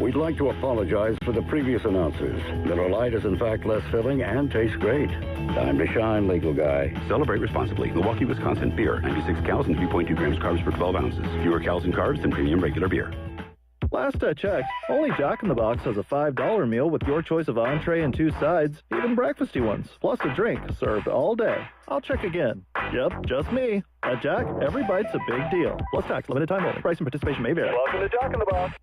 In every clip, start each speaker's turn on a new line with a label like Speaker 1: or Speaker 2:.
Speaker 1: We'd like to apologize for the previous announcers. Miller Lite is in fact less filling and tastes great. Time to shine, legal guy.
Speaker 2: Celebrate responsibly. Milwaukee, Wisconsin beer. 96 calories and 3.2 grams carbs per 12 ounces. Fewer calories and carbs than premium regular beer.
Speaker 3: Last I checked, only Jack in the Box has a $5 meal with your choice of entree and 2 sides, even breakfasty ones, plus a drink served all day. I'll check again. Yep, just me. At Jack, every bite's a big deal. Plus tax, limited time only. Price and participation may vary.
Speaker 4: Welcome to Jack in the Box.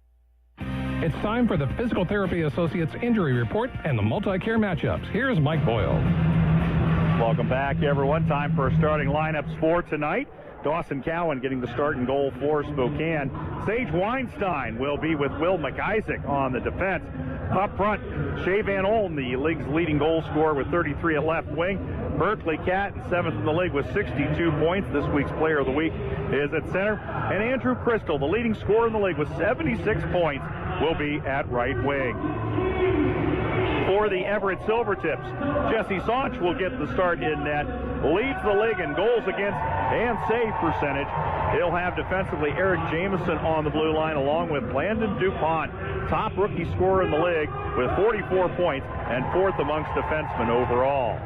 Speaker 5: It's time for the Physical Therapy Associates Injury Report and the Multi-Care Matchups. Here's Mike Boyle.
Speaker 4: Welcome back, everyone. Time for starting lineups for tonight. Dawson Cowan getting the start and goal for Spokane. Sage Weinstein will be with Will McIsaac on the defense. Up front, Shea Van Oln, the league's leading goal scorer with 33 at left wing. Berkly Catton, 7th in the league with 62 points. This week's player of the week is at center. And Andrew Crystal, the leading scorer in the league with 76 points, will be at right wing. For the Everett Silvertips, Jesse Sonch will get the start in net. Leads the league in goals against and save percentage. He'll have defensively Eric Jameson on the blue line along with Landon DuPont, top rookie scorer in the league with 44 points and 4th amongst defensemen overall.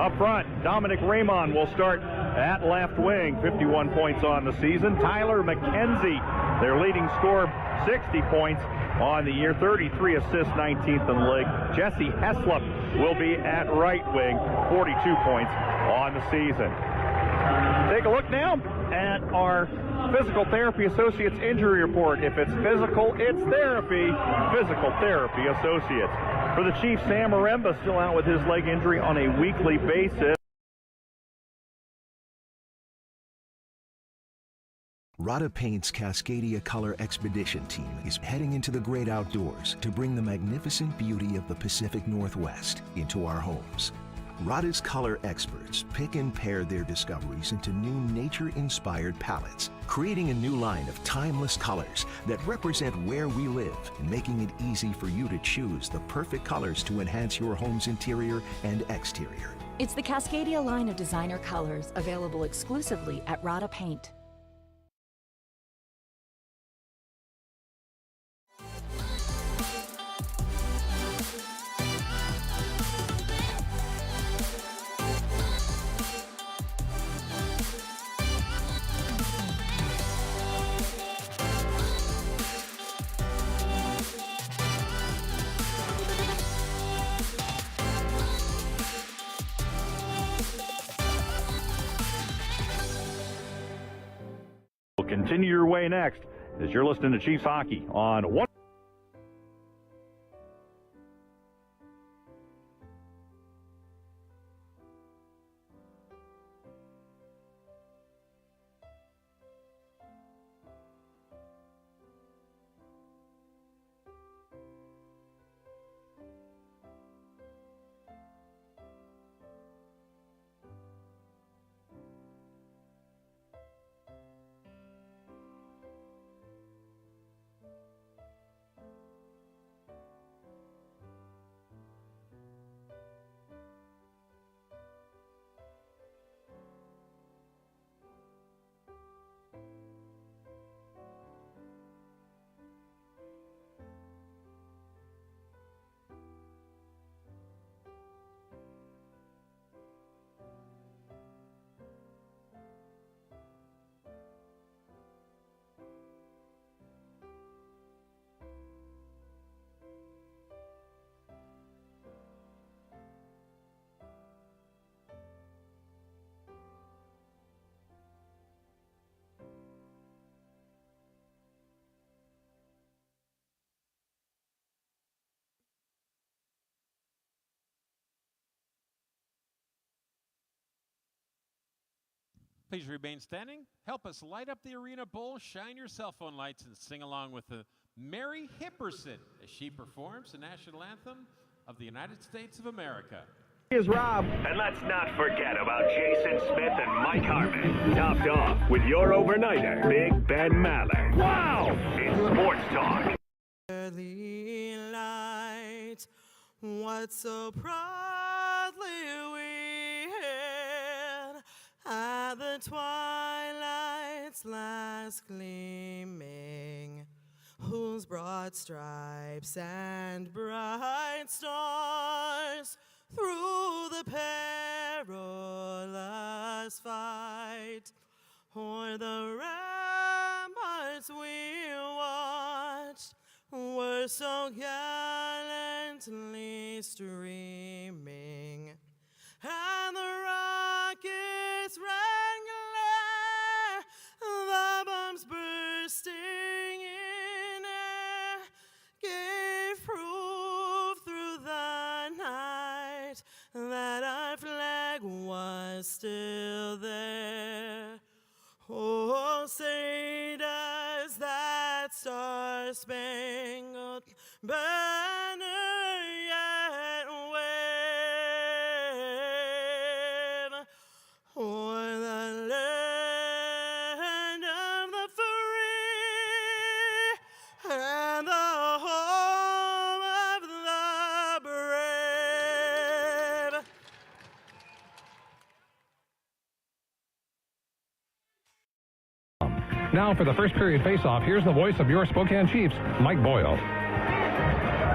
Speaker 4: Up front, Dominic Raymond will start at left wing, 51 points on the season. Tyler McKenzie, their leading scorer, 60 points on the year, 33 assists, 19th in the league. Jesse Heslop will be at right wing, 42 points on the season. Take a look now at our Physical Therapy Associates injury report. If it's physical, it's therapy. Physical Therapy Associates. For the Chiefs, Sam Maremba still out with his leg injury on a weekly basis.
Speaker 6: Rada Paint's Cascadia Color Expedition team is heading into the great outdoors to bring the magnificent beauty of the Pacific Northwest into our homes. Rada's color experts pick and pair their discoveries into new nature-inspired palettes, creating a new line of timeless colors that represent where we live and making it easy for you to choose the perfect colors to enhance your home's interior and exterior.
Speaker 7: It's the Cascadia line of designer colors available exclusively at Rada Paint.
Speaker 4: We'll continue your way next as you're listening to Chiefs Hockey on one.
Speaker 8: Please remain standing. Help us light up the arena bowl. Shine your cell phone lights and sing along with the Mary Hipperson as she performs the national anthem of the United States of America.
Speaker 4: Here's Rob.
Speaker 9: And let's not forget about Jason Smith and Mike Harmon. Topped off with your overnighter, Big Ben Maller. Wow! It's Sports Talk.
Speaker 10: Early light, what so proudly we hailed at the twilight's last gleaming. whose broad stripes and bright stars through the perilous fight o'er the ramparts we watched were so gallantly streaming, and the rockets ran glare, the bombs bursting in air gave proof through the night that our flag was still there. Oh, say does that star-spangled banner yet wave o'er the land of the free and the home of the brave.
Speaker 5: Now for the first period face-off, here's the voice of your Spokane Chiefs, Mike Boyle.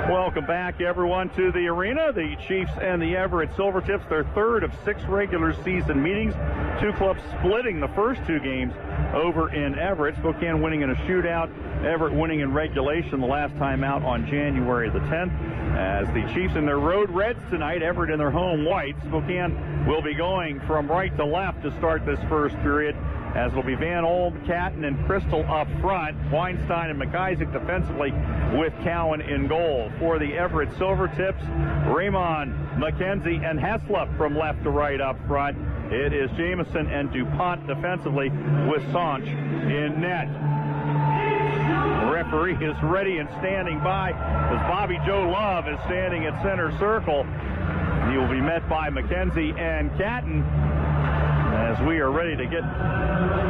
Speaker 4: Welcome back, everyone, to the arena. The Chiefs and the Everett Silvertips, their third of 6 regular season meetings. Two clubs splitting the first 2 games over in Everett. Spokane winning in a shootout, Everett winning in regulation the last time out on January the 10th. As the Chiefs in their road reds tonight, Everett in their home whites. Spokane will be going from right to left to start this first period, as it'll be Van Olm, Catton, and Crystal up front. Weinstein and McIsaac defensively with Cowan in goal. For the Everett Silvertips, Raymond, McKenzie, and Heslop from left to right up front. It is Jameson and DuPont defensively with Sanch in net. The referee is ready and standing by as Bobby Joe Love is standing at center circle. He will be met by McKenzie and Catton as we are ready to get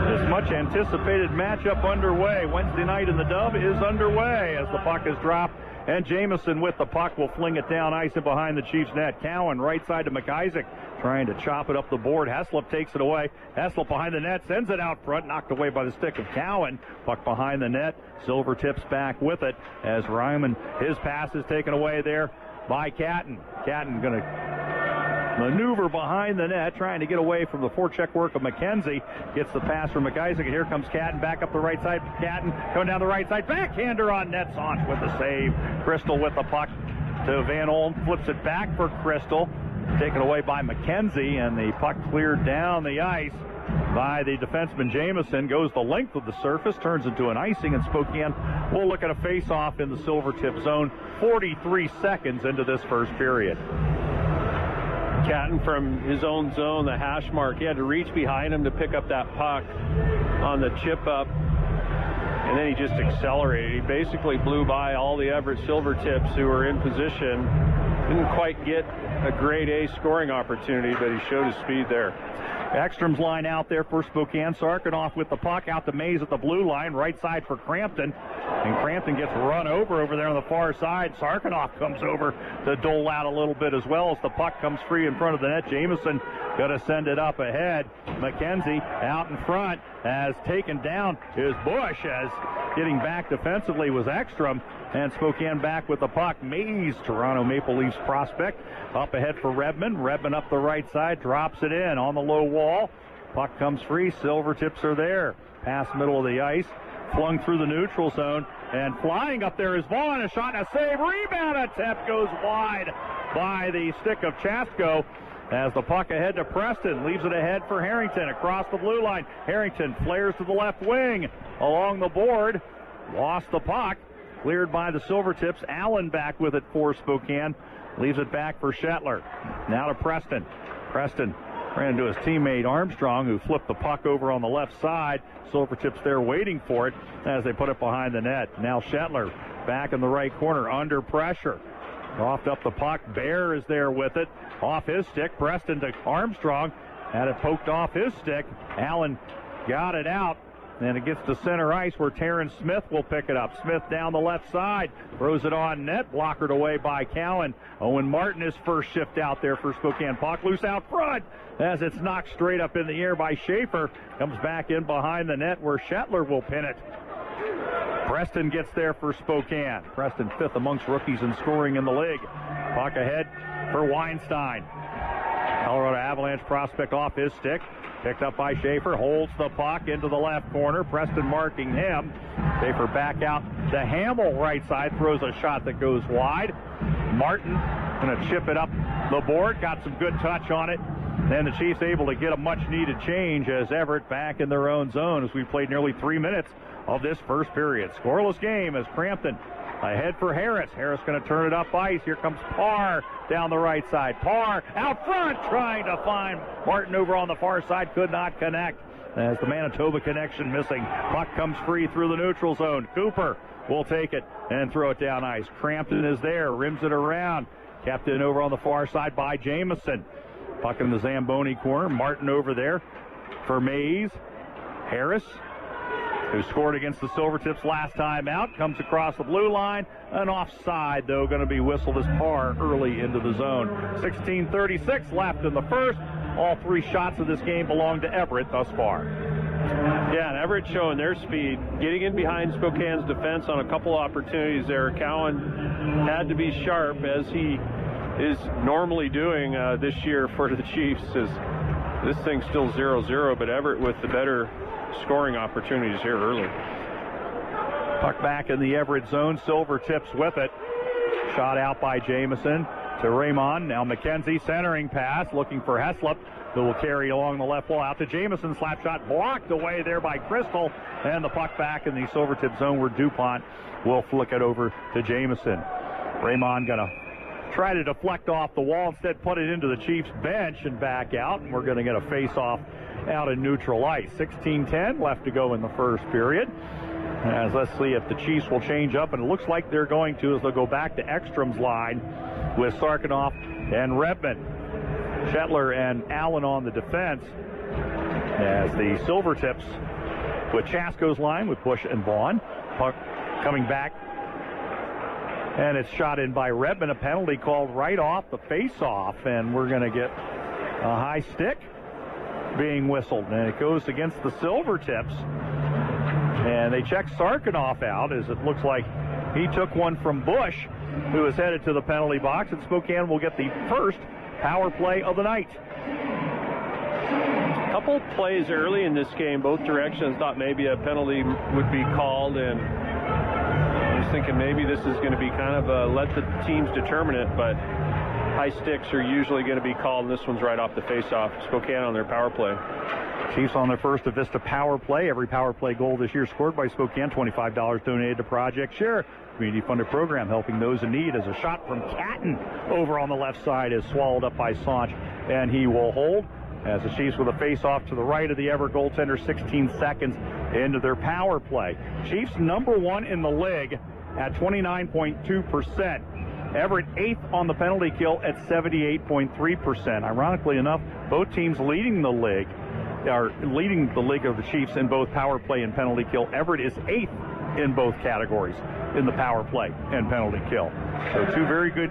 Speaker 4: this much anticipated matchup underway. Wednesday night in the Dub is underway as the puck is dropped, and Jameson with the puck will fling it down ice and behind the Chiefs net. Cowan right side to McIsaac, trying to chop it up the board. Heslop takes it away. Heslop behind the net, sends it out front, knocked away by the stick of Cowan. Puck behind the net. Silvertips back with it as Ryman, his pass is taken away there by Catton. Catton going to maneuver behind the net, trying to get away from the forecheck work of McKenzie. Gets the pass from McIsaac, and here comes Catton back up the right side. Catton coming down the right side, backhander on net. Sanch with the save. Crystal with the puck to Van Olm, flips it back for Crystal, taken away by McKenzie, and the puck cleared down the ice by the defenseman Jameson. Goes the length of the surface, turns into an icing, and Spokane will look at a face-off in the Silvertip zone 43 seconds into this first period.
Speaker 11: Catton from his own zone, the hash mark. He had to reach behind him to pick up that puck on the chip up, and then he just accelerated. He basically blew by all the Everett Silvertips who were in position. Didn't quite get a grade A scoring opportunity, but he showed his speed there.
Speaker 4: Ekstrom's line out there for Spokane. Sarkanoff with the puck out to Mays at the blue line, right side for Crampton. And Crampton gets run over there on the far side. Sarkanoff comes over to dole out a little bit as well as the puck comes free in front of the net. Jameson going to send it up ahead. McKenzie out in front, as taken down is Bush, as getting back defensively was Ekstrom. And Spokane back with the puck. Mays, Toronto Maple Leafs prospect, up ahead for Redmond. Redmond up the right side, drops it in on the low wall. Puck comes free. Silvertips are there. Pass middle of the ice, flung through the neutral zone, and flying up there is Vaughn. A shot and a save. Rebound attempt goes wide by the stick of Chasko, as the puck ahead to Preston, leaves it ahead for Harrington across the blue line. Harrington flares to the left wing along the board, lost the puck. Cleared by the Silvertips. Allen back with it for Spokane. Leaves it back for Shetler. Now to Preston. Preston ran into his teammate Armstrong, who flipped the puck over on the left side. Silvertips there waiting for it as they put it behind the net. Now Shetler back in the right corner under pressure. Coughed up the puck. Bear is there with it. Off his stick. Preston to Armstrong. Had it poked off his stick. Allen got it out. And it gets to center ice where Terrence Smith will pick it up. Smith down the left side, throws it on net, blockered away by Cowan. Owen Martin is first shift out there for Spokane. Puck loose out front as it's knocked straight up in the air by Schaefer. Comes back in behind the net where Shetler will pin it. Preston gets there for Spokane. Preston 5th amongst rookies in scoring in the league. Puck ahead for Weinstein. Colorado Avalanche prospect off his stick. Picked up by Schaefer. Holds the puck into the left corner. Preston marking him. Schaefer back out to Hammell right side. Throws a shot that goes wide. Martin going to chip it up the board. Got some good touch on it. And the Chiefs able to get a much-needed change as Everett back in their own zone as we played nearly 3 minutes of this first period. Scoreless game as Crampton ahead for Harris. Harris going to turn it up ice. Here comes Parr down the right side. Parr out front trying to find Martin over on the far side. Could not connect as the Manitoba connection missing. Puck comes free through the neutral zone. Cooper will take it and throw it down ice. Crampton is there. Rims it around. Kept in over on the far side by Jamison. Puck in the Zamboni corner. Martin over there for Mays. Harris, who scored against the Silvertips last time out, comes across the blue line. An offside, though, going to be whistled as Parr early into the zone. 16:36 left in the first. All 3 shots of this game belong to Everett thus far.
Speaker 11: Yeah, and Everett showing their speed, getting in behind Spokane's defense on a couple opportunities there. Cowan had to be sharp, as he is normally doing this year for the Chiefs. As this thing's still 0-0, but Everett with the better scoring opportunities here early.
Speaker 4: Puck back in the Everett zone. Silvertips with it. Shot out by Jamison to Raymond. Now McKenzie centering pass, looking for Heslop, who will carry along the left wall out to Jamison. Slap shot blocked away there by Crystal. And the puck back in the Silvertip zone where DuPont will flick it over to Jamison. Raymond going to try to deflect off the wall, instead put it into the Chiefs bench and back out. And we're going to get a face-off out in neutral ice. 16:10 left to go in the first period. As let's see if the Chiefs will change up, and it looks like they're going to, as they'll go back to Ekstrom's line with Sarkanoff and Redmond. Shetler and Allen on the defense, as the Silvertips with Chasko's line with Bush and Vaughn. Puck coming back, and it's shot in by Redmond. A penalty called right off the face-off, and we're going to get a high stick being whistled, and it goes against the Silvertips. And they check Sarkanoff out, as it looks like he took one from Bush, who is headed to the penalty box, and Spokane will get the first power play of the night.
Speaker 11: A couple plays early in this game, both directions, thought maybe a penalty would be called, and I was thinking maybe this is going to be kind of a let the teams determine it, but high sticks are usually going to be called, and this one's right off the face-off. Spokane on their power play.
Speaker 4: Chiefs on their first Avista power play. Every power play goal this year scored by Spokane. $25 donated to Project Share, community-funded program helping those in need. As a shot from Catton over on the left side is swallowed up by Sanch, and he will hold. As the Chiefs with a face-off to the right of the Everett goaltender, 16 seconds into their power play. Chiefs number 1 in the league at 29.2%. Everett 8th on the penalty kill at 78.3%. Ironically enough, both teams leading the league of the Chiefs in both power play and penalty kill. Everett is 8th in both categories in the power play and penalty kill. So 2 very good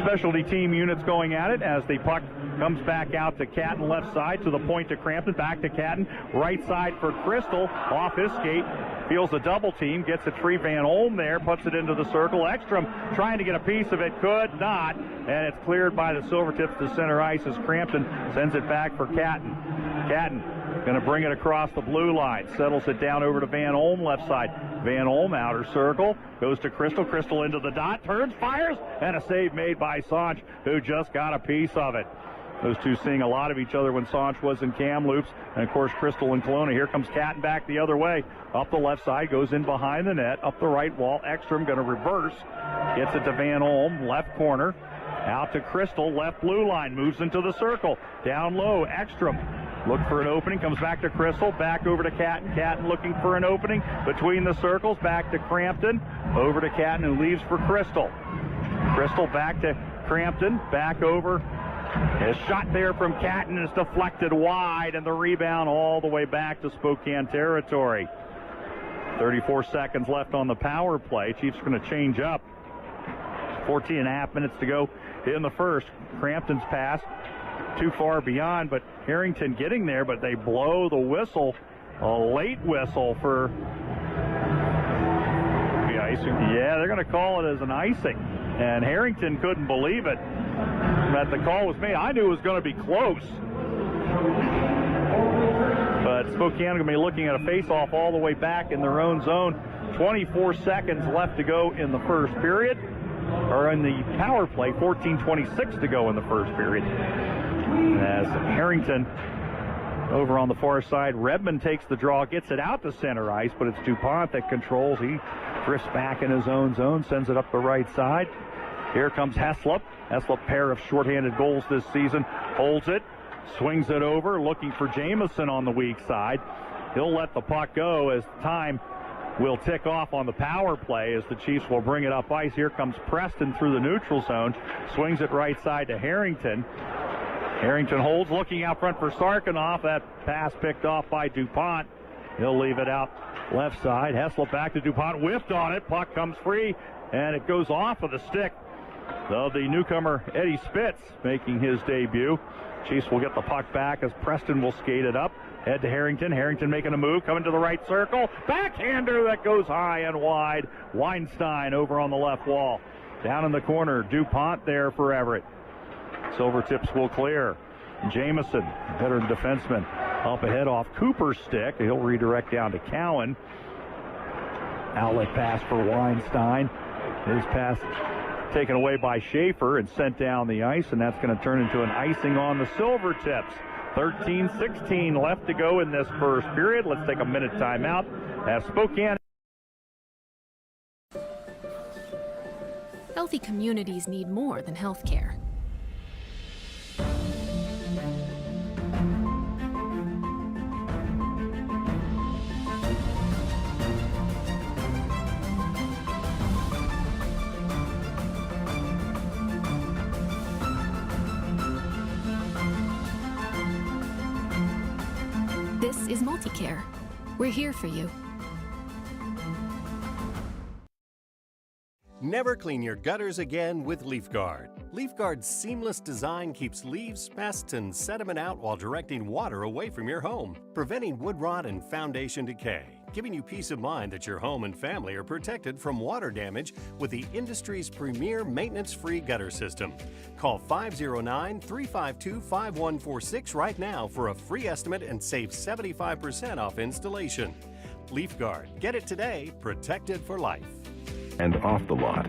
Speaker 4: specialty team units going at it, as the puck comes back out to Catton left side, to the point to Crampton, back to Catton, right side for Crystal, off his skate, feels a double team, gets it free. Van Olm there, puts it into the circle. Ekstrom trying to get a piece of it, could not, and it's cleared by the Silvertips to center ice as Crampton sends it back for Catton. Catton going to bring it across the blue line, settles it down over to Van Olm left side. Van Olm outer circle, goes to Crystal. Crystal into the dot, turns, fires, and a save made by Sanch, who just got a piece of it. Those two seeing a lot of each other when Sanch was in Kamloops. And, of course, Crystal and Kelowna. Here comes Catton back the other way. Up the left side, goes in behind the net. Up the right wall. Ekstrom going to reverse. Gets it to Van Olm, left corner. Out to Crystal, left blue line. Moves into the circle. Down low, Ekstrom. Look for an opening. Comes back to Crystal. Back over to Catton. Catton looking for an opening between the circles. Back to Crampton. Over to Catton, and leaves for Crystal. Crystal back to Crampton. Back over. A shot there from Catton is deflected wide, and the rebound all the way back to Spokane territory. 34 seconds left on the power play. Chiefs are going to change up. 14 and a half minutes to go in the first. Crampton's pass too far beyond, but Harrington getting there, but they blow the whistle, a late whistle for
Speaker 11: icing.
Speaker 4: Yeah, they're going to call it as an icing. And Harrington couldn't believe it that the call was made. I knew it was going to be close. But Spokane going to be looking at a face-off all the way back in their own zone. 24 seconds left to go in the first period. Or in the power play, 14:26 to go in the first period. As Harrington over on the far side, Redmond takes the draw, gets it out to center ice, but it's DuPont that controls. He drifts back in his own zone, sends it up the right side. Here comes Heslop. Heslop, pair of shorthanded goals this season, holds it, swings it over, looking for Jamison on the weak side. He'll let the puck go as time will tick off on the power play as the Chiefs will bring it up ice. Here comes Preston through the neutral zone, swings it right side to Harrington. Harrington holds, looking out front for Sarkanoff. That pass picked off by DuPont. He'll leave it out left side. Heslop back to DuPont, whiffed on it. Puck comes free, and it goes off of the stick of the newcomer Eddie Spitz, making his debut. Chiefs will get the puck back as Preston will skate it up. Head to Harrington. Harrington making a move, coming to the right circle. Backhander that goes high and wide. Weinstein over on the left wall. Down in the corner, DuPont there for Everett. Silvertips will clear. Jamison, veteran defenseman, up ahead off Cooper's stick. He'll redirect down to Cowan. Outlet pass for Weinstein. His pass taken away by Schaefer and sent down the ice, and that's going to turn into an icing on the Silvertips. 13-16 left to go in this first period. Let's take a minute timeout as Spokane.
Speaker 7: Healthy communities need more than health care. This is Multicare. We're here for you.
Speaker 12: Never clean your gutters again with LeafGuard. LeafGuard's seamless design keeps leaves, pests, and sediment out while directing water away from your home, preventing wood rot and foundation decay, giving you peace of mind that your home and family are protected from water damage with the industry's premier maintenance-free gutter system. Call 509-352-5146 right now for a free estimate and save 75% off installation. LeafGuard. Get it today. Protected for life.
Speaker 13: And off the lot.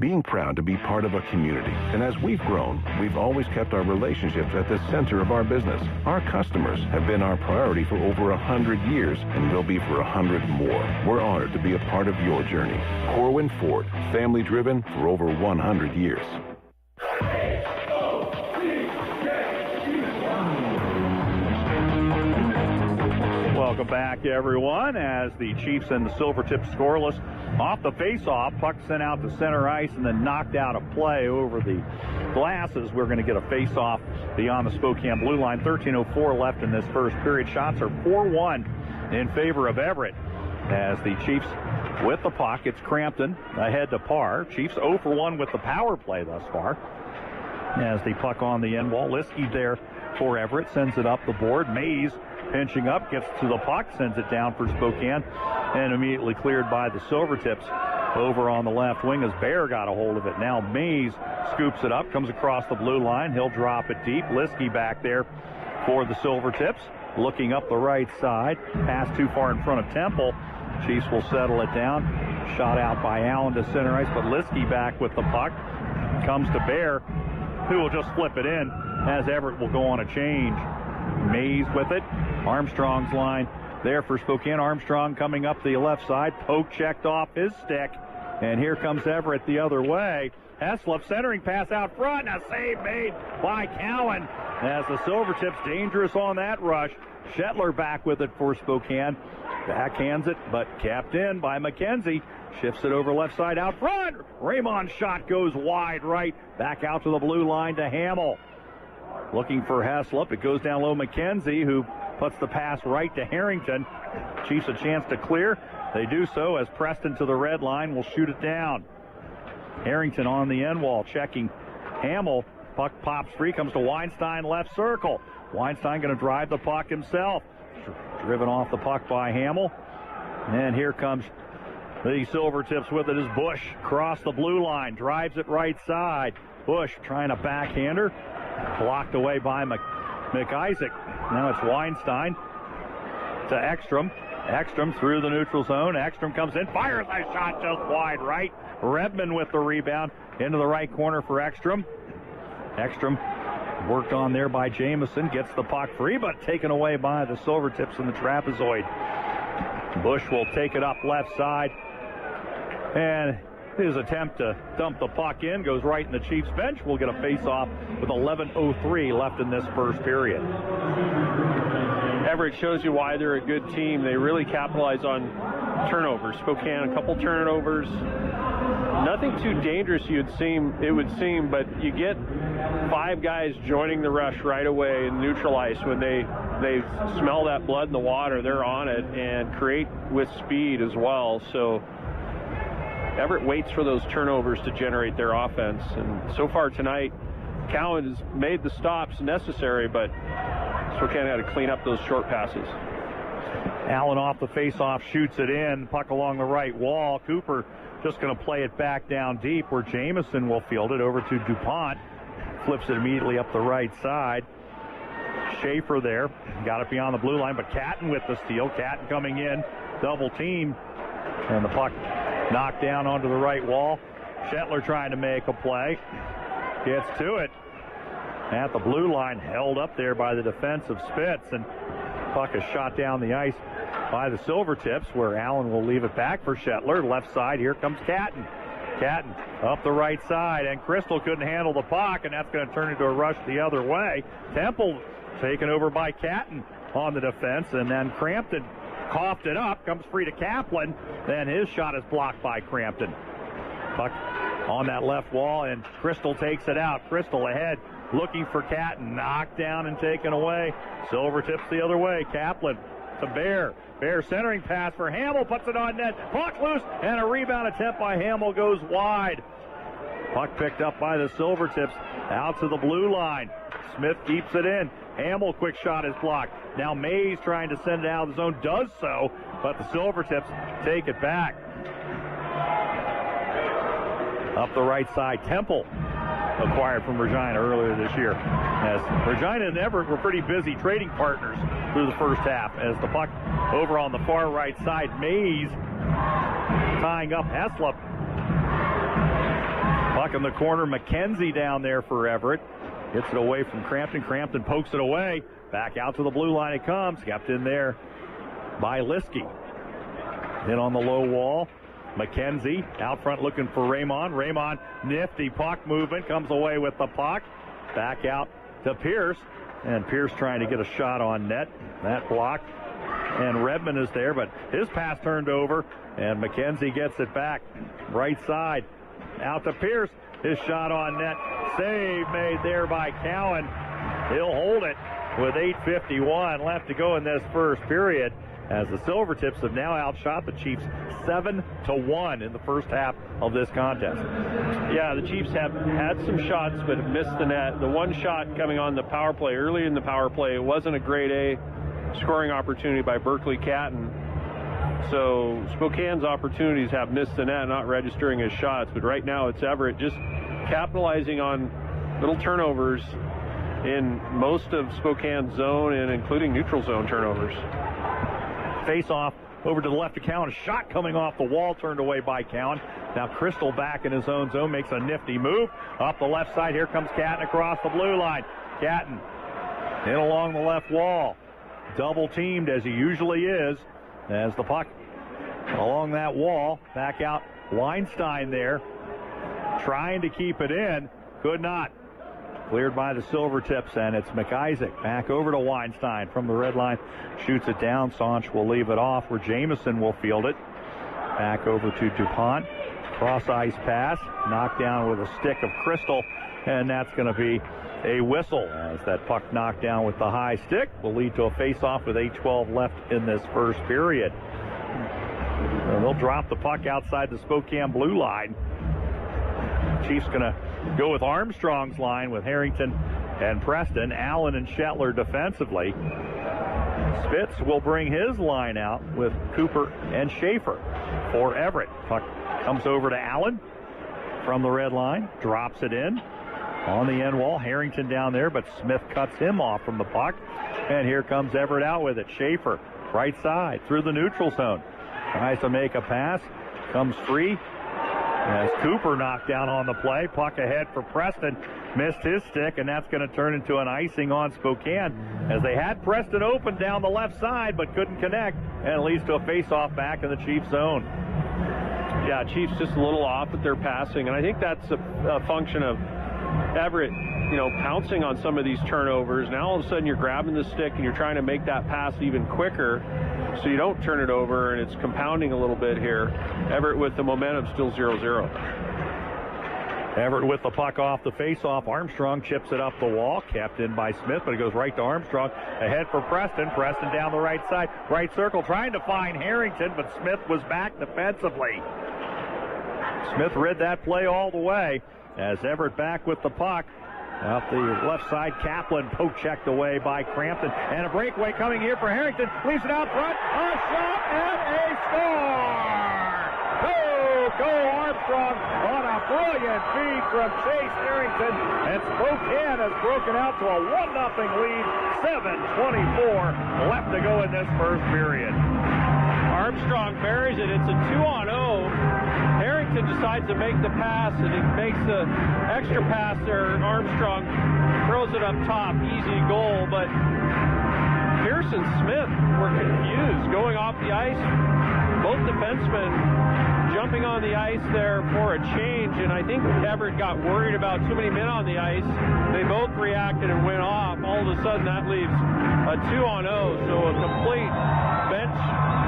Speaker 13: Being proud to be part of a community. And as we've grown, we've always kept our relationships at the center of our business. Our customers have been our priority for over 100 years and will be for 100 more. We're honored to be a part of your journey. Corwin Ford, family driven for over 100 years.
Speaker 4: Welcome back, everyone, as the Chiefs and the Silvertips scoreless. Off the face-off, puck sent out to center ice and then knocked out of play over the glasses. We're going to get a face-off beyond the Spokane blue line. 13:04 left in this first period. Shots are 4-1 in favor of Everett as the Chiefs with the puck. It's Crampton ahead to Parr. Chiefs 0 for 1 with the power play thus far. As the puck on the end wall, Liskey there for Everett, sends it up the board. Mays pinching up, gets to the puck, sends it down for Spokane, and immediately cleared by the Silvertips over on the left wing as Bear got a hold of it. Now Mays scoops it up, comes across the blue line. He'll drop it deep. Liskey back there for the Silvertips, looking up the right side. Pass too far in front of Temple. Chiefs will settle it down. Shot out by Allen to center ice, but Liskey back with the puck. Comes to Bear, who will just flip it in as Everett will go on a change. Mays with it. Armstrong's line there for Spokane. Armstrong coming up the left side. Poke checked off his stick. And here comes Everett the other way. Heslop centering pass out front. A save made by Cowan as the Silvertips dangerous on that rush. Shetler back with it for Spokane. Backhands it, but capped in by McKenzie. Shifts it over left side out front. Raymond's shot goes wide right. Back out to the blue line to Hammell. Looking for Heslop. It goes down low. McKenzie, who puts the pass right to Harrington. Chiefs a chance to clear. They do so as Preston to the red line will shoot it down. Harrington on the end wall checking Hammell. Puck pops free, comes to Weinstein left circle. Weinstein going to drive the puck himself. Driven off the puck by Hammell. And here comes The Silvertips with it is Bush. Across the blue line, drives it right side. Bush trying to backhander. Blocked away by McIsaac. Now it's Weinstein to Ekstrom. Ekstrom through the neutral zone. Ekstrom comes in, fires a shot just wide right. Redmond with the rebound into the right corner for Ekstrom. Ekstrom worked on there by Jamison. Gets the puck free, but taken away by the Silvertips in the trapezoid. Bush will take it up left side. And his attempt to dump the puck in goes right in the Chiefs bench. We'll get a face-off with 11:03 left in this first period.
Speaker 11: Everett shows you why they're a good team. They really capitalize on turnovers. Spokane, a couple turnovers. Nothing too dangerous, it would seem, but you get 5 guys joining the rush right away and neutralize when they smell that blood in the water. They're on it and create with speed as well. So Everett waits for those turnovers to generate their offense. And so far tonight, Cowan has made the stops necessary, but Spokane had to clean up those short passes.
Speaker 4: Allen off the face-off, shoots it in. Puck along the right wall. Cooper just going to play it back down deep where Jamison will field it over to DuPont. Flips it immediately up the right side. Schaefer there. Got it beyond the blue line, but Catton with the steal. Catton coming in. Double team. And the puck knocked down onto the right wall. Shetler trying to make a play. Gets to it. At the blue line, held up there by the defense of Spitz. And puck is shot down the ice by the Silvertips, where Allen will leave it back for Shetler. Left side, here comes Catton. Catton up the right side, and Crystal couldn't handle the puck, and that's going to turn into a rush the other way. Temple taken over by Catton on the defense, and then Crampton coughed it up, comes free to Kaplan, then his shot is blocked by Crampton. Puck on that left wall, and Crystal takes it out. Crystal ahead, looking for Catton, knocked down and taken away. Silvertips the other way. Kaplan to Bear. Bear centering pass for Hammell, puts it on net. Puck loose, and a rebound attempt by Hammell goes wide. Puck picked up by the Silvertips out to the blue line. Smith keeps it in. Hammell, quick shot is blocked. Now Mays trying to send it out of the zone, does so, but the Silvertips take it back. Up the right side, Temple, acquired from Regina earlier this year. As Regina and Everett were pretty busy trading partners through the first half. As the puck over on the far right side, Mays tying up Heslop. Puck in the corner, McKenzie down there for Everett. Gets it away from Crampton. Crampton pokes it away. Back out to the blue line it comes. Kept in there by Liskey. In on the low wall. McKenzie out front looking for Raymond. Raymond, nifty puck movement, comes away with the puck. Back out to Pierce. And Pierce trying to get a shot on net. That blocked. And Redmond is there, but his pass turned over. And McKenzie gets it back. Right side. Out to Pierce. His shot on net. Save made there by Cowan. He'll hold it with 8:51 left to go in this first period, as the Silvertips have now outshot the Chiefs 7-1 in the first half of this contest.
Speaker 11: Yeah, the Chiefs have had some shots but have missed the net. The one shot coming on the power play, early in the power play, it wasn't a grade A scoring opportunity by Berkly Catton. So Spokane's opportunities have missed the net, not registering as shots. But right now it's Everett just capitalizing on little turnovers in most of Spokane's zone and including neutral zone turnovers.
Speaker 4: Face-off over to the left of Cowan. Shot coming off the wall, turned away by Cowan. Now Crystal back in his own zone, makes a nifty move. Up the left side, here comes Catton across the blue line. Catton in along the left wall. Double teamed as he usually is. As the puck along that wall, back out Weinstein there. Trying to keep it in, could not. Cleared by the Silvertips, and it's McIsaac back over to Weinstein from the red line. Shoots it down. Saunch will leave it off where Jamison will field it. Back over to DuPont. Cross ice pass. Knocked down with a stick of Crystal, and that's going to be a whistle as that puck knocked down with the high stick will lead to a face-off with 8:12 left in this first period. And they'll drop the puck outside the Spokane blue line. Chiefs going to go with Armstrong's line with Harrington and Preston, Allen and Shetler defensively. Spitz will bring his line out with Cooper and Schaefer. for Everett. Puck comes over to Allen from the red line, drops it in on the end wall. Harrington down there, but Smith cuts him off from the puck. And here comes Everett out with it. Schaefer, right side, through the neutral zone. Tries to make a pass, comes free. As Cooper knocked down on the play. Puck ahead for Preston. Missed his stick, and that's going to turn into an icing on Spokane, as they had Preston open down the left side but couldn't connect, and it leads to a face-off back in the Chiefs zone.
Speaker 11: Yeah, Chiefs just a little off with their passing, and I think that's a function of Everett, pouncing on some of these turnovers. Now all of a sudden you're grabbing the stick and you're trying to make that pass even quicker so you don't turn it over, and it's compounding a little bit here. Everett with the momentum, still 0-0.
Speaker 4: Everett with the puck off the face-off. Armstrong chips it up the wall, kept in by Smith, but it goes right to Armstrong. Ahead for Preston. Preston down the right side, right circle, trying to find Harrington, but Smith was back defensively. Smith read that play all the way as Everett back with the puck. Up the left side, Kaplan poke-checked away by Crampton. And a breakaway coming here for Harrington. Leaves it out front. A shot and a score! Go Armstrong on a brilliant feed from Chase Harrington. And Spokane has broken out to a 1-0 lead. 7:24 left to go in this first period.
Speaker 11: Armstrong buries it. It's a 2-on-0. Harrington decides to make the pass, and he makes the extra pass there. Armstrong throws it up top. Easy goal, but Pierce and Smith were confused going off the ice. Both defensemen jumping on the ice there for a change, and I think Everett got worried about too many men on the ice. They both reacted and went off. All of a sudden, that leaves a 2-on-0, so a complete bench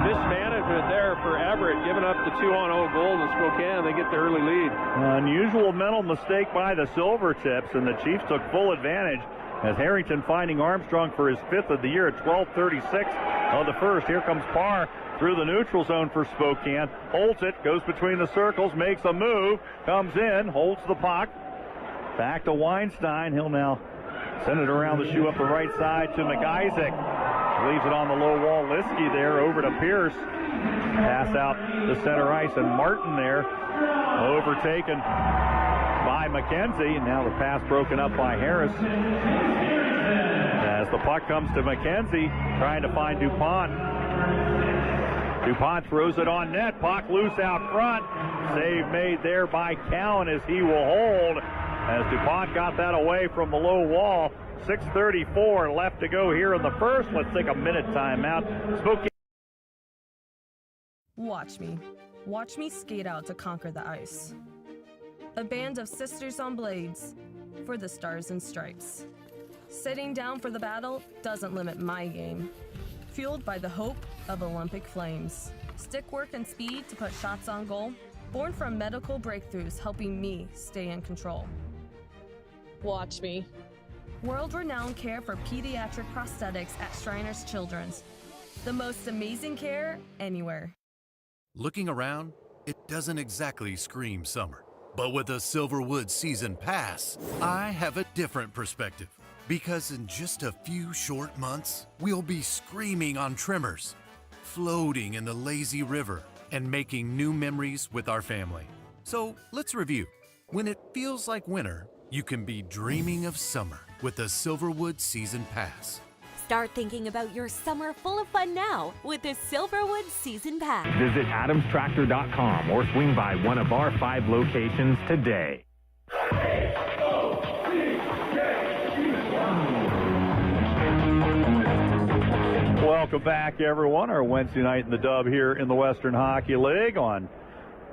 Speaker 11: mismanagement there for Everett, giving up the 2-on-0 goal to Spokane. They get the early lead.
Speaker 4: Unusual mental mistake by the Silvertips, and the Chiefs took full advantage as Harrington finding Armstrong for his 5th of the year at 12:36 of the first. Here comes Parr through the neutral zone for Spokane. Holds it, goes between the circles, makes a move, comes in, holds the puck. Back to Weinstein. He'll now send it around the shoe up the right side to McIsaac. Leaves it on the low wall. Liskey there over to Pierce. Pass out to center ice, and Martin there overtaken by McKenzie. And now the pass broken up by Harris. As the puck comes to McKenzie, trying to find DuPont. DuPont throws it on net. Puck loose out front. Save made there by Cowan as he will hold. As DuPont got that away from the low wall. 6:34 left to go here in the first. Let's take a minute timeout. Spokane.
Speaker 14: Watch me. Watch me skate out to conquer the ice. A band of sisters on blades for the stars and stripes. Sitting down for the battle doesn't limit my game. Fueled by the hope of Olympic flames. Stick work and speed to put shots on goal. Born from medical breakthroughs helping me stay in control. Watch me. World-renowned care for pediatric prosthetics at Shriners Children's. The most amazing care anywhere.
Speaker 15: Looking around, it doesn't exactly scream summer. But with a Silverwood Season Pass, I have a different perspective. Because in just a few short months, we'll be screaming on trimmers, floating in the lazy river, and making new memories with our family. So let's review. When it feels like winter, you can be dreaming of summer with the Silverwood Season Pass.
Speaker 16: Start thinking about your summer full of fun now with the Silverwood Season Pass.
Speaker 17: Visit adamstractor.com or swing by one of our 5 locations today.
Speaker 4: Welcome back, everyone. Our Wednesday night in the dub here in the Western Hockey League on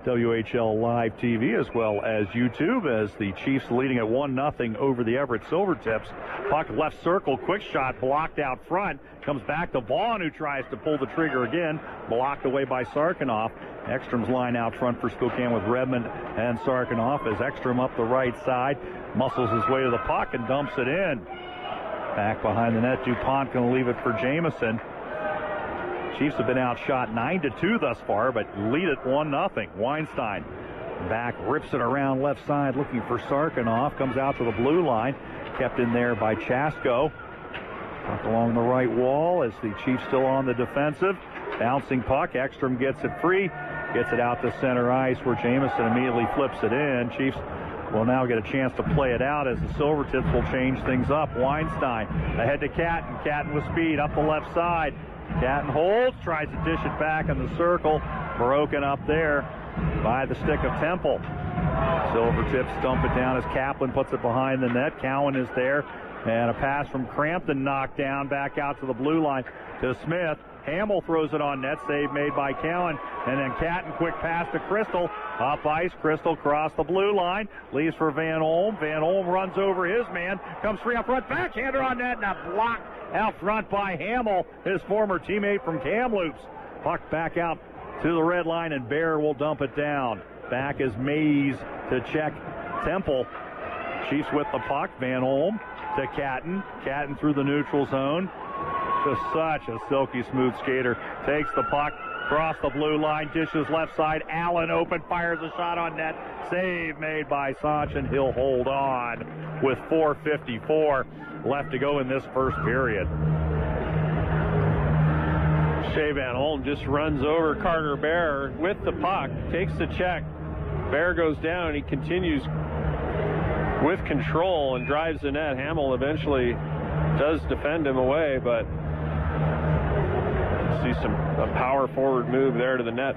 Speaker 4: WHL Live TV as well as YouTube, as the Chiefs leading at 1-0 over the Everett Silvertips. Puck left circle, quick shot blocked out front. Comes back to Vaughn, who tries to pull the trigger again. Blocked away by Sarkanoff. Ekstrom's line out front for Spokane with Redmond and Sarkanoff as Ekstrom up the right side. Muscles his way to the puck and dumps it in. Back behind the net, DuPont going to leave it for Jamison. Chiefs have been outshot 9-2 thus far, but lead it 1-0. Weinstein back, rips it around left side, looking for Sarkanoff. Comes out to the blue line, kept in there by Chasko. Puck along the right wall as the Chiefs still on the defensive. Bouncing puck, Ekstrom gets it free. Gets it out to center ice where Jamison immediately flips it in. Chiefs will now get a chance to play it out as the Silvertips will change things up. Weinstein ahead to Catton. Catton with speed up the left side. Catton holds, tries to dish it back in the circle. Broken up there by the stick of Temple. Silvertips dump it down as Kaplan puts it behind the net. Cowan is there. And a pass from Crampton knocked down back out to the blue line to Smith. Hammell throws it on net. Save made by Cowan. And then Catton, quick pass to Crystal. Up ice. Crystal cross the blue line. Leaves for Van Olm. Van Olm runs over his man. Comes free up front. Backhander on net. And a block out front by Hammell, his former teammate from Kamloops. Puck back out to the red line, and Bear will dump it down. Back is Mays to check Temple. Chiefs with the puck. Van Olm to Catton. Catton through the neutral zone. Just such a silky smooth skater. Takes the puck, across the blue line, dishes left side. Allen open, fires a shot on net. Save made by Sanchin. He'll hold on with 4:54 left to go in this first period.
Speaker 11: Shea Van Olm just runs over Carter Bear with the puck, takes the check. Bear goes down, and he continues with control and drives the net. Hammell eventually does defend him away, but see a power forward move there to the net.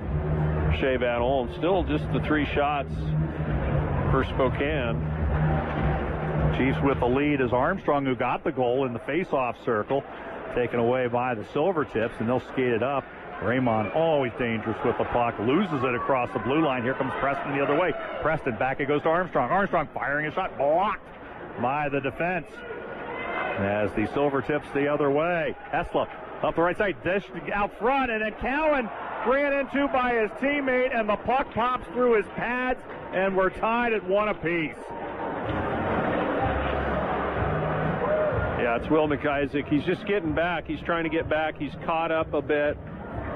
Speaker 11: Shea Van Olm still just the 3 shots for Spokane.
Speaker 4: Chiefs with the lead as Armstrong, who got the goal in the face-off circle, taken away by the Silvertips, and they'll skate it up. Raymond always dangerous with the puck, loses it across the blue line. Here comes Preston the other way. Preston back, it goes to Armstrong. Armstrong firing a shot, blocked by the defense. As the Silvertips the other way. Esla up the right side, dish out front, and then Cowan ran into by his teammate, and the puck pops through his pads, and we're tied at 1 apiece.
Speaker 11: Yeah, it's Will McIsaac. He's just getting back. He's trying to get back. He's caught up a bit.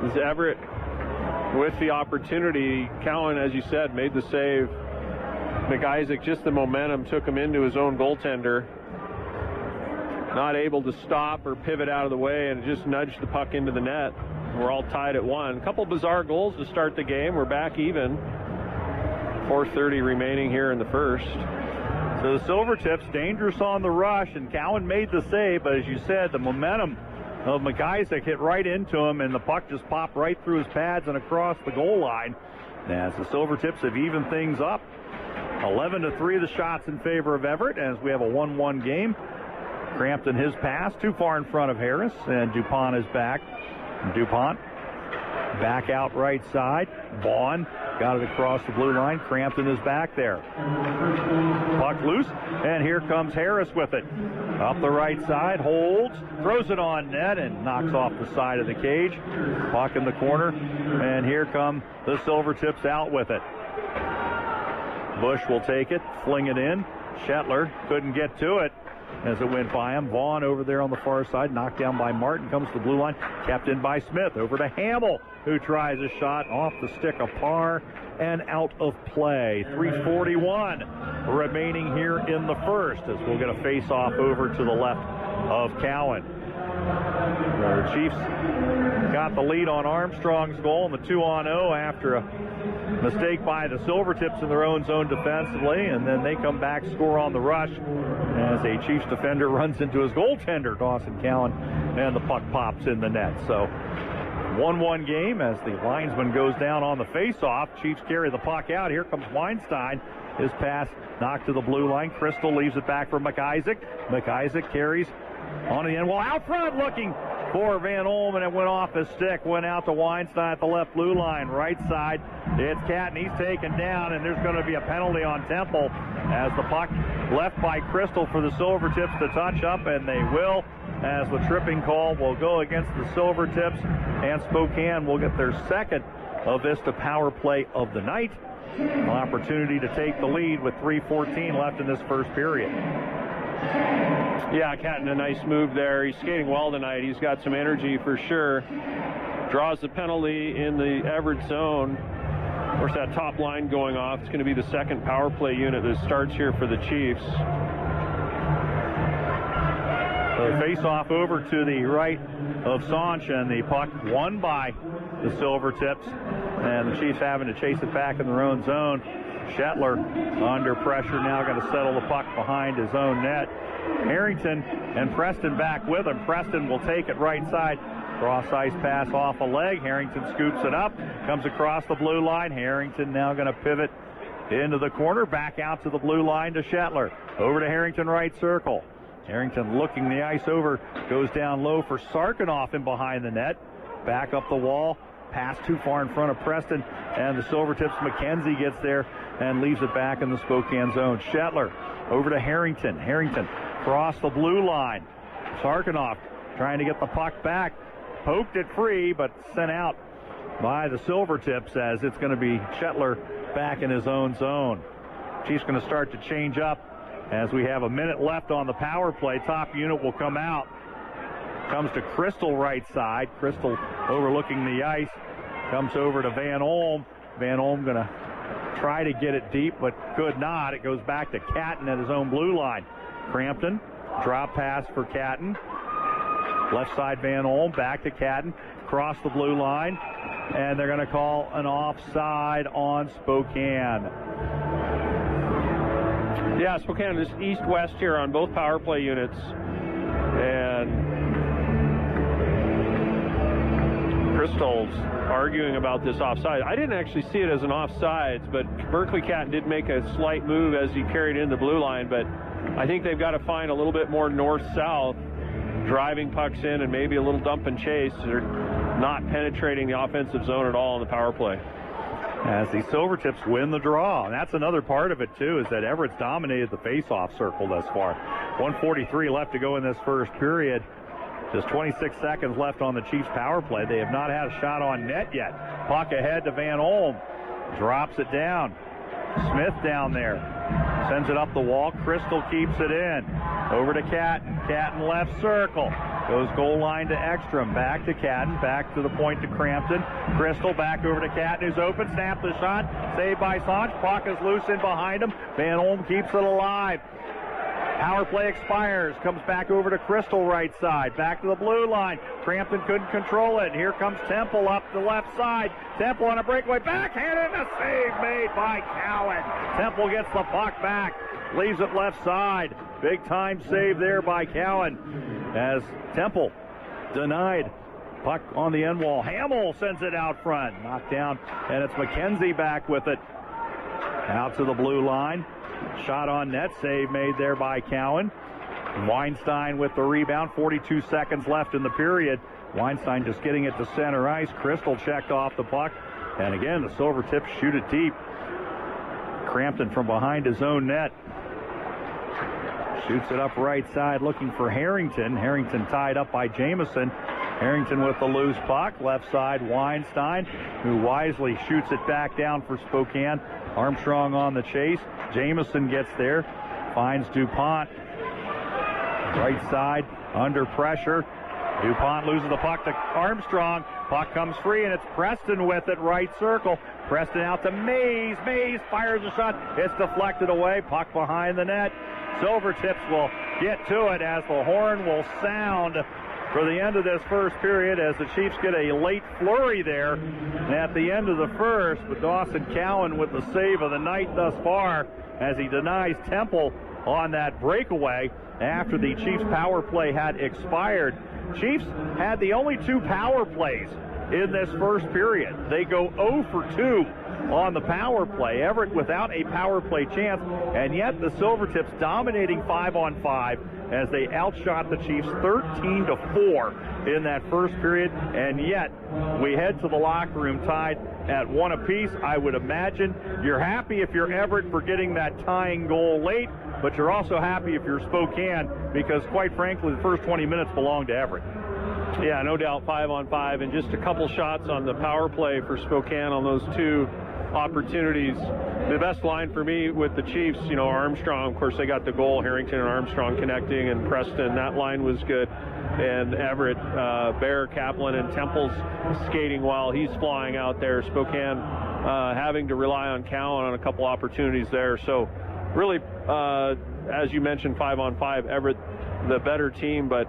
Speaker 11: As Everett with the opportunity. Cowan, as you said, made the save. McIsaac, just the momentum, took him into his own goaltender. Not able to stop or pivot out of the way, and just nudged the puck into the net. We're all tied at 1. A couple bizarre goals to start the game. We're back even. 4:30 remaining here in the first.
Speaker 4: So the Silvertips dangerous on the rush, and Cowan made the save, but as you said, the momentum of McIsaac hit right into him, and the puck just popped right through his pads and across the goal line. As the Silvertips have evened things up, 11-3 the shots in favor of Everett, as we have a 1-1 game. Crampton his pass too far in front of Harris, and DuPont is back. DuPont back out right side. Vaughn got it across the blue line. Crampton is back there. Puck loose, and here comes Harris with it. Up the right side, holds, throws it on net, and knocks off the side of the cage. Puck in the corner, and here come the Silvertips out with it. Bush will take it, fling it in. Shetler couldn't get to it as it went by him. Vaughn over there on the far side, knocked down by Martin, comes to the blue line, kept in by Smith. Over to Hammell, who tries a shot off the stick of Parr and out of play. 3:41 remaining here in the first, as we'll get a face-off over to the left of Cowan. The Chiefs got the lead on Armstrong's goal in the 2-on-0 after a mistake by the Silvertips in their own zone defensively, and then they come back, score on the rush as a Chiefs defender runs into his goaltender, Dawson Cowan, and the puck pops in the net. So 1-1 game as the linesman goes down on the face-off. Chiefs carry the puck out. Here comes Weinstein. His pass knocked to the blue line. Crystal leaves it back for McIsaac. McIsaac carries on the end. Well, out front looking for Van Olm, and it went off his stick. Went out to Weinstein at the left blue line. Right side, it's Catton. He's taken down, and there's going to be a penalty on Temple as the puck left by Crystal for the Silvertips to touch up, and they will, as the tripping call will go against the Silvertips, and Spokane will get their second Avista power play of the night. An opportunity to take the lead with 3:14 left in this first period.
Speaker 11: Yeah, Catton, a nice move there. He's skating well tonight. He's got some energy for sure. Draws the penalty in the Everett zone. Of course, that top line going off. It's going to be the second power play unit that starts here for the Chiefs.
Speaker 4: The face-off over to the right of Sanchin. The puck won by the Silvertips. And the Chiefs having to chase it back in their own zone. Shetler under pressure now going to settle the puck behind his own net. Harrington and Preston back with him. Preston will take it right side. Cross ice pass off a leg. Harrington scoops it up. Comes across the blue line. Harrington now going to pivot into the corner. Back out to the blue line to Shetler. Over to Harrington right circle. Harrington looking the ice over. Goes down low for Sarkanoff in behind the net. Back up the wall. Pass too far in front of Preston. And the Silvertips McKenzie gets there and leaves it back in the Spokane zone. Shetler over to Harrington. Harrington across the blue line. Sarkanoff trying to get the puck back. Poked it free, but sent out by the Silvertips as it's going to be Shetler back in his own zone. Chiefs going to start to change up as we have a minute left on the power play. Top unit will come out. Comes to Crystal right side. Crystal overlooking the ice. Comes over to Van Olm. Van Olm going to try to get it deep, but could not. It goes back to Catton at his own blue line. Crampton, drop pass for Catton. Left side Van Olm, back to Catton, across the blue line, and they're going to call an offside on Spokane.
Speaker 11: Yeah, Spokane is east-west here on both power play units, and Crystal's arguing about this offside. I didn't actually see it as an offsides, but Berkly Catton did make a slight move as he carried in the blue line, but I think they've got to find a little bit more north-south, driving pucks in and maybe a little dump and chase. They're not penetrating the offensive zone at all in the power play.
Speaker 4: As the Silvertips win the draw. And that's another part of it, too, is that Everett's dominated the face-off circle thus far. 1:43 left to go in this first period. Just 26 seconds left on the Chiefs' power play. They have not had a shot on net yet. Puck ahead to Van Olm. Drops it down. Smith down there. Sends it up the wall. Crystal keeps it in. Over to Catton. Catton left circle. Goes goal line to Ekstrom. Back to Catton. Back to the point to Crampton. Crystal back over to Catton, who's open. Snapped the shot. Saved by Sanch. Puck is loose in behind him. Van Olm keeps it alive. Power play expires. Comes back over to Crystal right side. Back to the blue line. Crampton couldn't control it. Here comes Temple up the left side. Temple on a breakaway. Backhand and a save made by Cowan. Temple gets the puck back. Leaves it left side. Big time save there by Cowan as Temple denied. Puck on the end wall. Hammell sends it out front. Knocked down, and it's McKenzie back with it. Out to the blue line. Shot on net. Save made there by Cowan. Weinstein with the rebound. 42 seconds left in the period. Weinstein just getting it to center ice. Crystal checked off the puck. And again, the Silvertips shoot it deep. Crampton from behind his own net. Shoots it up right side looking for Harrington. Harrington tied up by Jamison. Harrington with the loose puck. Left side Weinstein, who wisely shoots it back down for Spokane. Armstrong on the chase. Jamison gets there. Finds DuPont. Right side under pressure. DuPont loses the puck to Armstrong. Puck comes free, and it's Preston with it, right circle. Preston out to Mays. Mays fires a shot. It's deflected away. Puck behind the net. Silvertips will get to it as the horn will sound for the end of this first period as the Chiefs get a late flurry there at the end of the first. But Dawson Cowan with the save of the night thus far as he denies Temple on that breakaway after the Chiefs power play had expired. Chiefs had the only two power plays in this first period. They go 0 for 2 on the power play. Everett without a power play chance, and yet the Silvertips dominating 5-on-5 as they outshot the Chiefs 13-4 in that first period, and yet we head to the locker room tied at 1 apiece. I would imagine you're happy if you're Everett for getting that tying goal late, but you're also happy if you're Spokane because, quite frankly, the first 20 minutes belong to Everett.
Speaker 11: Yeah, no doubt, 5-on-5, and just a couple shots on the power play for Spokane on those two opportunities. The best line for me with the Chiefs, Armstrong, of course, they got the goal, Harrington and Armstrong connecting, and Preston, that line was good. And Everett, Bear, Kaplan, and Temple's skating while he's flying out there. Spokane having to rely on Cowan on a couple opportunities there. So really, as you mentioned, 5-on-5, Everett the better team, but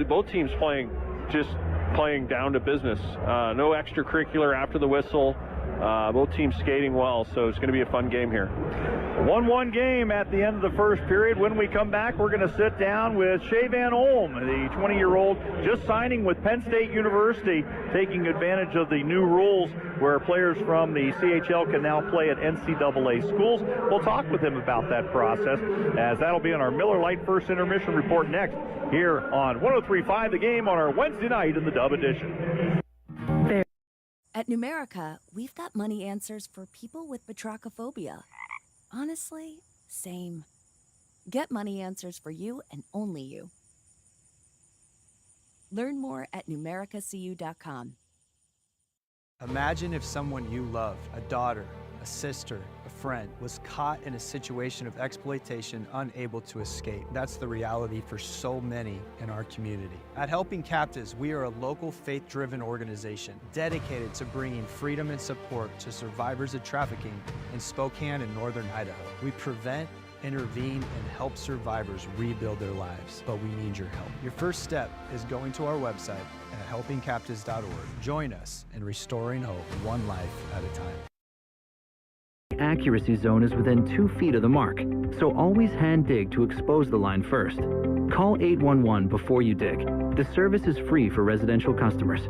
Speaker 11: both teams playing down to business. No extracurricular after the whistle. Both teams skating well, so it's going to be a fun game here.
Speaker 4: 1-1 game at the end of the first period. When we come back, we're going to sit down with Shea Van Olm, the 20-year-old just signing with Penn State University, taking advantage of the new rules where players from the CHL can now play at NCAA schools. We'll talk with him about that process, as that'll be on our Miller Lite First Intermission Report next here on 103.5 The Game on our Wednesday night in the Dub Edition.
Speaker 18: At Numerica, we've got money answers for people with batrachophobia. Honestly, same. Get money answers for you and only you. Learn more at numericacu.com.
Speaker 19: Imagine if someone you loved, a daughter, a sister, a friend, was caught in a situation of exploitation, unable to escape. That's the reality for so many in our community. At Helping Captives, we are a local faith-driven organization dedicated to bringing freedom and support to survivors of trafficking in Spokane and northern Idaho. We prevent, intervene, and help survivors rebuild their lives, but we need your help. Your first step is going to our website at helpingcaptives.org. Join us in restoring hope, one life at a time.
Speaker 20: Accuracy zone is within 2 feet of the mark, so always hand dig to expose the line first. Call 811 before you dig. The service is free for residential customers.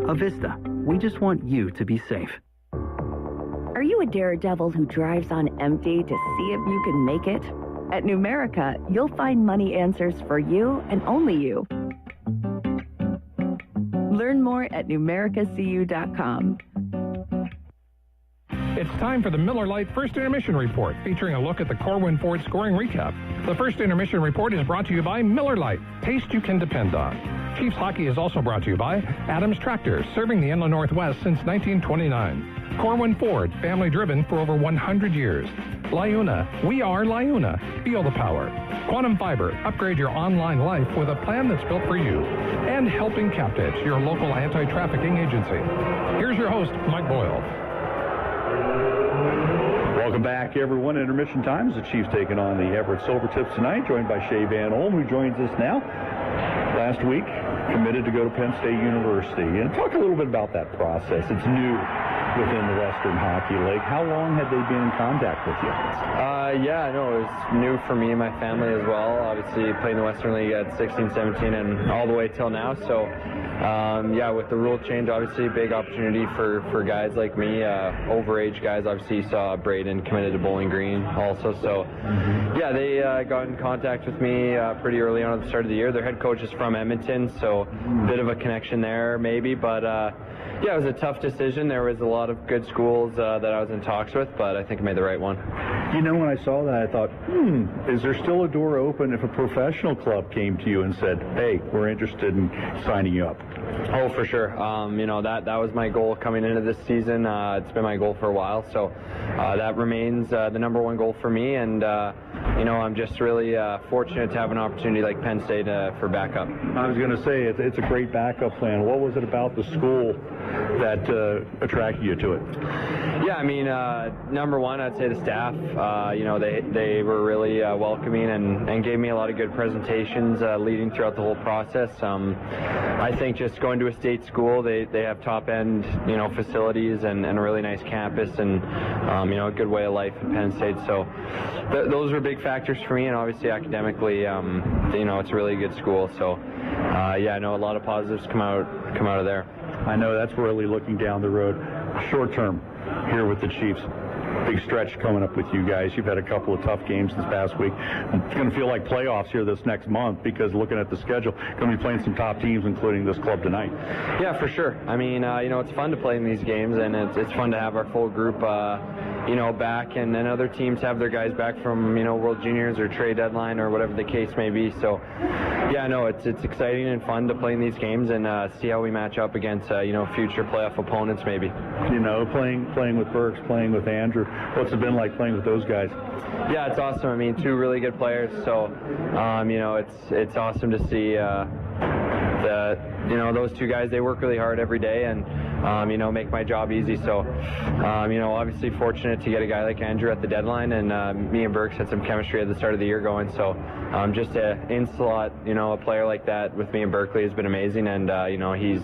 Speaker 20: Avista, we just want you to be safe.
Speaker 21: Are you a daredevil who drives on empty to see if you can make it? At Numerica, you'll find money answers for you and only you. Learn more at numericacu.com.
Speaker 5: It's time for the Miller Lite First Intermission Report, featuring a look at the Corwin Ford scoring recap. The First Intermission Report is brought to you by Miller Lite, taste you can depend on. Chiefs Hockey is also brought to you by Adams Tractor, serving the Inland Northwest since 1929. Corwin Ford, family-driven for over 100 years. Liuna, we are Liuna. Feel the power. Quantum Fiber, upgrade your online life with a plan that's built for you. And Helping Captives, your local anti-trafficking agency. Here's your host, Mike Boyle.
Speaker 4: Welcome back, everyone. Intermission time as the Chiefs taking on the Everett Silvertips tonight, joined by Shea Van Olm, who joins us now. Last week, committed to go to Penn State University. And talk a little bit about that process. It's new within the Western Hockey League. How long had they been in contact with you?
Speaker 22: Yeah, no, it was new for me and my family as well. Obviously, playing the Western League at 16, 17, and all the way till now. So, yeah, with the rule change, obviously, big opportunity for guys like me, overage guys. Obviously, you saw Braden committed to Bowling Green also. So, yeah, they got in contact with me pretty early on at the start of the year. Their head coach is from Edmonton, so a bit of a connection there maybe, but yeah, it was a tough decision. There was a lot of good schools that I was in talks with, but I think I made the right one.
Speaker 4: You know, when I saw that, I thought, is there still a door open if a professional club came to you and said, hey, we're interested in signing you up?
Speaker 22: Oh, for sure. You know, that was my goal coming into this season. It's been my goal for a while, so that remains the number one goal for me, and you know, I'm just really fortunate to have an opportunity like Penn State for backup.
Speaker 4: I was going to say, it's a great backup plan. What was it about the school that attracted you to it?
Speaker 22: Yeah, I mean, number one, I'd say the staff. You know, they were really welcoming and gave me a lot of good presentations leading throughout the whole process. I think just going to a state school, they have top-end, you know, facilities and a really nice campus and, you know, a good way of life in Penn State. So those were big factors for me, and obviously academically, you know, it's a really good school. So, yeah, I know a lot of positives come out of there.
Speaker 4: I know that's really looking down the road. Short term here with the Chiefs. Big stretch coming up with you guys. You've had a couple of tough games this past week. It's going to feel like playoffs here this next month because looking at the schedule, going to be playing some top teams, including this club tonight.
Speaker 22: Yeah, for sure. I mean, you know, it's fun to play in these games, and it's fun to have our full group, you know, back, and then other teams have their guys back from, you know, World Juniors or trade deadline or whatever the case may be. So, yeah, no, it's exciting and fun to play in these games and see how we match up against, you know, future playoff opponents maybe.
Speaker 4: You know, playing with Burks, playing with Andrew, what's it been like playing with those guys?
Speaker 22: Yeah, it's awesome. I mean, two really good players, so you know, it's awesome to see that, you know, those two guys, they work really hard every day, and make my job easy. So, obviously fortunate to get a guy like Andrew at the deadline, and me and Berks had some chemistry at the start of the year going. So, just to in-slot, a player like that with me and Berkly has been amazing, and he's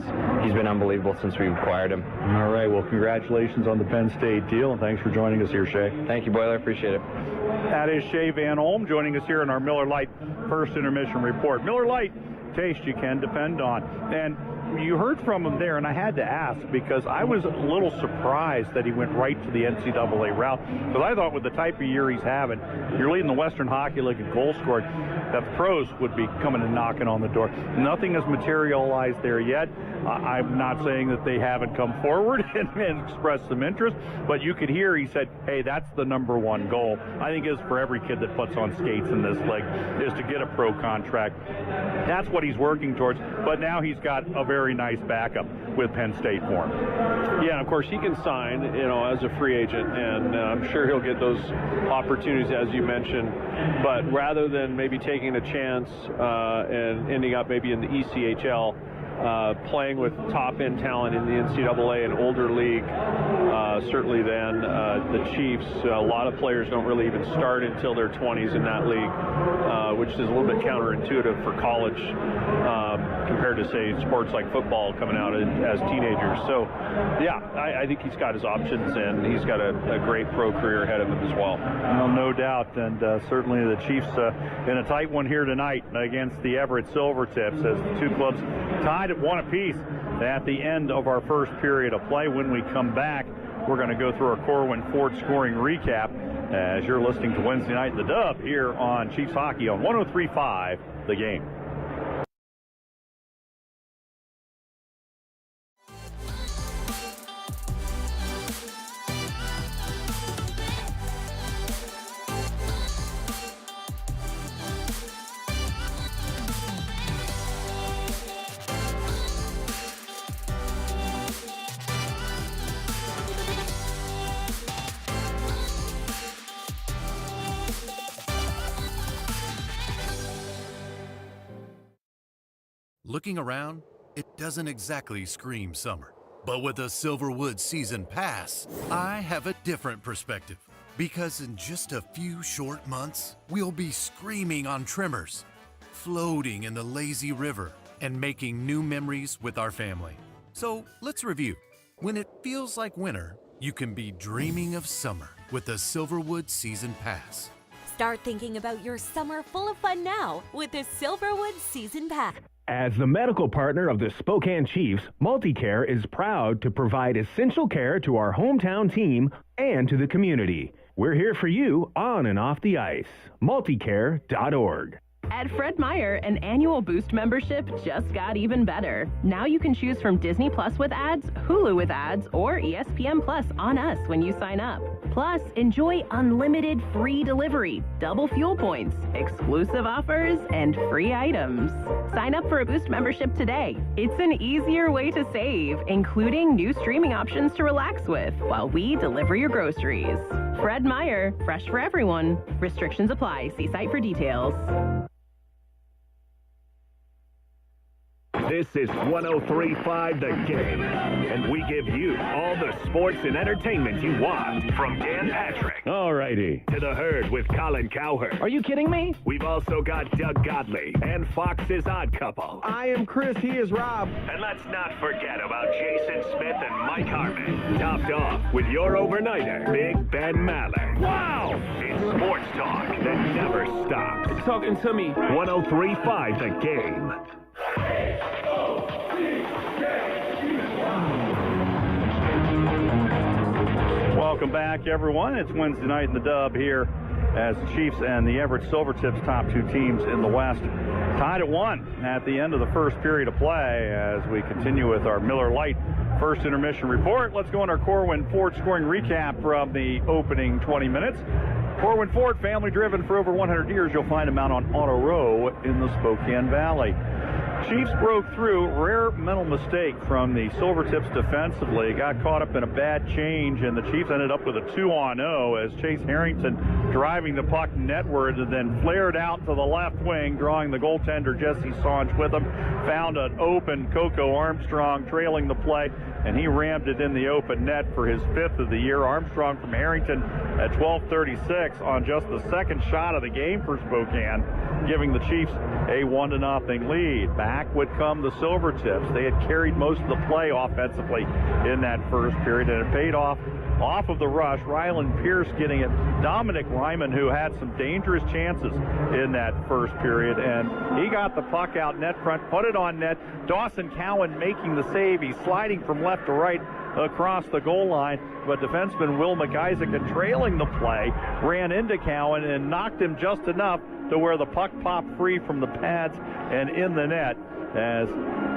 Speaker 22: been unbelievable since we acquired him.
Speaker 4: All right, well, congratulations on the Penn State deal, and thanks for joining us here, Shay.
Speaker 22: Thank you, Boiler. Appreciate it.
Speaker 4: That is Shay Van Olm joining us here in our Miller Lite First Intermission Report. Miller Lite, taste you can depend on. And you heard from him there, and I had to ask because I was a little surprised that he went right to the NCAA route, because I thought with the type of year he's having, you're leading the Western Hockey League in goal scored, that the pros would be coming and knocking on the door. Nothing has materialized there yet. I'm not saying that they haven't come forward and expressed some interest, but you could hear he said, hey, that's the number one goal. I think is for every kid that puts on skates in this league is to get a pro contract. That's what he's working towards, but now he's got a very nice backup with Penn State for him.
Speaker 11: Yeah, and of course he can sign, as a free agent, and I'm sure he'll get those opportunities as you mentioned. But rather than maybe taking a chance and ending up maybe in the ECHL, playing with top-end talent in the NCAA, an older league, certainly than the Chiefs. A lot of players don't really even start until their 20s in that league, which is a little bit counterintuitive for college compared to, say, sports like football coming out as teenagers. So, yeah, I think he's got his options, and he's got a great pro career ahead of him as well.
Speaker 4: Well, no doubt, and certainly the Chiefs in a tight one here tonight against the Everett Silvertips, as the two clubs tied at one apiece at the end of our first period of play. When we come back, we're going to go through our Corwin Ford scoring recap as you're listening to Wednesday Night in the Dub here on Chiefs Hockey on 103.5 The Game.
Speaker 15: Looking around, it doesn't exactly scream summer. But with a Silverwood Season Pass, I have a different perspective. Because in just a few short months, we'll be screaming on trimmers, floating in the lazy river, and making new memories with our family. So let's review. When it feels like winter, you can be dreaming of summer with the Silverwood Season Pass.
Speaker 16: Start thinking about your summer full of fun now with the Silverwood Season Pass.
Speaker 17: As the medical partner of the Spokane Chiefs, MultiCare is proud to provide essential care to our hometown team and to the community. We're here for you on and off the ice. Multicare.org.
Speaker 1: At Fred Meyer, an annual Boost membership just got even better. Now you can choose from Disney Plus with ads, Hulu with ads, or ESPN Plus on us when you sign up. Plus, enjoy unlimited free delivery, double fuel points, exclusive offers, and free items. Sign up for a Boost membership today. It's an easier way to save, including new streaming options to relax with while we deliver your groceries. Fred Meyer, fresh for everyone. Restrictions apply. See site for details.
Speaker 9: This is 103.5 The Game, and we give you all the sports and entertainment you want. From Dan Patrick.
Speaker 17: Alrighty.
Speaker 9: To The Herd with Colin Cowherd.
Speaker 17: Are you kidding me?
Speaker 9: We've also got Doug Godley and Fox's Odd Couple.
Speaker 2: I am Chris, he is Rob.
Speaker 9: And let's not forget about Jason Smith and Mike Harmon. Topped off with your overnighter, Big Ben Maller. Wow! It's sports talk that never stops.
Speaker 2: It's talking to me.
Speaker 9: 103.5 The Game.
Speaker 4: Welcome back, everyone. It's Wednesday Night in the Dub here as the Chiefs and the Everett Silvertips, top two teams in the West, tied at one at the end of the first period of play as we continue with our Miller Lite first intermission report. Let's go on our Corwin Ford scoring recap from the opening 20 minutes. Corwin Ford, family driven for over 100 years. You'll find them out on Auto Row in the Spokane Valley. Chiefs broke through. Rare mental mistake from the Silvertips defensively. Got caught up in a bad change, and the Chiefs ended up with a 2-on-0 as Chase Harrington driving the puck netward and then flared out to the left wing, drawing the goaltender Jesse Saunch with him. Found an open Coco Armstrong trailing the play, and he rammed it in the open net for his 5th of the year. Armstrong from Harrington at 12:36 on just the second shot of the game for Spokane, giving the Chiefs a 1-0 lead. Back would come the Silvertips. They had carried most of the play offensively in that first period, and it paid off of the rush. Ryland Pierce getting it. Dominic Ryman, who had some dangerous chances in that first period, and he got the puck out net front, put it on net. Dawson Cowan making the save. He's sliding from left to right across the goal line, but defenseman Will McIsaac, trailing the play, ran into Cowan and knocked him just enough to where the puck popped free from the pads and in the net, as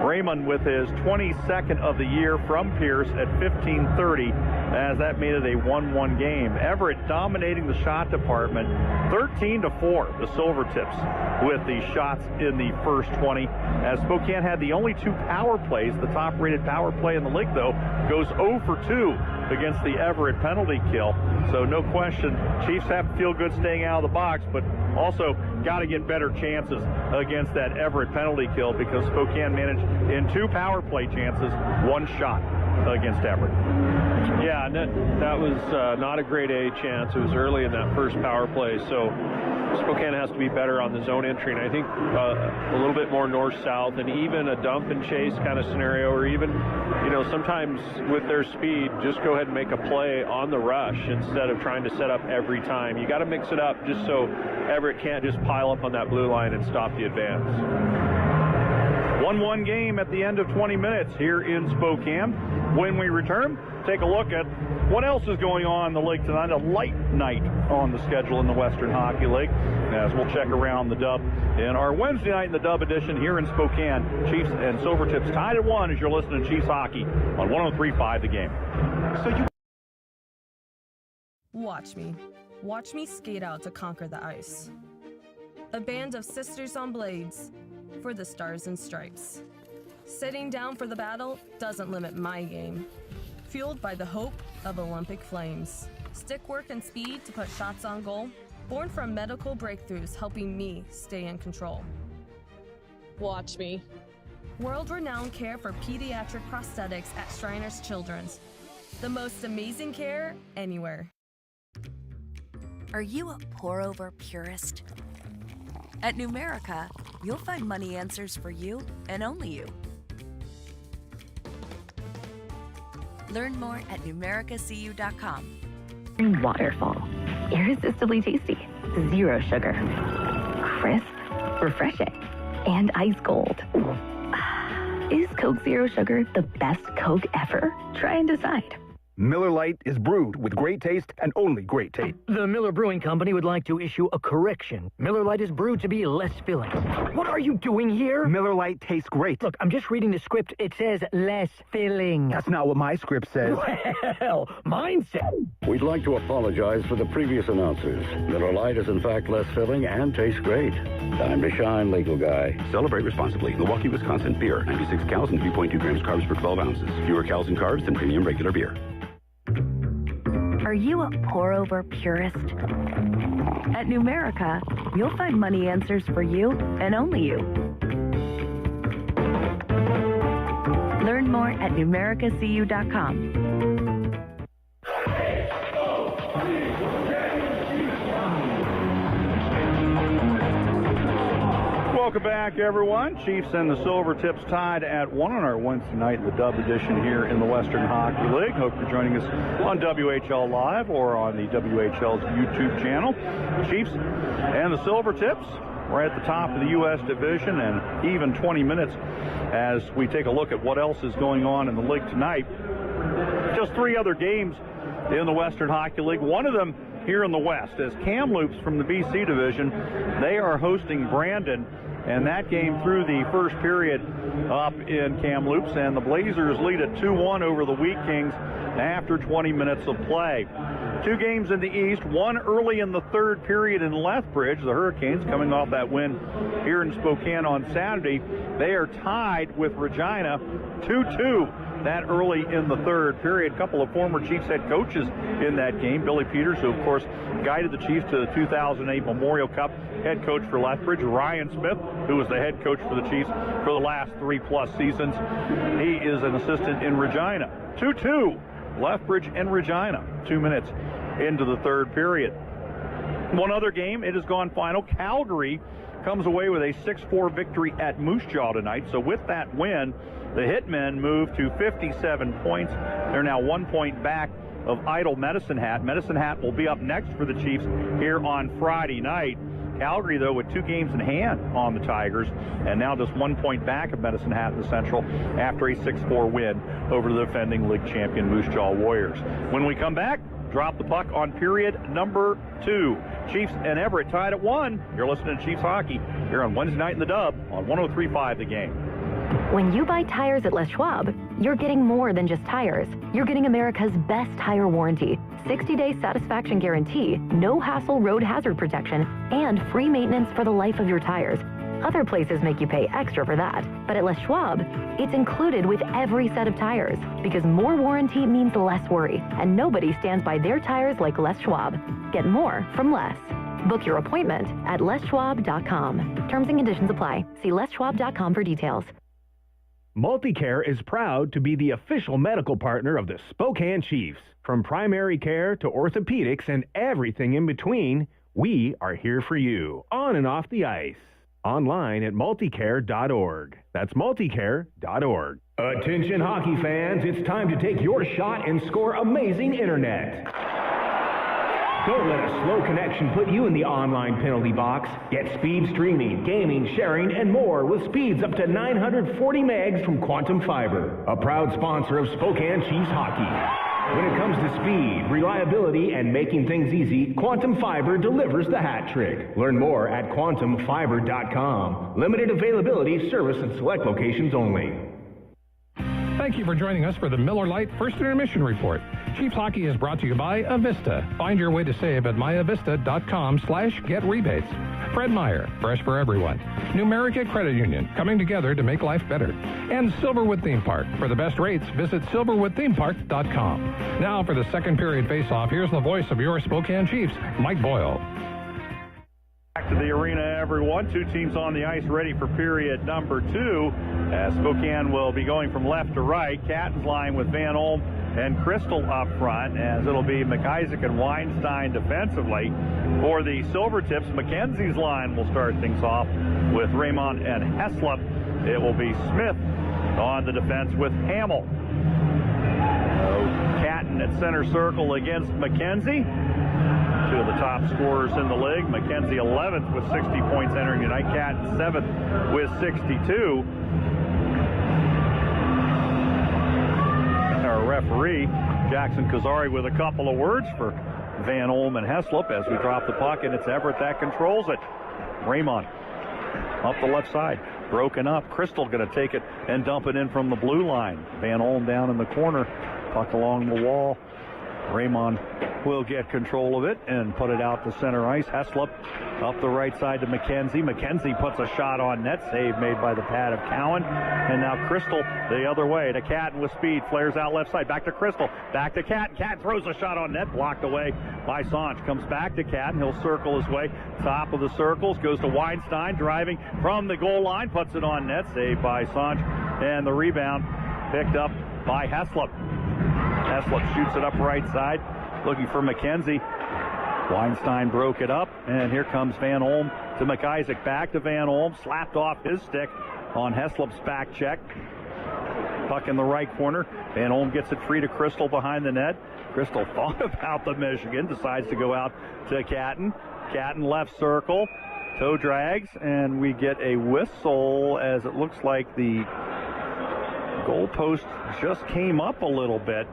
Speaker 4: Raymond with his 22nd of the year from Pierce at 15:30, as that made it a 1-1 game. Everett dominating the shot department, 13-4, the Silvertips with the shots in the first 20, as Spokane had the only 2 power plays. The top-rated power play in the league, though, goes 0 for 2 against the Everett penalty kill. So no question, Chiefs have to feel good staying out of the box, but also got to get better chances against that Everett penalty kill, because Spokane managed in 2 power play chances, 1 shot against Everett.
Speaker 11: Yeah, and that was not a grade A chance. It was early in that first power play, so Spokane has to be better on the zone entry, and I think a little bit more north-south, and even a dump and chase kind of scenario, or even, sometimes with their speed, just go ahead and make a play on the rush instead of trying to set up every time. You got to mix it up just so Everett can't just pile up on that blue line and stop the advance.
Speaker 4: 1-1 game at the end of 20 minutes here in Spokane. When we return, take a look at what else is going on in the league tonight. A light night on the schedule in the Western Hockey League, as we'll check around the Dub in our Wednesday night in the Dub edition here in Spokane. Chiefs and Silvertips tied at 1 as you're listening to Chiefs Hockey on 103.5 The Game.
Speaker 14: Watch me skate out to conquer the ice. A band of sisters on blades for the stars and stripes. Sitting down for the battle doesn't limit my game. Fueled by the hope of Olympic flames. Stick work and speed to put shots on goal. Born from medical breakthroughs helping me stay in control.
Speaker 3: Watch me.
Speaker 14: World-renowned care for pediatric prosthetics at Shriners Children's. The most amazing care anywhere.
Speaker 18: Are you a pour-over purist? At Numerica, you'll find money answers for you and only you. Learn more at numericacu.com.
Speaker 21: Waterfall. Irresistibly tasty. 0 sugar. Crisp. Refreshing. And ice cold. Is Coke Zero Sugar the best Coke ever? Try and decide.
Speaker 6: Miller Lite is brewed with great taste and only great taste.
Speaker 23: The Miller Brewing Company would like to issue a correction. Miller Lite is brewed to be less filling. What are you doing here?
Speaker 6: Miller Lite tastes great.
Speaker 23: Look, I'm just reading the script. It says less filling.
Speaker 6: That's not what my script says.
Speaker 23: Well, mine says...
Speaker 24: We'd like to apologize for the previous announcers. Miller Lite is in fact less filling and tastes great. Time to shine, legal guy.
Speaker 25: Celebrate responsibly. Milwaukee, Wisconsin. Beer. 96 calories and 3.2 grams carbs per 12 ounces. Fewer calories and carbs than premium regular beer.
Speaker 21: Are you a pour-over purist? At Numerica, you'll find money answers for you and only you. Learn more at numericacu.com.
Speaker 4: Welcome back, everyone. Chiefs and the Silvertips tied at 1 on our Wednesday night in the Dub edition here in the Western Hockey League. Hope you're joining us on WHL Live or on the WHL's YouTube channel. Chiefs and the Silvertips right at the top of the U.S. division, and even 20 minutes as we take a look at what else is going on in the league tonight. Just 3 other games in the Western Hockey League. One of them here in the West, as Kamloops from the BC division, they are hosting Brandon, and that game through the first period up in Kamloops, and the Blazers lead at 2-1 over the Wheat Kings after 20 minutes of play. 2 games in the East, one early in the third period in Lethbridge. The Hurricanes, coming off that win here in Spokane on Saturday, they are tied with Regina 2-2 that early in the third period. A couple of former Chiefs head coaches in that game. Billy Peters, who of course guided the Chiefs to the 2008 Memorial Cup, head coach for Lethbridge. Ryan Smith, who was the head coach for the Chiefs for the last 3+ seasons. He is an assistant in Regina. 2-2, Lethbridge and Regina, 2 minutes into the third period. One other game, it has gone final. Calgary comes away with a 6-4 victory at Moose Jaw tonight. So with that win, the Hitmen move to 57 points. They're now 1 point back of Idle Medicine Hat. Medicine Hat will be up next for the Chiefs here on Friday night. Calgary, though, with 2 games in hand on the Tigers, and now just 1 point back of Medicine Hat in the Central after a 6-4 win over the defending league champion Moose Jaw Warriors. When we come back, drop the puck on period number 2. Chiefs and Everett tied at 1. You're listening to Chiefs Hockey here on Wednesday night in the Dub on 103.5 The Game.
Speaker 21: When you buy tires at Les Schwab, you're getting more than just tires. You're getting America's best tire warranty, 60-day satisfaction guarantee, no hassle road hazard protection, and free maintenance for the life of your tires. Other places make you pay extra for that, but at Les Schwab, it's included with every set of tires, because more warranty means less worry, and nobody stands by their tires like Les Schwab. Get more from less. Book your appointment at leschwab.com. Terms and conditions apply. See leschwab.com for details.
Speaker 17: Multicare is proud to be the official medical partner of the Spokane Chiefs. From primary care to orthopedics and everything in between, we are here for you, on and off the ice. Online at multicare.org. That's multicare.org. Attention hockey fans, it's time to take your shot and score amazing internet. Don't let a slow connection put you in the online penalty box. Get speed streaming, gaming, sharing, and more with speeds up to 940 megs from Quantum Fiber, a proud sponsor of Spokane Chiefs hockey. When it comes to speed, reliability, and making things easy, Quantum Fiber delivers the hat trick. Learn more at quantumfiber.com. Limited availability, service in select locations only.
Speaker 5: Thank you for joining us for the Miller Lite First Intermission Report. Chiefs Hockey is brought to you by Avista. Find your way to save at myavista.com/get-rebates. Fred Meyer, fresh for everyone. Numerica Credit Union, coming together to make life better. And Silverwood Theme Park. For the best rates, visit silverwoodthemepark.com. Now for the second period face-off, here's the voice of your Spokane Chiefs, Mike Boyle.
Speaker 4: Back to the arena, everyone. 2 teams on the ice ready for period number 2. As Spokane will be going from left to right. Catton's line with Van Olm and Crystal up front, as it'll be McIsaac and Weinstein defensively. For the Silvertips, McKenzie's line will start things off with Raymond and Heslop. It will be Smith on the defense with Hammell. Catton at center circle against McKenzie. 2 of the top scorers in the league. McKenzie 11th with 60 points entering tonight. Catton 7th with 62. Our referee, Jackson Kazari, with a couple of words for Van Olm and Heslop as we drop the puck, and it's Everett that controls it. Raymond up the left side, broken up. Crystal going to take it and dump it in from the blue line. Van Olm down in the corner, puck along the wall. Raymond will get control of it and put it out to center ice. Heslop up the right side to McKenzie. McKenzie puts a shot on net. Save made by the pad of Cowan. And now Crystal the other way to Catton with speed. Flares out left side. Back to Crystal. Back to Catton. Catton throws a shot on net. Blocked away by Sanch. Comes back to Catton. He'll circle his way. Top of the circles. Goes to Weinstein. Driving from the goal line. Puts it on net. Saved by Sanch. And the rebound picked up by Heslop. Heslop shoots it up right side, looking for McKenzie. Weinstein broke it up, and here comes Van Olm to McIsaac. Back to Van Olm, slapped off his stick on Heslop's back check. Puck in the right corner. Van Olm gets it free to Crystal behind the net. Crystal thought about the Michigan, decides to go out to Catton. Catton left circle, toe drags, and we get a whistle as it looks like the goalpost just came up a little bit.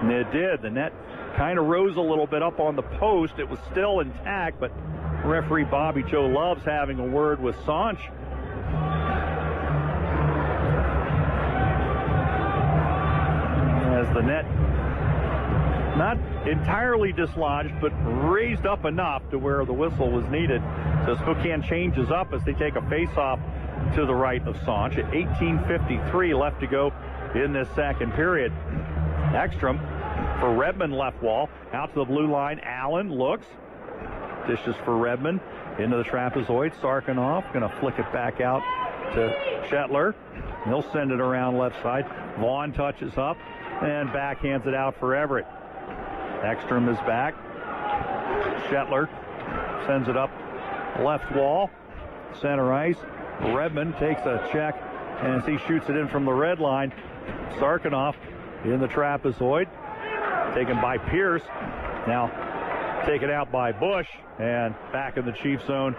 Speaker 4: And it did. The net kind of rose a little bit up on the post. It was still intact, but referee Bobby Joe loves having a word with Sanch. As the net not entirely dislodged, but raised up enough to where the whistle was needed. So Spokane changes up as they take a face-off to the right of Sanch. At 18:53 left to go in this second period. Ekstrom for Redmond left wall. Out to the blue line. Allen looks. Dishes for Redmond. Into the trapezoid. Sarkanoff going to flick it back out to Shetler. He'll send it around left side. Vaughn touches up and backhands it out for Everett. Ekstrom is back. Shetler sends it up left wall. Center ice. Redmond takes a check and he shoots it in from the red line. Sarkanoff in the trapezoid. Taken by Pierce. Now taken out by Bush. And back in the Chiefs zone,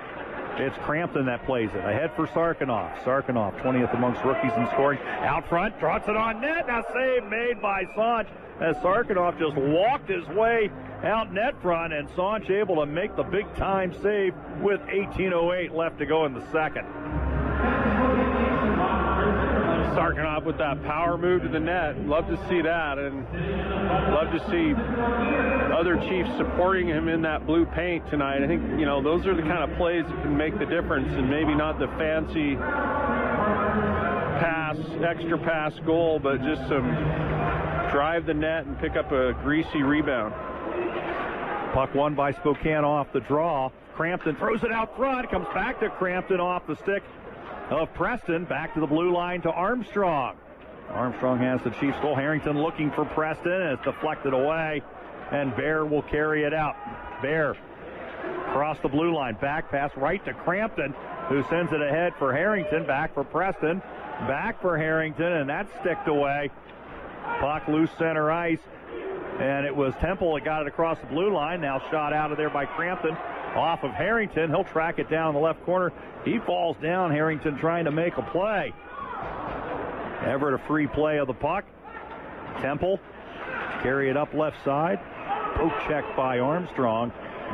Speaker 4: it's Crampton that plays it. Ahead for Sarkanoff. Sarkanoff, 20th amongst rookies in scoring. Out front, drops it on net. Now save made by Sanch as Sarkanoff just walked his way out net front, and Sanch able to make the big time save with 18:08 left to go in the second.
Speaker 11: Sarkanoff with that power move to the net. Love to see that, and love to see other Chiefs supporting him in that blue paint tonight. I think, you know, those are the kind of plays that can make the difference, and maybe not the fancy pass, extra pass goal, but just some drive the net and pick up a greasy rebound.
Speaker 4: Puck won by Spokane off the draw. Crampton throws it out front. Comes back to Crampton off the stick of Preston. Back to the blue line to Armstrong. Armstrong has the Chiefs goal. Harrington looking for Preston. It's deflected away, and Bear will carry it out. Bear across the blue line. Back pass right to Crampton, who sends it ahead for Harrington. Back for Preston. Back for Harrington, and that's sticked away. Puck loose center ice, and it was Temple that got it across the blue line. Now shot out of there by Crampton off of Harrington. He'll track it down in the left corner. He falls down. Harrington trying to make a play. Everett a free play of the puck. Temple carry it up left side. Poke check by Armstrong.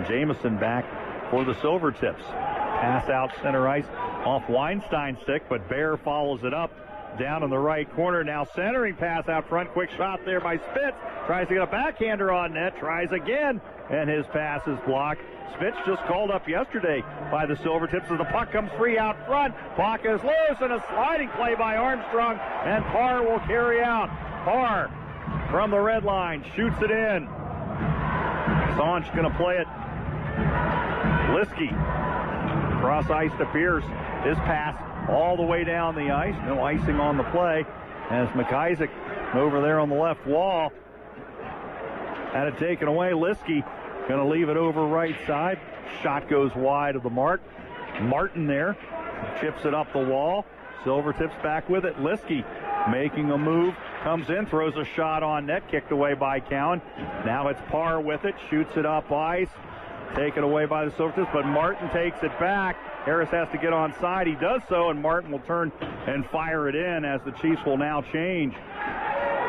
Speaker 4: Jamison back for the Silvertips. Pass out center ice off Weinstein's stick, but Bear follows it up down in the right corner. Now centering pass out front. Quick shot there by Spitz. Tries to get a backhander on net. Tries again, and his pass is blocked. Spitz just called up yesterday by the Silvertips as the puck comes free out front. Puck is loose, and a sliding play by Armstrong, and Parr will carry out. Parr from the red line shoots it in. Sanch going to play it. Liskey cross ice to Pierce. His pass all the way down the ice. No icing on the play as McIsaac over there on the left wall had it taken away. Liskey going to leave it over right side. Shot goes wide of the mark. Martin there chips it up the wall. Silvertips back with it. Liskey making a move, comes in, throws a shot on net, kicked away by Cowan. Now it's Parr with it, shoots it up ice, taken away by the Silvertips, but Martin takes it back. Harris has to get on side. He does so, and Martin will turn and fire it in as the Chiefs will now change.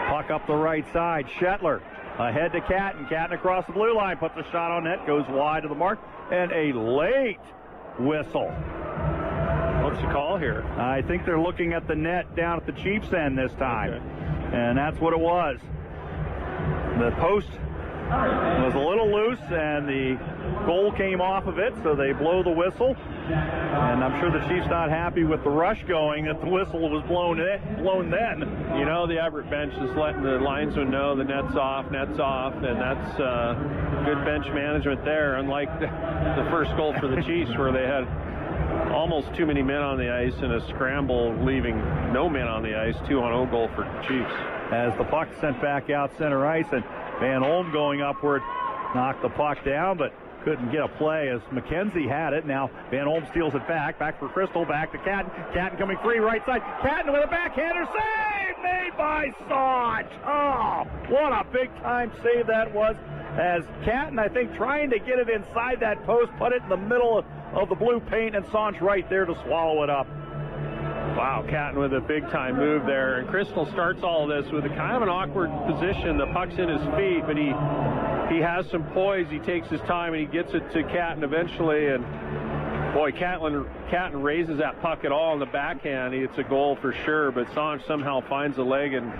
Speaker 4: Puck up the right side. Shetler ahead to Catton. Catton across the blue line, puts a shot on net, goes wide of the mark, and a late whistle.
Speaker 11: What's the call here?
Speaker 4: I think they're looking at the net down at the Chiefs' end this time. Okay. And that's what it was. The post was a little loose, and the goal came off of it, so they blow the whistle. And I'm sure the Chiefs not happy with the rush going that the whistle was blown then.
Speaker 11: You know, the Everett bench is letting the linesman know the net's off, and that's good bench management there, unlike the first goal for the Chiefs where they had almost too many men on the ice and a scramble leaving no men on the ice. 2-on-0 goal for the Chiefs.
Speaker 4: As the puck sent back out center ice, and Van Olm going upward knocked the puck down, but couldn't get a play as McKenzie had it. Now Van Olm steals it back for Crystal, back to Catton. Catton coming free right side. Catton with a backhander save made by Sanch. Oh, what a big time save that was, as Catton, I think, trying to get it inside that post, put it in the middle of the blue paint, and Sanch right there to swallow it up.
Speaker 11: Wow, Catton with a big-time move there. And Crystal starts all of this with a kind of an awkward position. The puck's in his feet, but he has some poise. He takes his time, and he gets it to Catton eventually. And, boy, Catton raises that puck at all in the backhand. It's a goal for sure, but Sanj somehow finds the leg and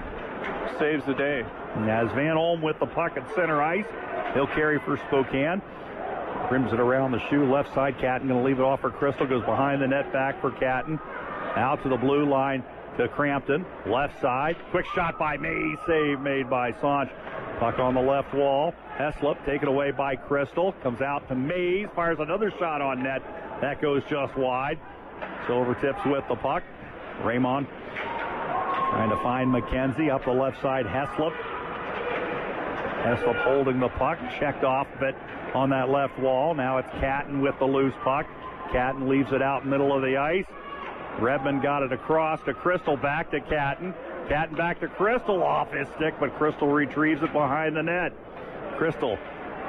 Speaker 11: saves the day.
Speaker 4: As Van Olm with the puck at center ice, he'll carry for Spokane. Rims it around the shoe, left side. Catton going to leave it off for Crystal. Goes behind the net, back for Catton. Out to the blue line to Crampton. Left side. Quick shot by Mays. Save made by Sanj. Puck on the left wall. Heslop taken away by Crystal. Comes out to Mays. Fires another shot on net. That goes just wide. Silvertips with the puck. Raymond trying to find McKenzie. Up the left side, Heslop. Heslop holding the puck. Checked off a bit on that left wall. Now it's Catton with the loose puck. Catton leaves it out middle of the ice. Redmond got it across to Crystal, back to Catton. Catton back to Crystal, off his stick, but Crystal retrieves it behind the net. Crystal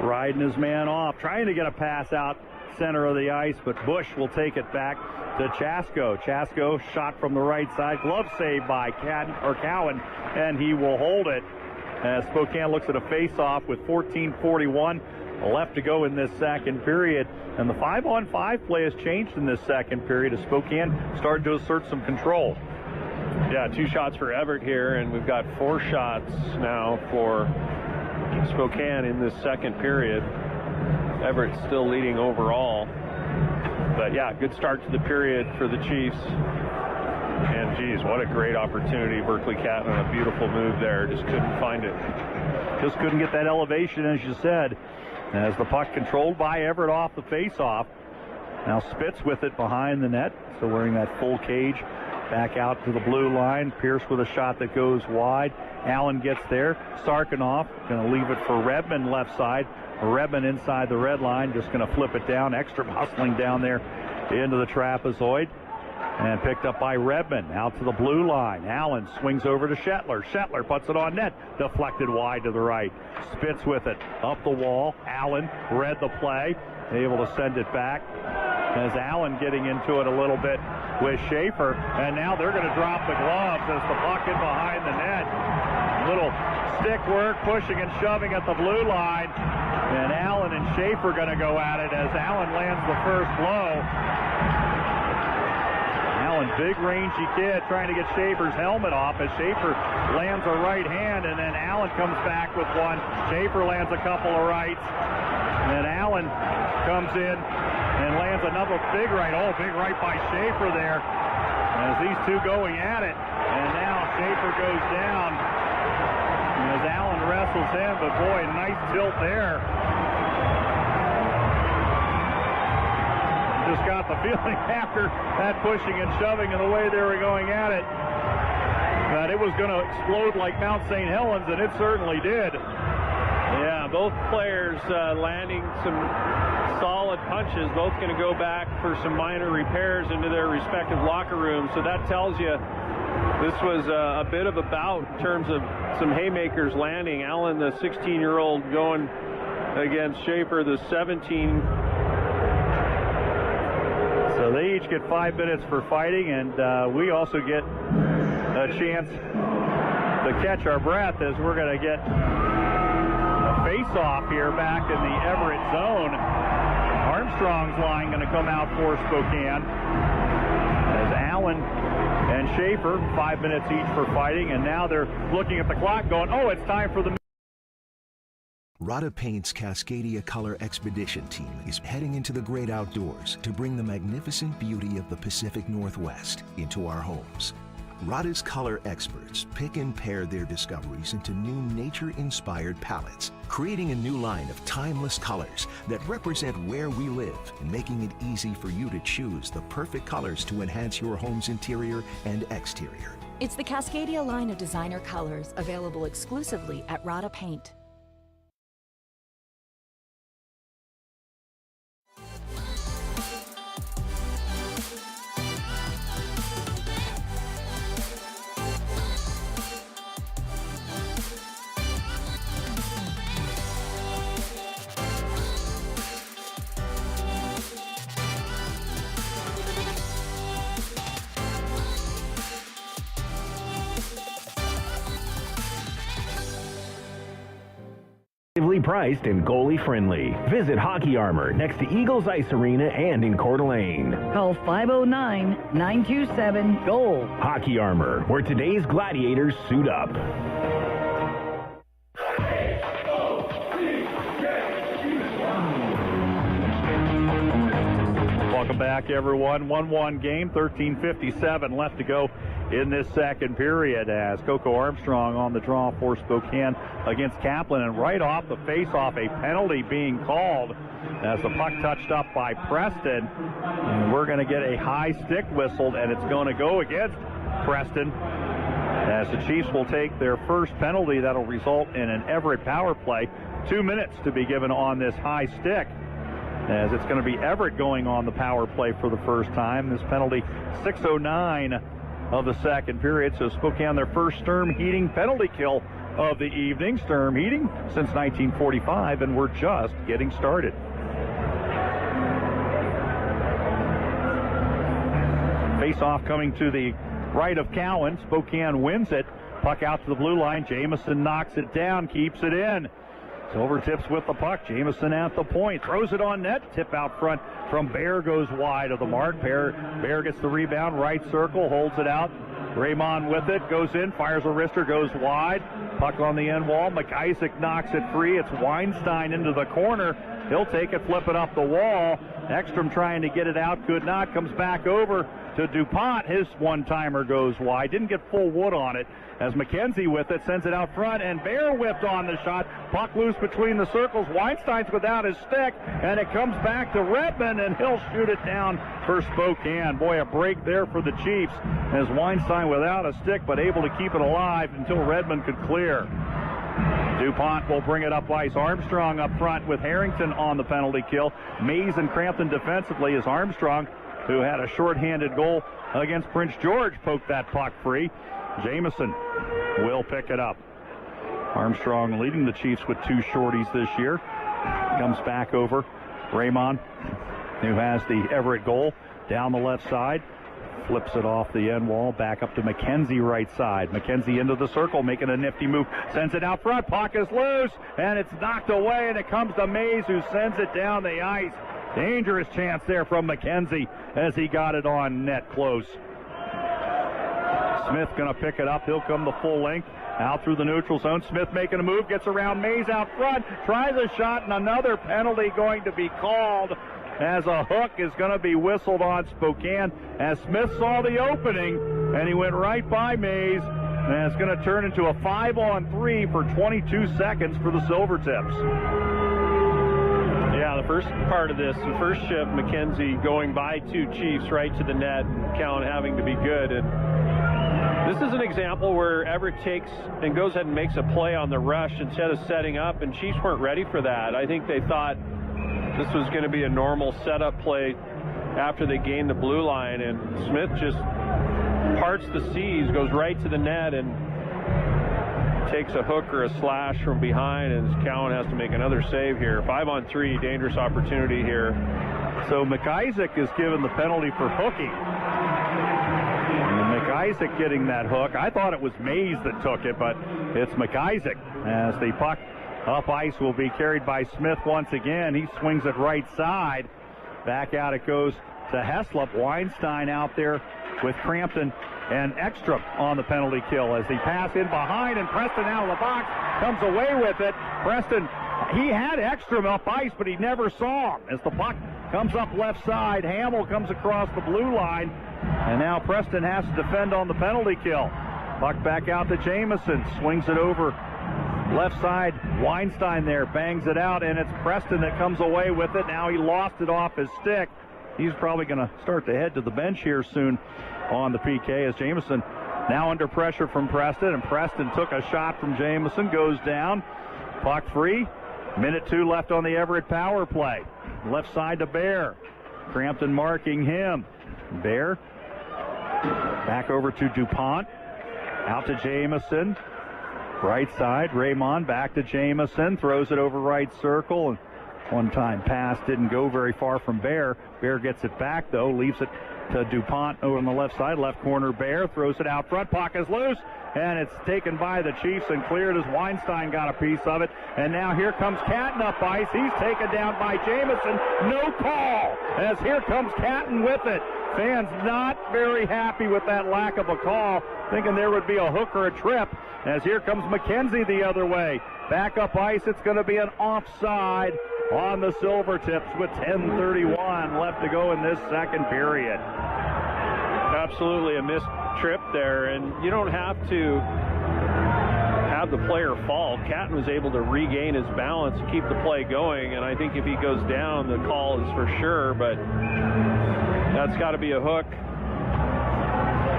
Speaker 4: riding his man off, trying to get a pass out center of the ice, but Bush will take it back to Chasko. Chasko shot from the right side, glove save by Cowan, and he will hold it. As Spokane looks at a face-off with 14:41 left to go in this second period. And the 5-on-5 play has changed in this second period as Spokane started to assert some control.
Speaker 11: Yeah, 2 shots for Everett here, and we've got 4 shots now for Spokane in this second period. Everett still leading overall. But yeah, good start to the period for the Chiefs. And geez, what a great opportunity. Berkly Catton on a beautiful move there. Just couldn't find it.
Speaker 4: Just couldn't get that elevation, as you said. As the puck controlled by Everett off the face-off. Now Spitz with it behind the net. So wearing that full cage back out to the blue line. Pierce with a shot that goes wide. Allen gets there. Sarkanoff going to leave it for Redmond left side. Redmond inside the red line. Just going to flip it down. Extra hustling down there into the trapezoid. And picked up by Redmond. Out to the blue line. Allen swings over to Shetler. Shetler puts it on net. Deflected wide to the right. Spitz with it. Up the wall. Allen read the play. Able to send it back. As Allen getting into it a little bit with Schaefer. And now they're going to drop the gloves as the puck in behind the net. Little stick work, pushing and shoving at the blue line. And Allen and Schaefer going to go at it as Allen lands the first blow. Allen, big rangy kid, trying to get Schaefer's helmet off as Schaefer lands a right hand, and then Allen comes back with one. Schaefer lands a couple of rights, and then Allen comes in and lands another big right. Oh, big right by Schaefer there as these two going at it. And now Schaefer goes down as Allen wrestles him, but boy, nice tilt there. Just got the feeling after that pushing and shoving and the way they were going at it that it was going to explode like Mount St. Helens, and it certainly did.
Speaker 11: Yeah, both players landing some solid punches. Both going to go back for some minor repairs into their respective locker rooms. So that tells you this was a bit of a bout in terms of some haymakers landing. Allen, the 16-year-old, going against Schaefer, the 17.
Speaker 4: So they each get 5 minutes for fighting, and we also get a chance to catch our breath as we're going to get a face-off here back in the Everett zone. Armstrong's line going to come out for Spokane as Allen and Schaefer, 5 minutes each for fighting, and now they're looking at the clock going, oh, it's time for the...
Speaker 7: Rada Paint's Cascadia Color Expedition team is heading into the great outdoors to bring the magnificent beauty of the Pacific Northwest into our homes. Rada's color experts pick and pair their discoveries into new nature-inspired palettes, creating a new line of timeless colors that represent where we live, making it easy for you to choose the perfect colors to enhance your home's interior and exterior.
Speaker 8: It's the Cascadia line of designer colors, available exclusively at Rada Paint.
Speaker 17: priced and goalie friendly. Visit Hockey Armor next to Eagles Ice Arena and in Coeur d'Alene.
Speaker 10: Call 509-927-GOAL.
Speaker 17: Hockey Armor, where today's gladiators suit up.
Speaker 4: Welcome back, everyone. 1-1 game, 13:57 left to go in this second period as Coco Armstrong on the draw for Spokane against Kaplan. And right off the face-off, a penalty being called as the puck touched up by Preston. And we're going to get a high stick whistled, and it's going to go against Preston as the Chiefs will take their first penalty. That'll result in an Everett power play. 2 minutes to be given on this high stick, as it's going to be Everett going on the power play for the first time. This penalty, 6:09 of the second period. So Spokane, their first Sturm Heating penalty kill of the evening. Sturm Heating since 1945, and we're just getting started. Face-off coming to the right of Cowan. Spokane wins it. Puck out to the blue line. Jamison knocks it down, keeps it in. Silvertips with the puck. Jamison at the point. Throws it on net. Tip out front from Bear goes wide of the mark. Bear gets the rebound. Right circle. Holds it out. Raymond with it. Goes in. Fires a wrister. Goes wide. Puck on the end wall. McIsaac knocks it free. It's Weinstein into the corner. He'll take it. Flip it up the wall. Ekstrom trying to get it out. Could not. Comes back over to DuPont. His one-timer goes wide. Didn't get full wood on it. As McKenzie with it, sends it out front, and Bear whipped on the shot. Puck loose between the circles. Weinstein's without his stick, and it comes back to Redmond, and he'll shoot it down for Spokane. Boy, a break there for the Chiefs, as Weinstein without a stick, but able to keep it alive until Redmond could clear. DuPont will bring it up ice. Armstrong up front with Harrington on the penalty kill. Mays and Crampton defensively as Armstrong, who had a shorthanded goal against Prince George, poked that puck free. Jamison will pick it up. Armstrong leading the Chiefs with 2 shorties this year. Comes back over. Raymond, who has the Everett goal, down the left side. Flips it off the end wall, back up to McKenzie right side. McKenzie into the circle, making a nifty move. Sends it out front. Puck is loose, and it's knocked away, and it comes to Mays, who sends it down the ice. Dangerous chance there from McKenzie as he got it on net close. Smith going to pick it up. He'll come the full length out through the neutral zone. Smith making a move, gets around Mays out front, tries a shot, and another penalty going to be called as a hook is going to be whistled on Spokane, as Smith saw the opening and he went right by Mays, and it's going to turn into a 5-on-3 for 22 seconds for the Silvertips.
Speaker 11: Yeah, the first part of this, the first shift, McKenzie going by 2 Chiefs right to the net, and Cowan having to be good. And this is an example where Everett takes and goes ahead and makes a play on the rush instead of setting up, and Chiefs weren't ready for that. I think they thought this was going to be a normal setup play after they gained the blue line, and Smith just parts the seas, goes right to the net, and takes a hook or a slash from behind, and Cowan has to make another save here. 5-on-3, dangerous opportunity here.
Speaker 4: So McIsaac is given the penalty for hooking. And McIsaac getting that hook. I thought it was Mays that took it, but it's McIsaac, as the puck up ice will be carried by Smith once again. He swings it right side. Back out it goes to Heslop. Weinstein out there with Crampton and Ekstrom on the penalty kill as he pass in behind, and Preston out of the box comes away with it. Preston, he had Ekstrom up ice, but he never saw him as the puck comes up left side. Hammell comes across the blue line, and now Preston has to defend on the penalty kill. Puck back out to Jamison, swings it over left side. Weinstein there bangs it out, and it's Preston that comes away with it. Now he lost it off his stick. He's probably going to start to head to the bench here soon on the PK, as Jamison now under pressure from Preston, and Preston took a shot from Jamison, goes down. Puck free. Minute 2 left on the Everett power play. Left side to Bear. Crampton marking him. Bear back over to DuPont. Out to Jamison. Right side, Raymond back to Jamison. Throws it over right circle. And one-time pass didn't go very far from Bear. Bear gets it back, though, leaves it to DuPont over on the left side. Left corner, Bear throws it out front. Puck is loose, and it's taken by the Chiefs and cleared as Weinstein got a piece of it. And now here comes Catton up ice. He's taken down by Jamison. No call, as here comes Catton with it. Fans not very happy with that lack of a call, thinking there would be a hook or a trip, as here comes McKenzie the other way. Back up ice, it's going to be an offside on the Silvertips with 10:31 left to go in this second period.
Speaker 11: Absolutely a missed trip there, and you don't have to have the player fall. Catton was able to regain his balance, keep the play going, and I think if he goes down, the call is for sure, but that's got to be a hook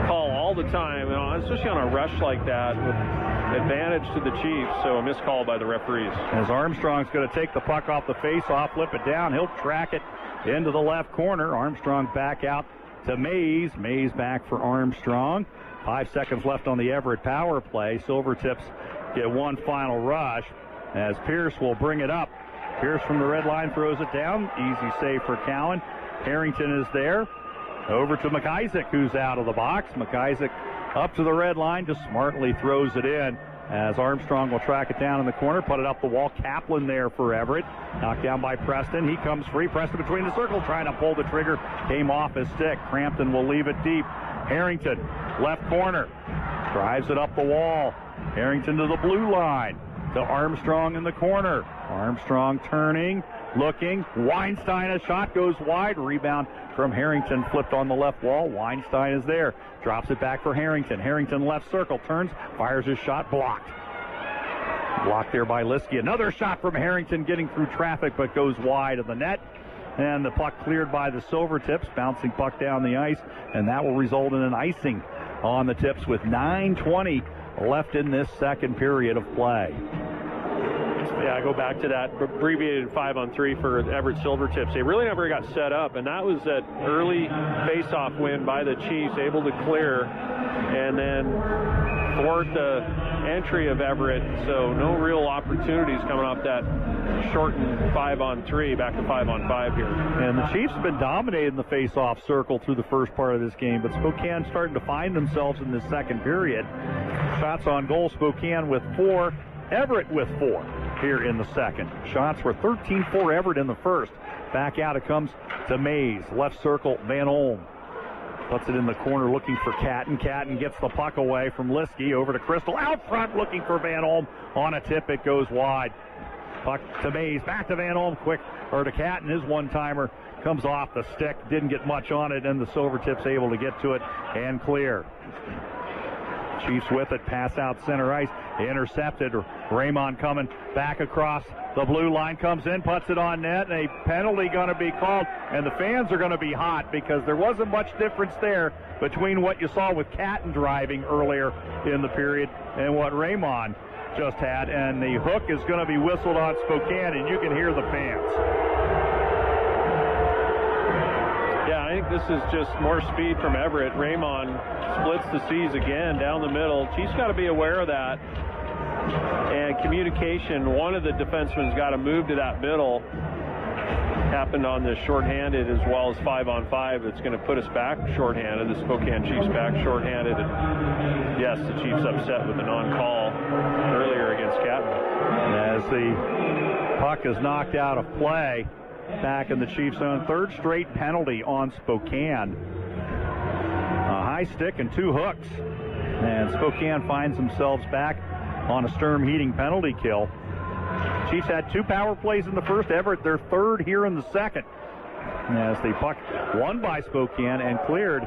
Speaker 11: call all the time, especially on a rush like that with advantage to the Chiefs, so a missed call by the referees.
Speaker 4: As Armstrong's going to take the puck off the face-off, flip it down, he'll track it into the left corner. Armstrong back out to Mays. Mays back for Armstrong. 5 seconds left on the Everett power play. Silvertips get one final rush as Pierce will bring it up. Pierce from the red line throws it down. Easy save for Cowan. Harrington is there. Over to McIsaac, who's out of the box. McIsaac up to the red line, just smartly throws it in as Armstrong will track it down in the corner, put it up the wall. Kaplan there for Everett. Knocked down by Preston. He comes free. Preston between the circle, trying to pull the trigger. Came off his stick. Crampton will leave it deep. Harrington, left corner. Drives it up the wall. Harrington to the blue line. To Armstrong in the corner. Armstrong turning, looking. Weinstein, a shot goes wide. Rebound from Harrington, flipped on the left wall. Weinstein is there. Drops it back for Harrington. Harrington left circle, turns, fires his shot, blocked. Blocked there by Liskey. Another shot from Harrington getting through traffic, but goes wide of the net. And the puck cleared by the Silvertips, bouncing puck down the ice, and that will result in an icing on the Tips with 9:20 left in this second period of play.
Speaker 11: Yeah, I go back to that abbreviated 5-on-3 for Everett Silvertips. They really never got set up, and that was that early face-off win by the Chiefs, able to clear and then thwart the entry of Everett. So no real opportunities coming off that shortened 5-on-3, back to 5-on-5 here.
Speaker 4: And the Chiefs have been dominating the face-off circle through the first part of this game, but Spokane starting to find themselves in this second period. Shots on goal, Spokane with 4, Everett with 4. Here in the second. Shots were 13-4 Everett in the first. Back out it comes to Mays. Left circle, Van Olm. Puts it in the corner looking for Catton. Catton gets the puck away from Liskey. Over to Crystal. Out front looking for Van Olm. On a tip, it goes wide. Puck to Mays. Back to Van Olm. Quick. Or to Catton. His one-timer comes off the stick. Didn't get much on it, and the Silvertips able to get to it and clear. Chiefs with it, pass out center ice, intercepted. Raymond coming back across the blue line, comes in, puts it on net, and a penalty going to be called, and the fans are going to be hot because there wasn't much difference there between what you saw with Catton driving earlier in the period and what Raymond just had, and the hook is going to be whistled on Spokane, and you can hear the fans.
Speaker 11: Yeah, I think this is just more speed from Everett. Raymond splits the C's again down the middle. Chiefs got to be aware of that. And communication, one of the defensemen's got to move to that middle. Happened on the shorthanded as well as 5-on-5. It's going to put us back shorthanded. The Spokane Chiefs back shorthanded. And yes, the Chiefs upset with the non-call earlier against Catton.
Speaker 4: As the puck is knocked out of play, back in the Chiefs' zone. Third straight penalty on Spokane. A high stick and 2 hooks. And Spokane finds themselves back on a Sturm Heating penalty kill. Chiefs had 2 power plays in the first. Everett, their third here in the second. As the puck won by Spokane and cleared.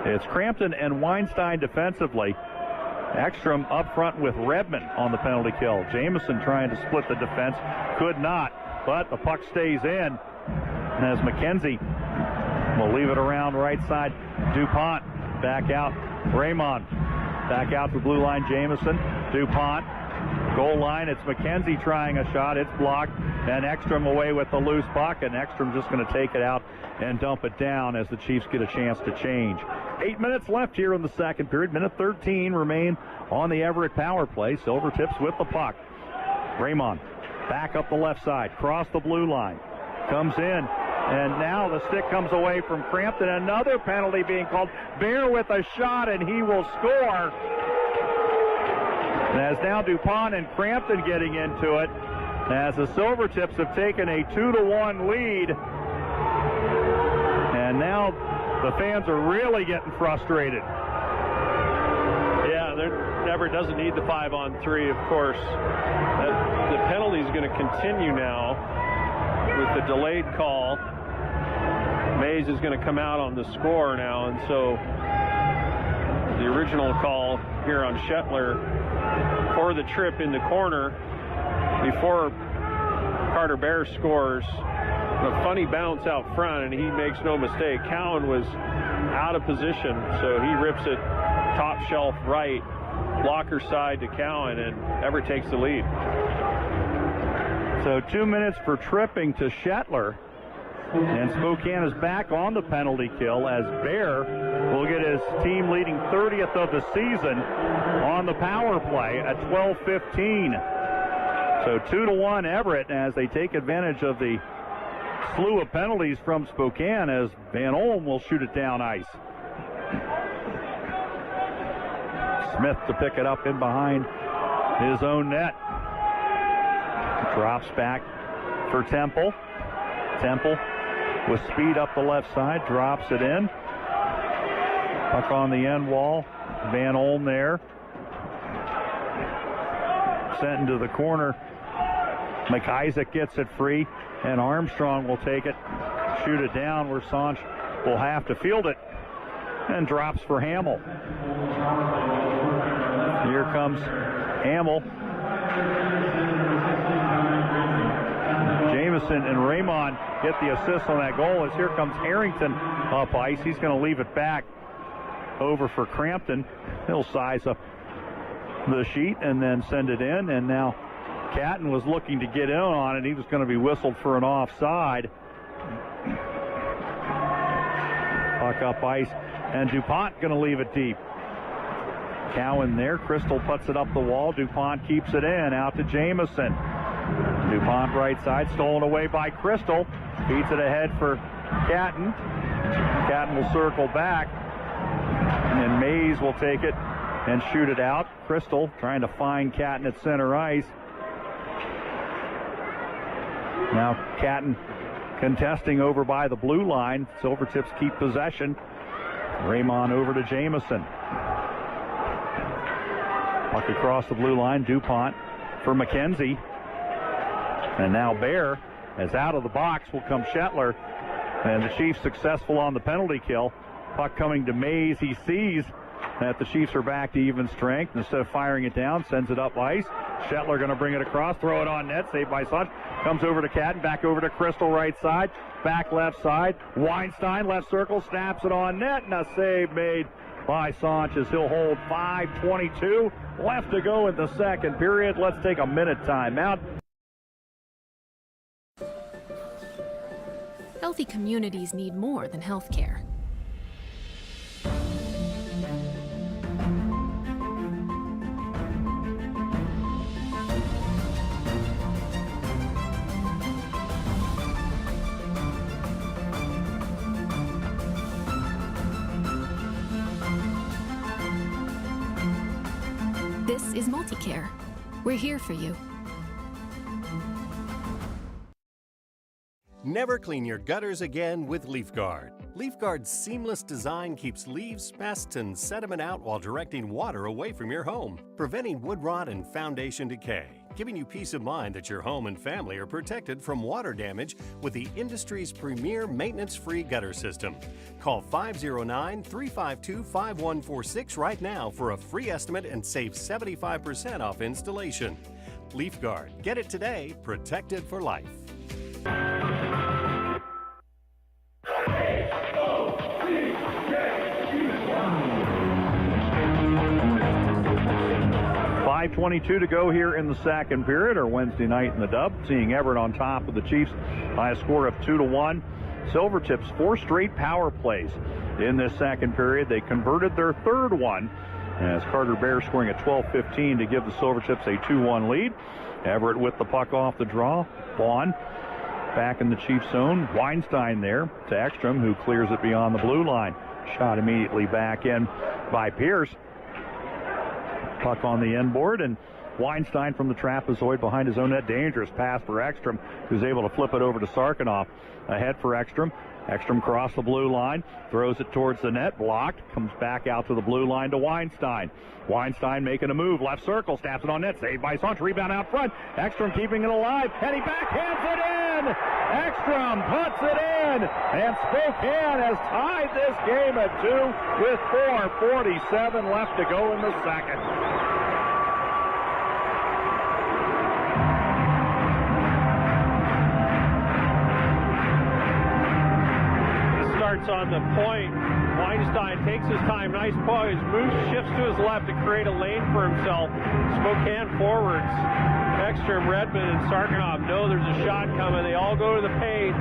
Speaker 4: It's Crampton and Weinstein defensively. Ekstrom up front with Redmond on the penalty kill. Jamison trying to split the defense. Could not. But the puck stays in as McKenzie will leave it around right side. DuPont back out. Raymond back out to blue line. Jamison. DuPont. Goal line. It's McKenzie trying a shot. It's blocked. And Ekstrom away with the loose puck. And Ekstrom just going to take it out and dump it down as the Chiefs get a chance to change. 8 minutes left here in the second period. Minute 13 remain on the Everett power play. Silvertips with the puck. Raymond back up the left side, cross the blue line, comes in, And now the stick comes away from Crampton. Another penalty being called. Bear with a shot, and he will score. And as now DuPont and Crampton getting into it, as the Silvertips have taken a 2-1 lead. And now the fans are really getting frustrated.
Speaker 11: Yeah, Everett doesn't need the 5-on-3, of course. The penalty is going to continue now with the delayed call. Mays is going to come out on the score now, and so the original call here on Shetler for the trip in the corner before Carter Bear scores. A funny bounce out front, and he makes no mistake. Cowan was out of position, so he rips it top shelf right, blocker side to Cowan, and Everett takes the lead.
Speaker 4: So 2 minutes for tripping to Shetler. And Spokane is back on the penalty kill as Bear will get his team leading 30th of the season on the power play at 12:15. So 2-1 Everett as they take advantage of the slew of penalties from Spokane as Van Olm will shoot it down ice. Smith to pick it up in behind his own net. Drops back for Temple. Temple with speed up the left side, drops it in. Puck on the end wall. Van Olm there. Sent into the corner. McIsaac gets it free, and Armstrong will take it, shoot it down where Sanch will have to field it, and drops for Hammell. Here comes Hammell. Jamison and Raymond get the assist on that goal as here comes Harrington up ice. He's going to leave it back over for Crampton. He'll size up the sheet and then send it in, and now Catton was looking to get in on it. He was going to be whistled for an offside. Puck up ice, and DuPont going to leave it deep. Cowan there. Crystal puts it up the wall. DuPont keeps it in. Out to Jamison. DuPont right side. Stolen away by Crystal. Feeds it ahead for Catton. Catton will circle back. And Mays will take it and shoot it out. Crystal trying to find Catton at center ice. Now Catton contesting over by the blue line. Silvertips keep possession. Raymond over to Jamison. Puck across the blue line. DuPont for McKenzie. And now Bear, as out of the box will come Shetler. And the Chiefs successful on the penalty kill. Puck coming to Mays. He sees that the Chiefs are back to even strength. Instead of firing it down, sends it up ice. Shetler going to bring it across, throw it on net, saved by Sanch. Comes over to Catton, back over to Crystal right side, back left side. Weinstein left circle, snaps it on net, and a save made by Sanch as he'll hold 5:22 left to go in the second period. Let's take a minute timeout.
Speaker 10: Healthy communities need more than health care. This is MultiCare. We're here for you.
Speaker 12: Never clean your gutters again with LeafGuard. LeafGuard's seamless design keeps leaves, pests, and sediment out while directing water away from your home, preventing wood rot and foundation decay, giving you peace of mind that your home and family are protected from water damage with the industry's premier maintenance-free gutter system. Call 509-352-5146 right now for a free estimate and save 75% off installation. LeafGuard. Get it today. Protected for life.
Speaker 4: 5:22 to go here in the second period, or Wednesday night in the dub, seeing Everett on top of the Chiefs by a score of 2-1. Silvertips 4 straight power plays in this second period. They converted their third one as Carter Bear scoring at 12:15 to give the Silvertips a 2-1 lead. Everett with the puck off the draw. Vaughn back in the Chiefs zone. Weinstein there to Ekstrom, who clears it beyond the blue line. Shot immediately back in by Pierce. Puck on the end board, and Weinstein from the trapezoid behind his own net. Dangerous pass for Ekstrom, who's able to flip it over to Sarkanoff. Ahead for Ekstrom. Ekstrom crossed the blue line, throws it towards the net, blocked, comes back out to the blue line to Weinstein. Weinstein making a move, left circle, snaps it on net, saved by Saunch, rebound out front. Ekstrom keeping it alive, and he backhands it in! Ekstrom puts it in, and Spokane has tied this game at 2 with 4:47 left to go in the second.
Speaker 11: On the point, Weinstein takes his time, nice poise, moves, shifts to his left to create a lane for himself. Spokane forwards, Ekstrom, Redmond, and Sarkanoff know there's a shot coming. They all go to the paint,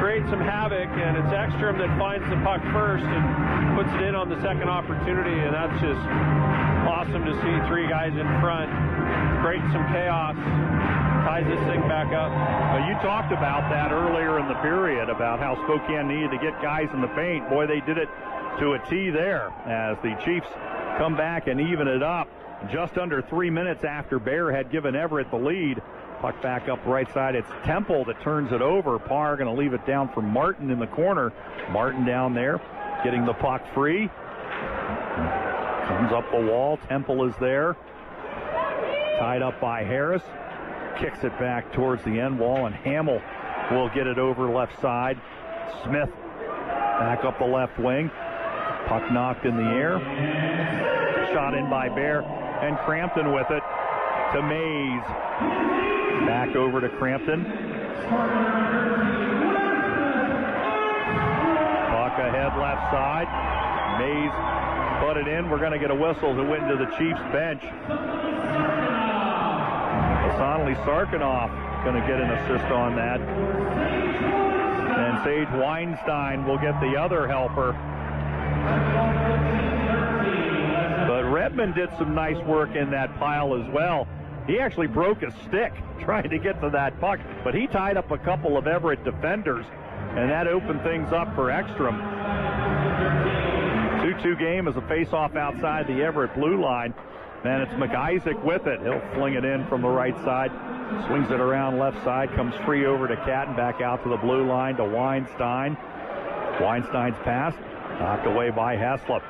Speaker 11: create some havoc, and it's Ekstrom that finds the puck first and puts it in on the second opportunity, and that's just awesome to see. Three guys in front, create some chaos, ties this thing back up.
Speaker 4: Well, you talked about that earlier in the period, about how Spokane needed to get guys in the paint. Boy, they did it to a T there as the Chiefs come back and even it up just under 3 minutes after Bear had given Everett the lead. Puck back up right side. It's Temple that turns it over. Parr going to leave it down for Martin in the corner. Martin down there getting the puck free. Comes up the wall. Temple is there. Tied up by Harris. Kicks it back towards the end wall, and Hammell will get it over left side. Smith back up the left wing. Puck knocked in the air. Shot in by Bear, and Crampton with it to Mays. Back over to Crampton. Puck ahead left side. Mays put it in. We're going to get a whistle to win to the Chiefs bench. Sonley Sarkanoff going to get an assist on that. And Sage Weinstein will get the other helper. But Redmond did some nice work in that pile as well. He actually broke a stick trying to get to that puck, but he tied up a couple of Everett defenders, and that opened things up for Ekstrom. 2-2 game as a face-off outside the Everett blue line. And it's McIsaac with it. He'll fling it in from the right side. Swings it around left side. Comes free over to Catton. Back out to the blue line to Weinstein. Weinstein's pass knocked away by Heslop.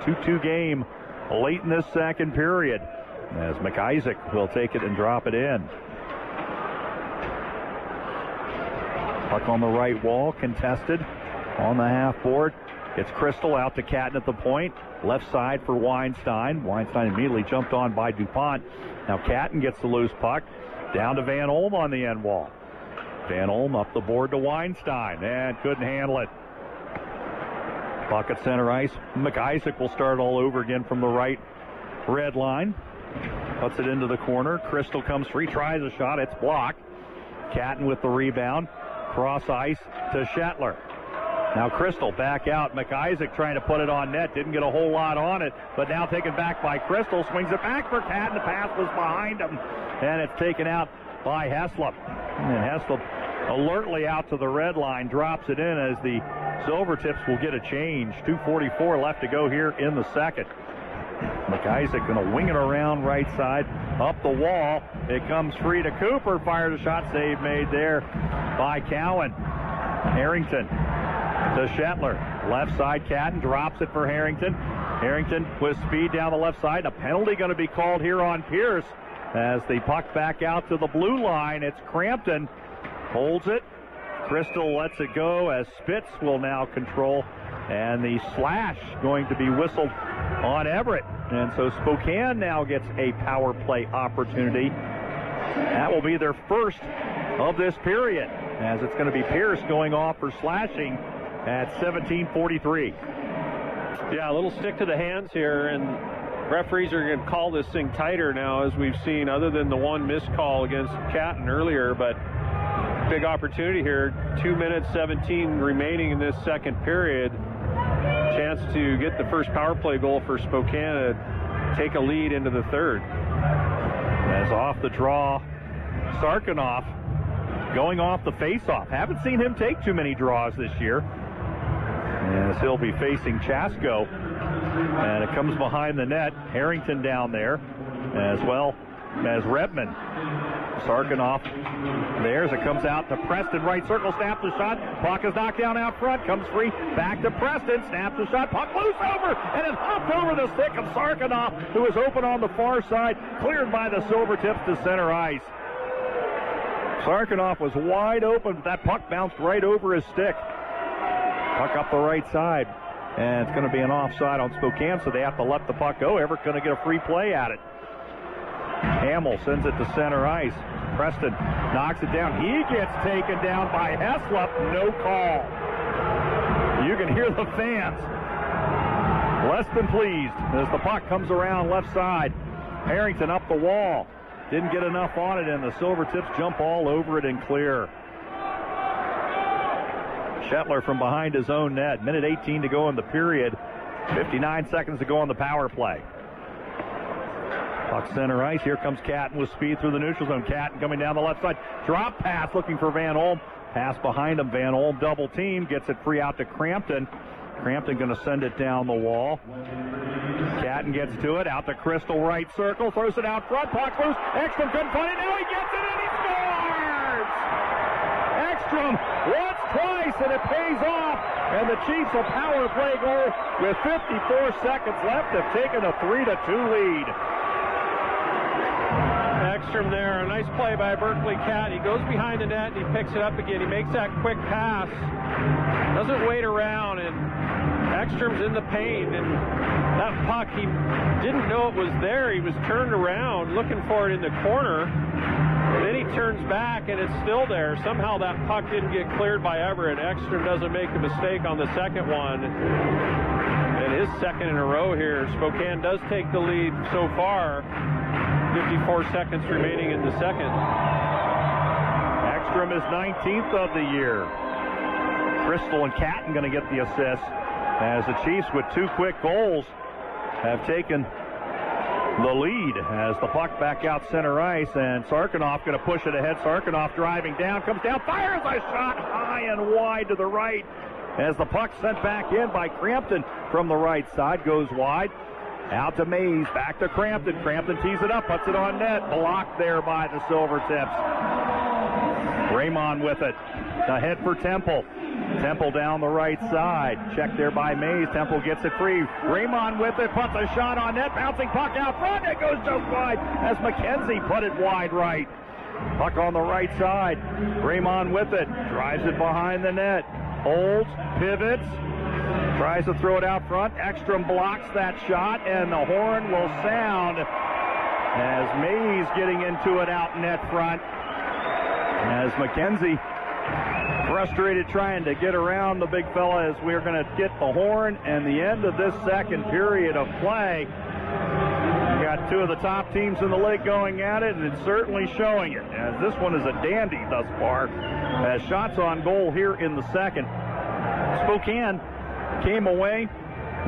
Speaker 4: 2-2 game late in this second period as McIsaac will take it and drop it in. Puck on the right wall. Contested on the half board. It's Crystal out to Catton at the point. Left side for Weinstein. Weinstein immediately jumped on by DuPont. Now Catton gets the loose puck. Down to Van Olm on the end wall. Van Olm up the board to Weinstein and couldn't handle it. Puck at center ice. McIsaac will start all over again from the right red line. Puts it into the corner. Crystal comes free. Tries a shot. It's blocked. Catton with the rebound. Cross ice to Shetler. Now Crystal back out. McIsaac trying to put it on net. Didn't get a whole lot on it, but now taken back by Crystal. Swings it back for Catton. The pass was behind him, and it's taken out by Heslop. And Heslop alertly out to the red line. Drops it in as the Silvertips will get a change. 2:44 left to go here in the second. McIsaac going to wing it around right side. Up the wall. It comes free to Cooper. Fires a shot. Save made there by Cowan. Harrington to Shetler. Left side, Catton drops it for Harrington. Harrington with speed down the left side. A penalty going to be called here on Pierce as the puck back out to the blue line. It's Crampton. Holds it. Crystal lets it go as Spitz will now control. And the slash going to be whistled on Everett. And so Spokane now gets a power play opportunity. That will be their first of this period, as it's going to be Pierce going off for slashing at 17:43.
Speaker 11: Yeah, a little stick to the hands here, and referees are going to call this thing tighter now, as we've seen, other than the one missed call against Catton earlier. But big opportunity here. 2 minutes 17 remaining in this second period. Chance to get the first power play goal for Spokane to take a lead into the third.
Speaker 4: As off the draw, Sarkanoff going off the face-off. Haven't seen him take too many draws this year, as he'll be facing Chasko. And it comes behind the net. Harrington down there, as well as Redmond. Sarkanoff there as it comes out to Preston. Right circle, snaps the shot. Puck is knocked down out front. Comes free. Back to Preston. Snaps the shot. Puck loose over. And it hopped over the stick of Sarkanoff, who is open on the far side. Cleared by the Silvertips to center ice. Sarkanoff was wide open, but that puck bounced right over his stick. Puck up the right side. And it's going to be an offside on Spokane, so they have to let the puck go. Everett going to get a free play at it. Hammell sends it to center ice. Preston knocks it down. He gets taken down by Heslop. No call. You can hear the fans less than pleased as the puck comes around left side. Harrington up the wall. Didn't get enough on it, and the Silvertips jump all over it and clear. Shetler from behind his own net. Minute 18 to go in the period. 59 seconds to go on the power play. Puck center ice. Here comes Catton with speed through the neutral zone. Catton coming down the left side. Drop pass looking for Van Olm. Pass behind him. Van Olm double team. Gets it free out to Crampton. Crampton going to send it down the wall. Catton gets to it. Out to Crystal right circle. Throws it out front. Puck loose. Ekstrom couldn't find it. Now he gets it and he scores! Ekstrom once, twice, and it pays off. And the Chiefs a power play goal with 54 seconds left have taken a 3-2 lead.
Speaker 11: Ekstrom there, a nice play by Berkly Cat. He goes behind the net and he picks it up again. He makes that quick pass, doesn't wait around, and Ekstrom's in the paint, and that puck, he didn't know it was there. He was turned around looking for it in the corner, and then he turns back and it's still there. Somehow that puck didn't get cleared by Everett. Ekstrom doesn't make a mistake on the second one, and his second in a row here. Spokane does take the lead so far. 54 seconds remaining in the second.
Speaker 4: Ekstrom is 19th of the year. Crystal and Catton going to get the assist as the Chiefs with two quick goals have taken the lead as the puck back out center ice, and Sarkanoff going to push it ahead. Sarkanoff driving down, comes down, fires a shot high and wide to the right as the puck sent back in by Crampton from the right side, goes wide. Out to Mays, back to Crampton. Crampton tees it up, puts it on net. Blocked there by the Silvertips. Raymond with it. Ahead for Temple. Temple down the right side. Checked there by Mays. Temple gets it free. Raymond with it, puts a shot on net. Bouncing puck out front. It goes just wide as McKenzie put it wide right. Puck on the right side. Raymond with it. Drives it behind the net. Holds, pivots. Tries to throw it out front. Ekstrom blocks that shot, and the horn will sound as Mays getting into it out net front. As McKenzie frustrated trying to get around the big fella as we're going to get the horn and the end of this second period of play. We got two of the top teams in the league going at it, and it's certainly showing it, as this one is a dandy thus far. As shots on goal here in the second. Spokane came away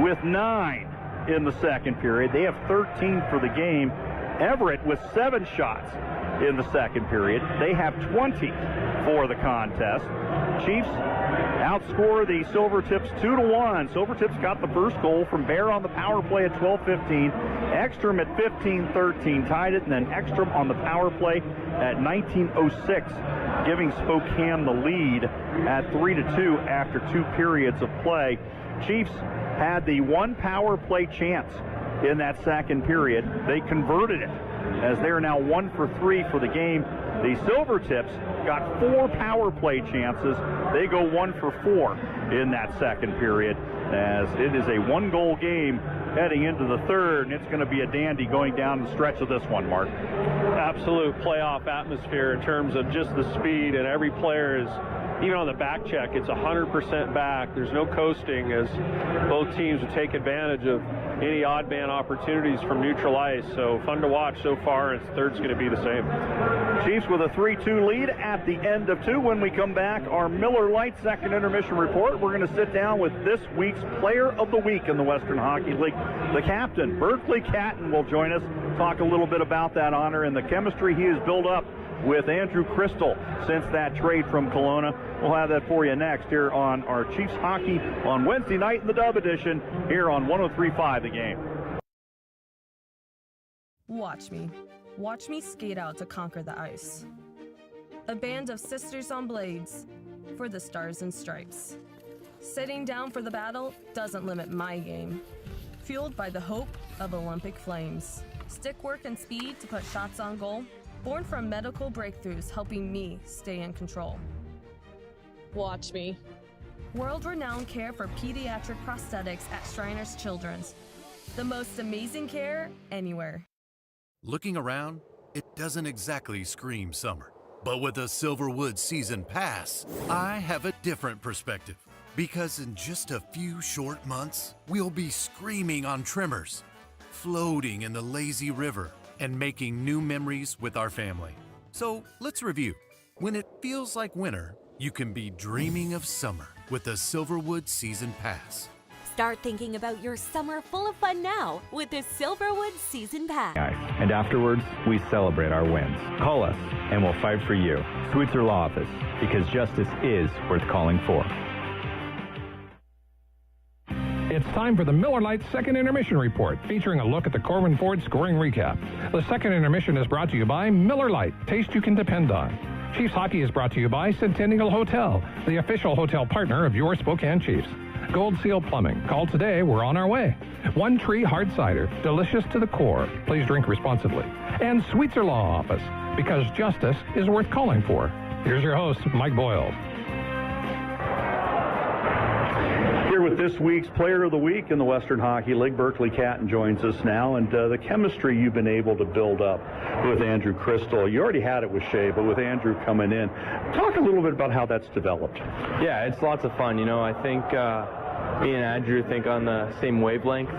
Speaker 4: with 9 in the second period. They have 13 for the game. Everett with 7 shots in the second period. They have 20 for the contest. Chiefs outscore the Silvertips 2-1. Silvertips got the first goal from Bear on the power play at 12:15. Ekstrom at 15:13 tied it, and then Ekstrom on the power play at 19:06, giving Spokane the lead at 3-2 after 2 periods of play. Chiefs had the one power play chance in that second period. They converted it as they are now 1 for 3 for the game. The Silvertips got 4 power play chances. They go 1 for 4 in that second period, as it is a 1-goal game heading into the third, and it's going to be a dandy going down the stretch of this one, Mark.
Speaker 11: Absolute playoff atmosphere in terms of just the speed, and every player is, even on the back check, it's 100% back. There's no coasting, as both teams will take advantage of any odd man opportunities from neutral ice. So fun to watch so far, and third's going to be the same.
Speaker 4: Chiefs with a 3-2 lead at the end of 2. When we come back, our Miller Lite second intermission report. We're going to sit down with this week's Player of the Week in the Western Hockey League. The captain, Berkly Catton, will join us, talk a little bit about that honor and the chemistry he has built up with Andrew Crystal since that trade from Kelowna. We'll have that for you next here on our Chiefs Hockey on Wednesday night in the Dub Edition here on 103.5 The Game.
Speaker 14: Watch me. Watch me skate out to conquer the ice. A band of sisters on blades for the stars and stripes. Sitting down for the battle doesn't limit my game. Fueled by the hope of Olympic flames. Stick work and speed to put shots on goal. Born from medical breakthroughs helping me stay in control.
Speaker 3: Watch me.
Speaker 14: World-renowned care for pediatric prosthetics at Shriners Children's. The most amazing care anywhere.
Speaker 13: Looking around, it doesn't exactly scream summer. But with a Silverwood Season Pass, I have a different perspective. Because in just a few short months, we'll be screaming on trimmers, floating in the lazy river, and making new memories with our family. So let's review. When it feels like winter, you can be dreaming of summer with the Silverwood Season Pass.
Speaker 16: Start thinking about your summer full of fun now with the Silverwood Season Pass.
Speaker 15: And afterwards, we celebrate our wins. Call us, and we'll fight for you. Switzer Law Office, because justice is worth calling for.
Speaker 5: It's time for the Miller Lite Second Intermission Report, featuring a look at the Corwin Ford scoring recap. The second intermission is brought to you by Miller Lite, taste you can depend on. Chiefs Hockey is brought to you by Centennial Hotel, the official hotel partner of your Spokane Chiefs. Gold Seal Plumbing. Call today. We're on our way. One Tree Hard Cider. Delicious to the core. Please drink responsibly. And Switzer Law Office. Because justice is worth calling for. Here's your host, Mike Boyle.
Speaker 4: Here with this week's Player of the Week in the Western Hockey League, Berkly Catton joins us now, and the chemistry you've been able to build up with Andrew Crystal. You already had it with Shea, but with Andrew coming in, talk a little bit about how that's developed.
Speaker 19: Yeah, it's lots of fun. I think me and Andrew think on the same wavelength.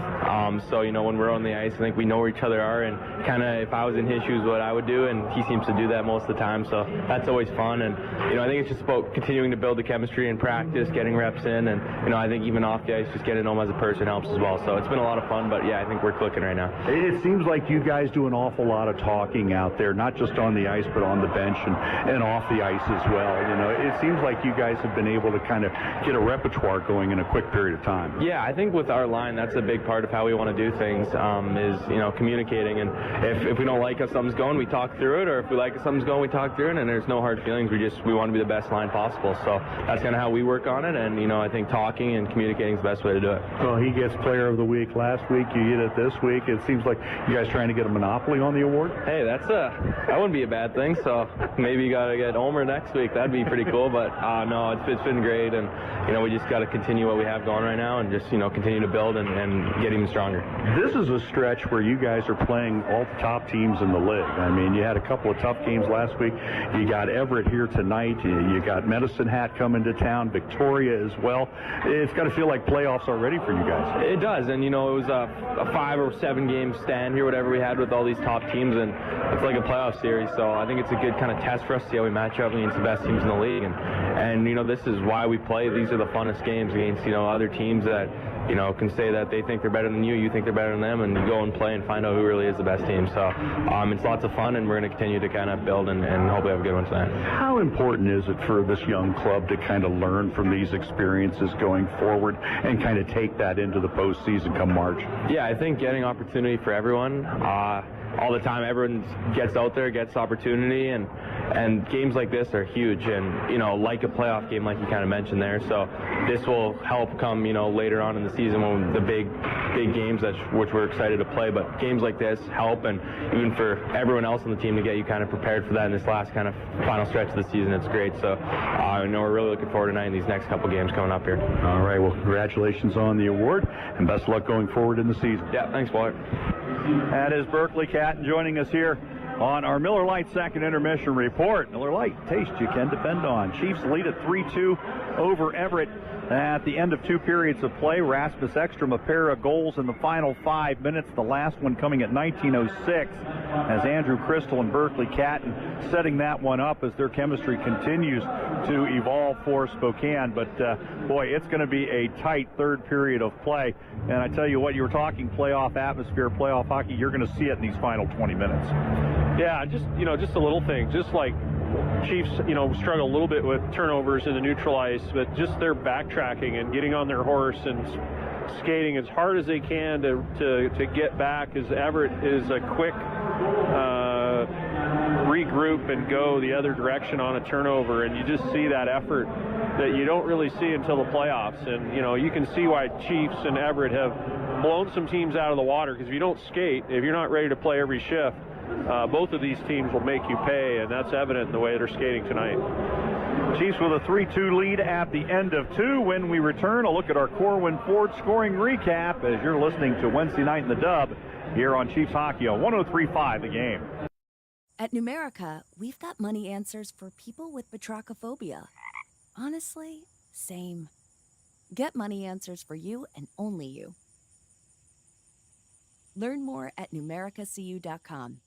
Speaker 19: So, when we're on the ice, I think we know where each other are, and kind of if I was in his shoes, what I would do, and he seems to do that most of the time. So that's always fun. And, I think it's just about continuing to build the chemistry in practice, getting reps in, and, I think even off the ice, just getting to know him as a person helps as well. So it's been a lot of fun, but yeah, I think we're clicking right now.
Speaker 4: It seems like you guys do an awful lot of talking out there, not just on the ice, but on the bench and off the ice as well. It seems like you guys have been able to kind of get a repertoire going in a quick period of time.
Speaker 19: Yeah, I think with our line, that's a big part of how we want to do things, is, communicating. And if we don't like how something's going, we talk through it, or if we like how something's going, we talk through it, and there's no hard feelings. We want to be the best line possible. So that's kind of how we work on it, and, I think talking and communicating is the best way to do it.
Speaker 4: Well, he gets Player of the Week last week. You get it this week. It seems like you guys trying to get a monopoly on the award.
Speaker 19: Hey, that wouldn't be a bad thing. So maybe you got to get Omer next week. That'd be pretty cool. But no, it's been great, and we just got to continue what we have going right now, and just continue to build and get even stronger.
Speaker 4: This is a stretch where you guys are playing all the top teams in the league. I mean, you had a couple of tough games last week. You got Everett here tonight. You got Medicine Hat coming to town, Victoria as well. It's got to feel like playoffs already for you guys.
Speaker 19: It does, and it was a 5 or 7 game stand here, whatever we had with all these top teams, and it's like a playoff series. So I think it's a good kind of test for us to see how we match up against the best teams in the league. And this is why we play. These are the funnest games against other teams that can say that they think they're better than you think they're better than them, and you go and play and find out who really is the best team. So it's lots of fun, and we're going to continue to kind of build and hopefully have a good one tonight.
Speaker 4: How important is it for this young club to kind of learn from these experiences going forward and kind of take that into the postseason come March?
Speaker 19: Yeah, I think getting opportunity for everyone. All the time, everyone gets out there, gets opportunity, and games like this are huge, and like a playoff game, like you kind of mentioned there. So this will help come later on in the season when the big games which we're excited to play. But games like this help, and even for everyone else on the team to get you kind of prepared for that in this last kind of final stretch of the season, it's great. So we're really looking forward tonight in these next couple games coming up here.
Speaker 4: All right, well, congratulations on the award, and best of luck going forward in the season.
Speaker 19: Yeah, thanks, Walt.
Speaker 4: That is Berkly Catton joining us here on our Miller Lite Second Intermission Report. Miller Lite, taste you can depend on. Chiefs lead at 3-2 over Everett at the end of 2 periods of play. Rasmus Ekstrom, a pair of goals in the final 5 minutes, the last one coming at 19:06 as Andrew Crystal and Berkly Catton setting that one up as their chemistry continues to evolve for Spokane. But boy, it's going to be a tight third period of play. And I tell you what, you were talking playoff atmosphere, playoff hockey, you're going to see it in these final 20 minutes.
Speaker 11: Yeah, just a little thing, just like Chiefs, struggle a little bit with turnovers in the neutral ice, but just their backtracking and getting on their horse and skating as hard as they can to get back, as Everett is a quick regroup and go the other direction on a turnover, and you just see that effort that you don't really see until the playoffs. And you can see why Chiefs and Everett have blown some teams out of the water, because if you don't skate, if you're not ready to play every shift, both of these teams will make you pay, and that's evident in the way they're skating tonight.
Speaker 4: Chiefs with a 3-2 lead at the end of 2. When we return, a look at our Corwin Ford scoring recap as you're listening to Wednesday Night in the Dub here on Chiefs Hockey on 103.5 The Game.
Speaker 18: At Numerica, we've got money answers for people with batrachophobia. Honestly, same. Get money answers for you and only you. Learn more at numericacu.com.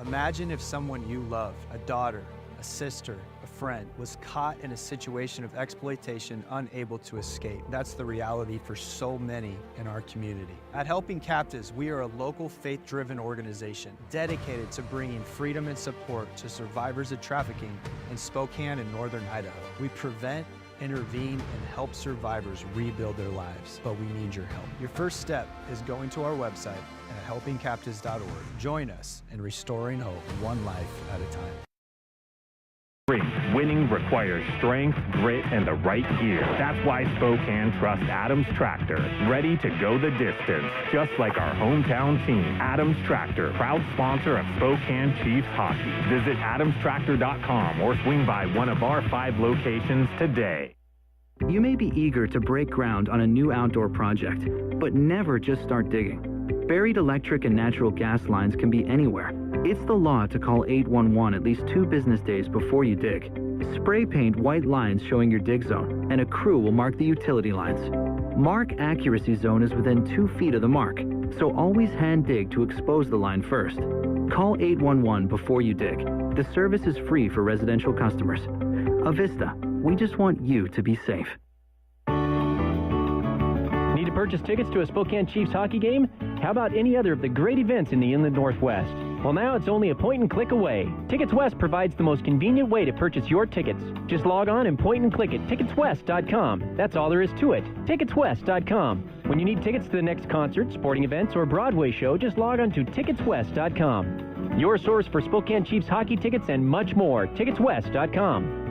Speaker 1: Imagine if someone you love, a daughter, a sister, a friend, was caught in a situation of exploitation, unable to escape. That's the reality for so many in our community. At Helping Captives, we are a local faith-driven organization dedicated to bringing freedom and support to survivors of trafficking in Spokane and northern Idaho. We prevent, intervene, and help survivors rebuild their lives, but we need your help. Your first step is going to our website at helpingcaptives.org. Join us in restoring hope, one life at a time.
Speaker 17: Winning requires strength, grit, and the right gear. That's why Spokane trusts Adams Tractor, ready to go the distance, just like our hometown team. Adams Tractor, proud sponsor of Spokane Chiefs hockey. Visit adamstractor.com or swing by one of our 5 locations today.
Speaker 2: You may be eager to break ground on a new outdoor project, but never just start digging. Buried electric and natural gas lines can be anywhere. It's the law to call 811 at least 2 business days before you dig. Spray paint white lines showing your dig zone, and a crew will mark the utility lines. Mark accuracy zone is within 2 feet of the mark, so always hand dig to expose the line first. Call 811 before you dig. The service is free for residential customers. Avista, we just want you to be safe.
Speaker 9: Need to purchase tickets to a Spokane Chiefs hockey game? How about any other of the great events in the Inland Northwest? Well, now it's only a point and click away. Tickets West provides the most convenient way to purchase your tickets. Just log on and point and click at ticketswest.com. That's all there is to it. Ticketswest.com. When you need tickets to the next concert, sporting events, or Broadway show, just log on to ticketswest.com. Your source for Spokane Chiefs hockey tickets and much more. Ticketswest.com.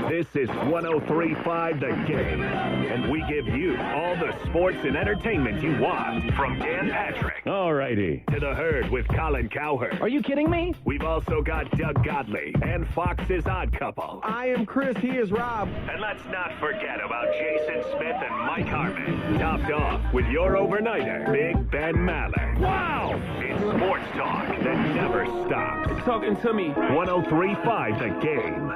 Speaker 17: This is 103.5 The Game, and we give you all the sports and entertainment you want. From Dan Patrick, alrighty, to The Herd with Colin Cowherd.
Speaker 9: Are you kidding me?
Speaker 17: We've also got Doug Godley and Fox's Odd Couple.
Speaker 20: I am Chris, he is Rob.
Speaker 17: And let's not forget about Jason Smith and Mike Harmon. Topped off with your overnighter, Big Ben Maller. Wow! It's sports talk that never stops.
Speaker 20: It's talking to me.
Speaker 17: 103.5 The Game.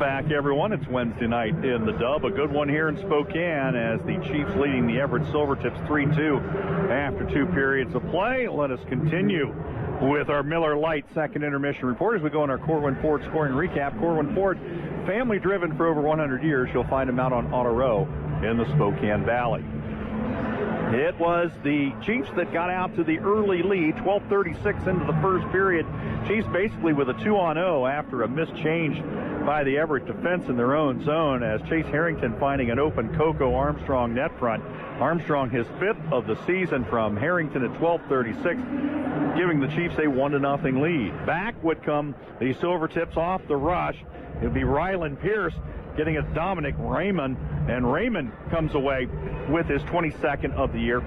Speaker 4: Back, everyone. It's Wednesday night in the Dub. A good one here in Spokane as the Chiefs leading the Everett Silvertips 3-2 after 2 periods of play. Let us continue with our Miller Lite second intermission report as we go on our Corwin Ford scoring recap. Corwin Ford, family driven for over 100 years. You'll find them out on Auto Row in the Spokane Valley. It was the Chiefs that got out to the early lead, 12:36 into the first period. Chiefs basically with a 2-on-0 after a missed change by the Everett defense in their own zone as Chase Harrington finding an open Coco Armstrong net front. Armstrong his 5th of the season from Harrington at 12:36, giving the Chiefs a 1-0 lead. Back would come the Silvertips off the rush. It would be Rylan Pierce getting it Dominic Raymond, and Raymond comes away with his 22nd of the year.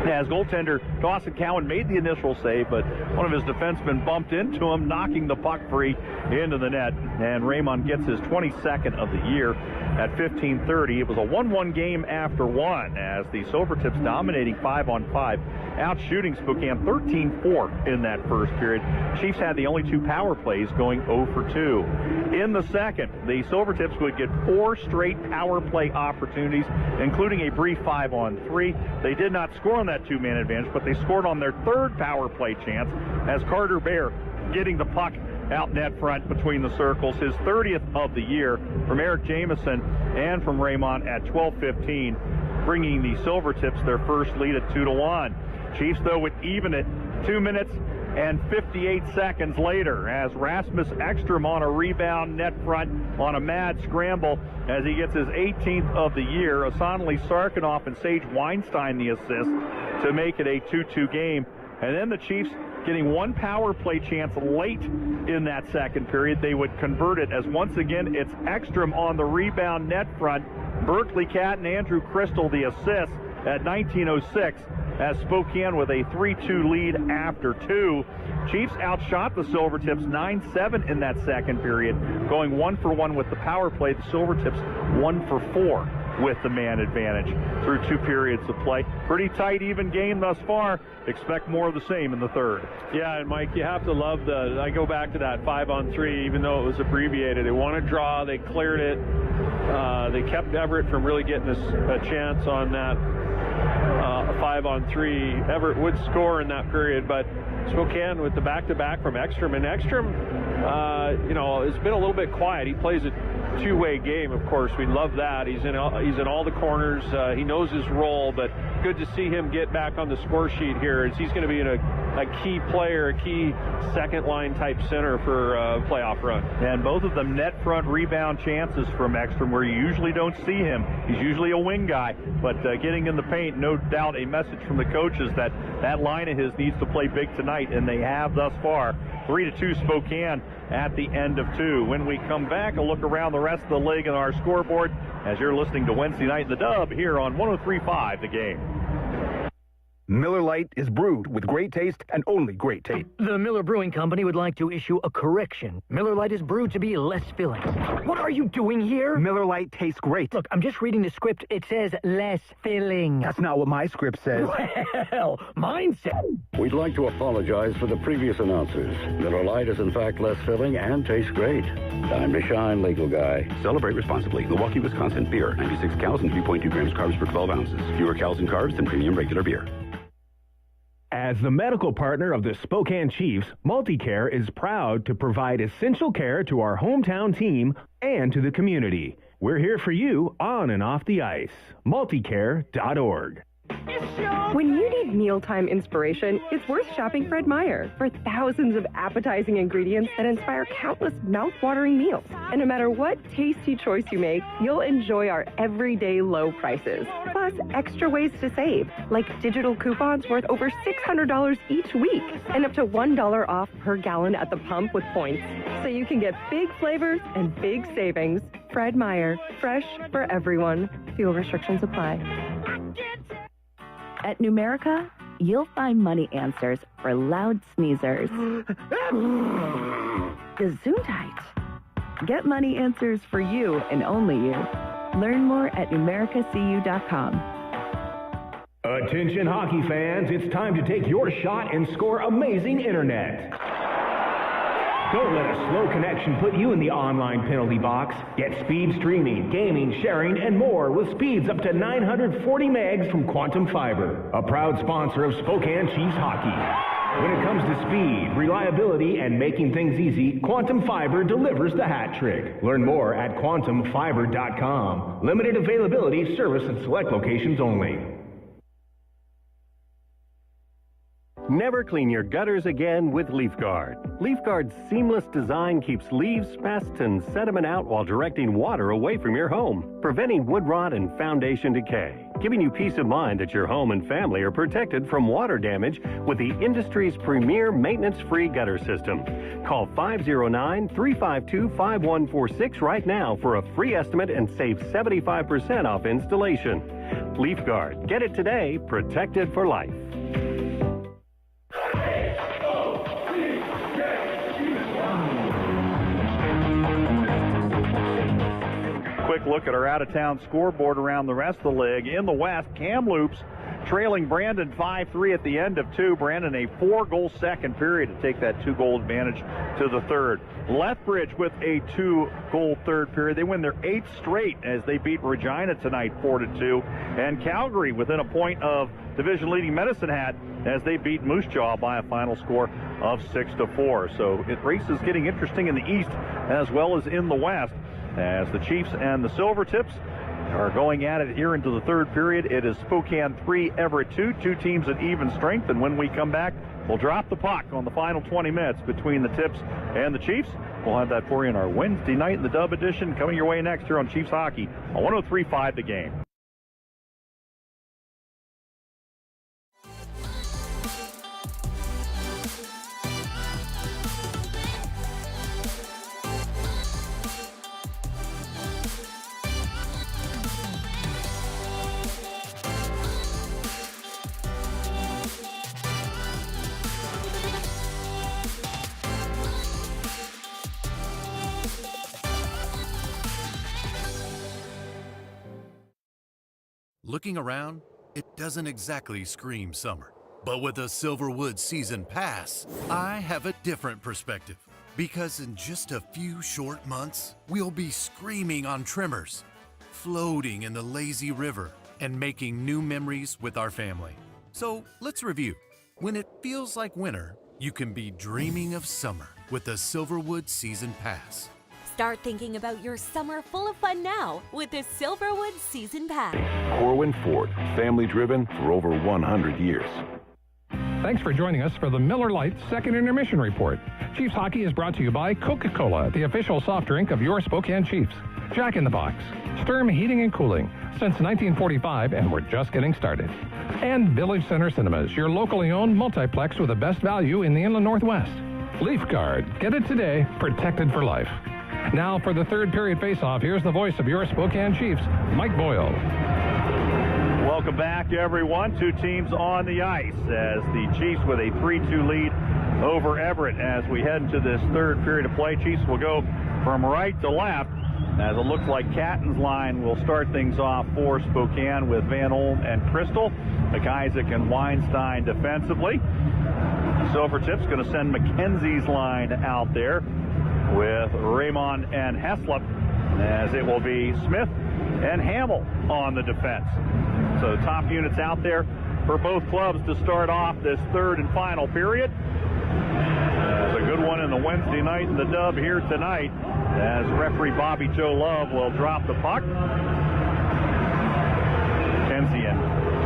Speaker 4: As goaltender Dawson Cowan made the initial save, but one of his defensemen bumped into him, knocking the puck free into the net. And Raymond gets his 22nd of the year at 15:30. It was a 1-1 game after one, as the Silvertips dominating 5-on-5, out shooting Spokane 13-4 in that first period. Chiefs had the only two power plays, going 0 for 2. In the second, the Silvertips would get 4 straight power play opportunities, including a brief 5-on-3. They did not score on that two-man advantage, but they scored on their third power play chance as Carter Bear getting the puck out net front between the circles, his 30th of the year from Eric Jamieson and from Raymond at 12:15, bringing the Silvertips their first lead at 2-1. Chiefs, though, would even it 2 minutes and 58 seconds later as Rasmus Ekstrom on a rebound net front on a mad scramble as he gets his 18th of the year. Asanali Sarkinoff and Sage Weinstein the assist to make it a 2-2 game. And then the Chiefs getting one power play chance late in that second period. They would convert it as once again it's Ekstrom on the rebound net front. Berkly, Catton, Andrew Crystal the assist at 19:06 as Spokane with a 3-2 lead after 2. Chiefs outshot the Silvertips 9-7 in that second period, going 1 for 1 with the power play. The Silvertips 1 for 4 with the man advantage through 2 periods of play. Pretty tight, even game thus far. Expect more of the same in the third.
Speaker 11: Yeah, and Mike, you have to love I go back to that 5-on-3, even though it was abbreviated. They won a draw, they cleared it. They kept Everett from really getting a chance on that 5-on-3. Everett would score in that period, but Spokane with the back-to-back from Ekstrom. And Ekstrom, it's been a little bit quiet. He plays a two-way game, of course. We love that. He's in all the corners. He knows his role, but good to see him get back on the score sheet here, as he's going to be a key player, a key second-line type center for a playoff run.
Speaker 4: And both of them net front rebound chances from Ekstrom, where you usually don't see him. He's usually a wing guy, but getting in the paint, no doubt a message from the coaches that line of his needs to play big tonight, and they have thus far. 3-2 Spokane at the end of 2. When we come back, a look around the rest of the league and our scoreboard as you're listening to Wednesday Night in the Dub here on 103.5 The Game.
Speaker 6: Miller Lite is brewed with great taste and only great taste.
Speaker 22: The Miller Brewing Company would like to issue a correction. Miller Lite is brewed to be less filling. What are you doing here?
Speaker 6: Miller Lite tastes great.
Speaker 22: Look, I'm just reading the script. It says less filling.
Speaker 6: That's not what my script says.
Speaker 22: Well, mine says...
Speaker 23: We'd like to apologize for the previous announcers. Miller Lite is in fact less filling and tastes great. Time to shine, legal guy.
Speaker 24: Celebrate responsibly. Milwaukee, Wisconsin beer. 96 calories and 3.2 grams carbs per 12 ounces. Fewer calories and carbs than premium regular beer.
Speaker 17: As the medical partner of the Spokane Chiefs, MultiCare is proud to provide essential care to our hometown team and to the community. We're here for you on and off the ice. Multicare.org.
Speaker 25: When you need mealtime inspiration, it's worth shopping Fred Meyer for thousands of appetizing ingredients that inspire countless mouth-watering meals. And no matter what tasty choice you make, you'll enjoy our everyday low prices. Plus, extra ways to save, like digital coupons worth over $600 each week and up to $1 off per gallon at the pump with points. So you can get big flavors and big savings. Fred Meyer, fresh for everyone. Fuel restrictions apply.
Speaker 18: At Numerica, you'll find money answers for loud sneezers. Gesundheit. Get money answers for you and only you. Learn more at numericacu.com.
Speaker 17: Attention hockey fans, it's time to take your shot and score amazing internet. Don't let a slow connection put you in the online penalty box. Get speed streaming, gaming, sharing, and more with speeds up to 940 megs from Quantum Fiber, a proud sponsor of Spokane Chiefs hockey. When it comes to speed, reliability, and making things easy, Quantum Fiber delivers the hat trick. Learn more at quantumfiber.com. Limited availability, service in select locations only.
Speaker 12: Never clean your gutters again with LeafGuard. LeafGuard's seamless design keeps leaves, pests, and sediment out while directing water away from your home, preventing wood rot and foundation decay. giving you peace of mind that your home and family are protected from water damage with the industry's premier maintenance-free gutter system. Call 509-352-5146 right now for a free estimate and save 75% off installation. Leaf Guard. Get it today. Protected for life.
Speaker 4: Quick look at our out-of-town scoreboard around the rest of the league. In the West, Kamloops trailing Brandon 5-3 at the end of 2. Brandon a 4-goal second period to take that 2-goal advantage to the third. Lethbridge with a 2-goal third period. They win their 8th straight as they beat Regina tonight 4-2. And Calgary within a point of division-leading Medicine Hat as they beat Moose Jaw by a final score of 6-4. So race is getting interesting in the East as well as in the West, as the Chiefs and the Silvertips are going at it here into the third period. It is Spokane 3, Everett 2, two teams at even strength. And when we come back, we'll drop the puck on the final 20 minutes between the Tips and the Chiefs. We'll have that for you in our Wednesday night in the Dub edition, coming your way next here on Chiefs Hockey on 103.5 The Game.
Speaker 13: Looking around, it doesn't exactly scream summer. But with a Silverwood Season Pass, I have a different perspective. Because in just a few short months, we'll be screaming on trimmers, floating in the lazy river, and making new memories with our family. So let's review. When it feels like winter, you can be dreaming of summer with the Silverwood Season Pass.
Speaker 16: Start thinking about your summer full of fun now with the Silverwood Season Pass.
Speaker 6: Corwin Ford, family driven for over 100 years.
Speaker 5: Thanks for joining us for the Miller Lite Second Intermission Report. Chiefs Hockey is brought to you by Coca-Cola, the official soft drink of your Spokane Chiefs. Jack in the Box, Sturm Heating and Cooling, since 1945, and we're just getting started. And Village Center Cinemas, your locally owned multiplex with the best value in the Inland Northwest. Leaf Guard, get it today, protected for life. Now for the third period face-off, here's the voice of your Spokane Chiefs, Mike Boyle.
Speaker 4: Welcome back, everyone. Two teams on the ice as the Chiefs with a 3-2 lead over Everett. As we head into this third period of play, Chiefs will go from right to left, as it looks like Catton's line will start things off for Spokane with Van Olm and Crystal, McIsaac and Weinstein defensively. Silvertips going to send McKenzie's line out there with Raymond and Heslop, as it will be Smith and Hammell on the defense. So top units out there for both clubs to start off this third and final period. It's a good one in the Wednesday night in the Dub here tonight, as referee Bobby Joe Love will drop the puck. McKenzie and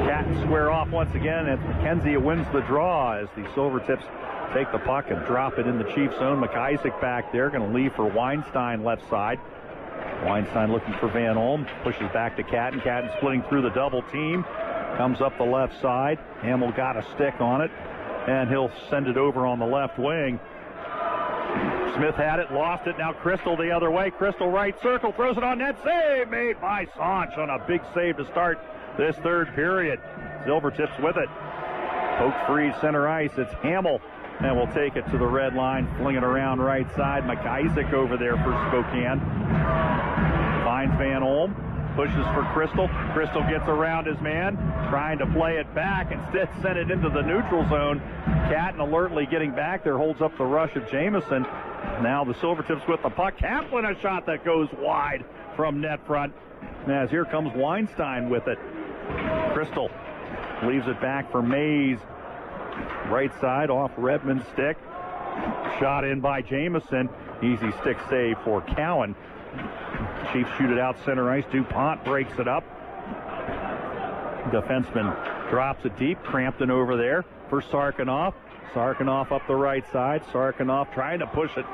Speaker 4: Catton square off once again, and McKenzie wins the draw as the Silvertips take the puck and drop it in the Chiefs' zone. McIsaac back there, going to leave for Weinstein left side. Weinstein looking for Van Olm, pushes back to Catton. Catton splitting through the double team, comes up the left side. Hammell got a stick on it, and he'll send it over on the left wing. Smith had it, lost it. Now Crystal the other way. Crystal right circle, throws it on net. Save made by Sanch on a big save to start this third period. Silvertips with it. Poked free center ice. It's Hammell. And we'll take it to the red line, fling it around right side. McIsaac over there for Spokane. Finds Van Olm, pushes for Crystal. Crystal gets around his man, trying to play it back. Instead, sent it into the neutral zone. Catton alertly getting back there, holds up the rush of Jamison. Now the Silvertips with the puck. Kaplan, a shot that goes wide from net front. As here comes Weinstein with it. Crystal leaves it back for Mays. Right side off Redmond's stick. Shot in by Jamison. Easy stick save for Cowan. Chiefs shoot it out center ice. DuPont breaks it up. Defenseman drops it deep. Crampton over there for Sarkanoff. Sarkanoff up the right side. Sarkanoff trying to push it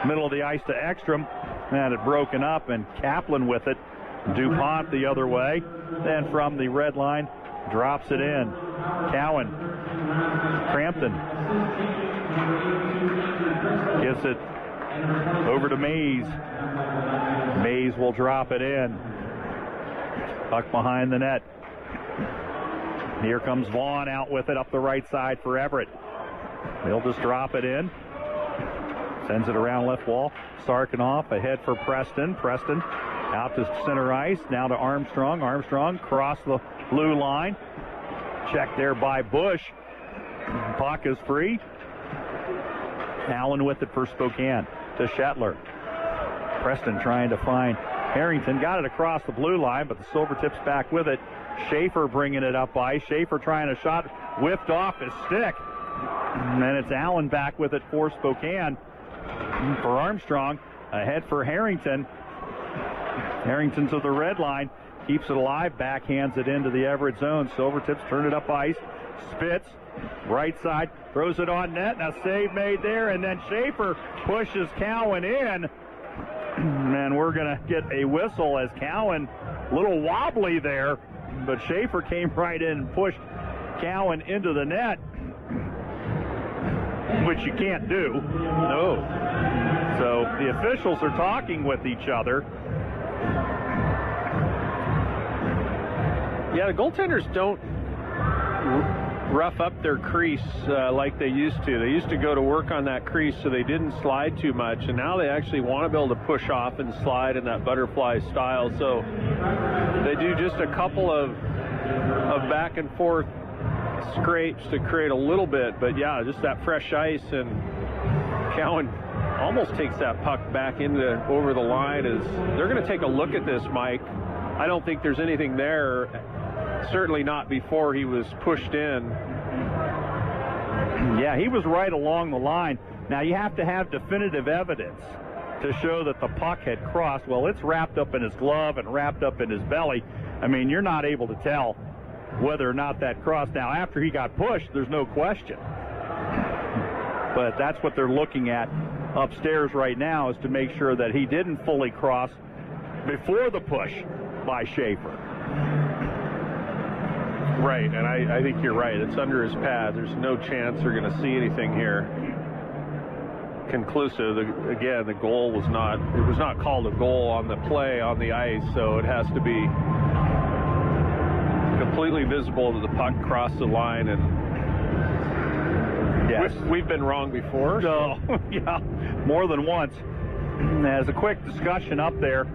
Speaker 4: middle of the ice to Ekstrom. And it broken up, and Kaplan with it. DuPont the other way. Then from the red line, drops it in. Cowan. Crampton. Gives it over to Mays. Mays will drop it in. Puck behind the net. Here comes Vaughn out with it up the right side for Everett. They'll just drop it in. Sends it around left wall. Sarkanoff ahead for Preston. Preston out to center ice. Now to Armstrong. Armstrong cross the blue line. Checked there by Bush. Puck is free. Allen with it for Spokane to Shetler. Preston trying to find Harrington. Got it across the blue line, but the Silvertips back with it. Schaefer bringing it up ice. Schaefer trying a shot. Whipped off his stick. And it's Allen back with it for Spokane. For Armstrong. Ahead for Harrington. Harrington to the red line. Keeps it alive. Backhands it into the Everett zone. Silvertips turn it up ice. Spitz. Right side. Throws it on net. And a save made there. And then Schaefer pushes Cowan in. And we're going to get a whistle as Cowan, a little wobbly there. But Schaefer came right in and pushed Cowan into the net. Which you can't do. No. So the officials are talking with each other.
Speaker 11: Yeah, the goaltenders don't rough up their crease like they used to. They used to go to work on that crease so they didn't slide too much, and now they actually want to be able to push off and slide in that butterfly style. So they do just a couple of back and forth scrapes to create a little bit, but yeah, just that fresh ice, and Cowan almost takes that puck back over the line. As they're going to take a look at this, Mike. I don't think there's anything there. Certainly not before he was pushed in.
Speaker 4: Yeah, he was right along the line. Now you have to have definitive evidence to show that the puck had crossed. Well, it's wrapped up in his glove and wrapped up in his belly. I mean, you're not able to tell whether or not that crossed. Now, after he got pushed, there's no question. But that's what they're looking at upstairs right now, is to make sure that he didn't fully cross before the push by Schaefer.
Speaker 11: Right, and I think you're right. It's under his pad. There's no chance they're going to see anything here conclusive. Again, the goal was not called a goal on the play on the ice, so it has to be completely visible that the puck crossed the line. And yes, we've been wrong before.
Speaker 4: So, yeah, more than once. As a quick discussion up there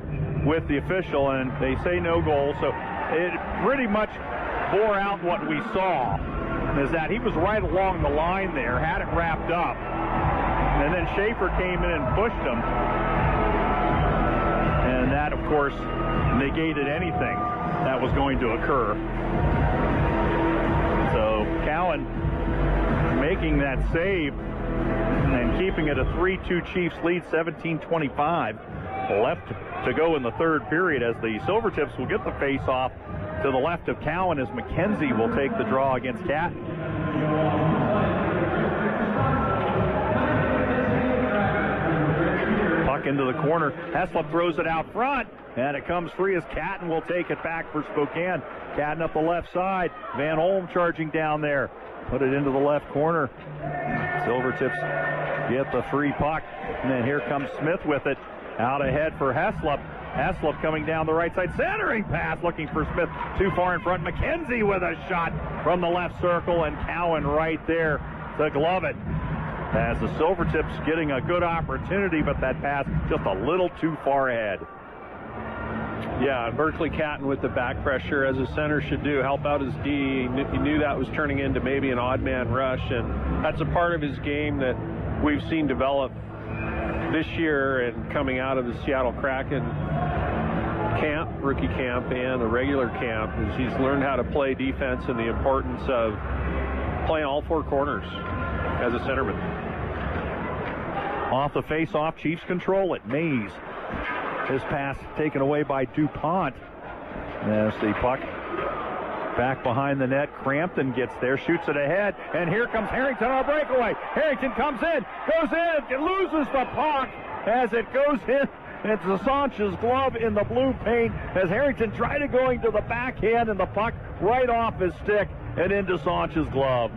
Speaker 4: with the official, and they say no goal, so it pretty much bore out what we saw, is that he was right along the line there, had it wrapped up, and then Schaefer came in and pushed him, and that, of course, negated anything that was going to occur. So Cowan making that save and keeping it a 3-2 Chiefs lead, 17-25 left to go in the third period, as the Silvertips will get the face-off to the left of Cowan, as McKenzie will take the draw against Catton. Puck into the corner. Heslop throws it out front, and it comes free as Catton will take it back for Spokane. Catton up the left side. Van Olm charging down there. Put it into the left corner. Silvertips get the free puck, and then here comes Smith with it. Out ahead for Heslop. Heslop coming down the right side. Centering pass looking for Smith. Too far in front. McKenzie with a shot from the left circle, and Cowan right there to glove it. As the Silvertips getting a good opportunity, but that pass just a little too far ahead.
Speaker 11: Yeah, Berkly Catton with the back pressure, as a center should do, help out his D. He knew that was turning into maybe an odd man rush, and that's a part of his game that we've seen develop this year and coming out of the Seattle Kraken camp, rookie camp, and the regular camp, is he's learned how to play defense and the importance of playing all four corners as a centerman.
Speaker 4: Off the face-off, Chiefs control it. Mays. His pass taken away by DuPont. As the puck back behind the net, Crampton gets there, shoots it ahead, and here comes Harrington on a breakaway. Harrington comes in, goes in, it loses the puck as it goes in It's Assange's glove in the blue paint as Harrington tried to going to the backhand, and the puck right off his stick and into Assange's glove.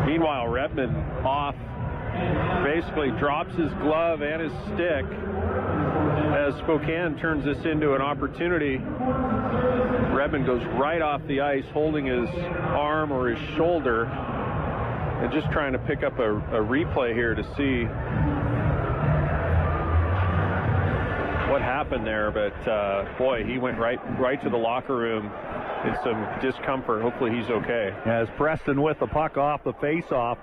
Speaker 11: Meanwhile, Redmond off, basically drops his glove and his stick as Spokane turns this into an opportunity. Redmond goes right off the ice holding his arm or his shoulder and just trying to pick up a replay here to see what happened there. But boy, he went right to the locker room in some discomfort. Hopefully he's okay.
Speaker 4: As Preston with the puck off the face-off,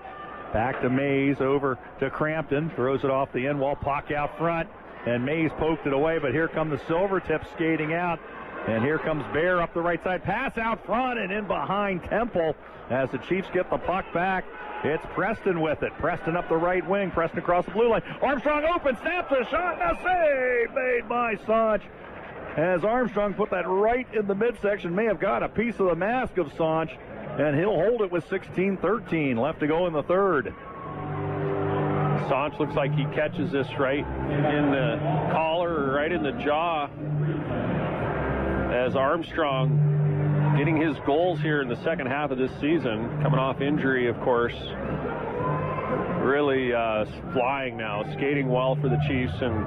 Speaker 4: back to Mays, over to Crampton, throws it off the end wall, puck out front, and Mays poked it away, but here come the Silvertips skating out, and here comes Bear up the right side, pass out front and in behind Temple as the Chiefs get the puck back. It's Preston with it. Preston up the right wing, Preston across the blue line. Armstrong open, snaps a shot, and a save made by Sanch. As Armstrong put that right in the midsection, may have got a piece of the mask of Sanch, and he'll hold it with 16-13 left to go in the third.
Speaker 11: Sanch looks like he catches this right in the collar or right in the jaw as Armstrong getting his goals here in the second half of this season, coming off injury, of course. Really flying now, skating well for the Chiefs, and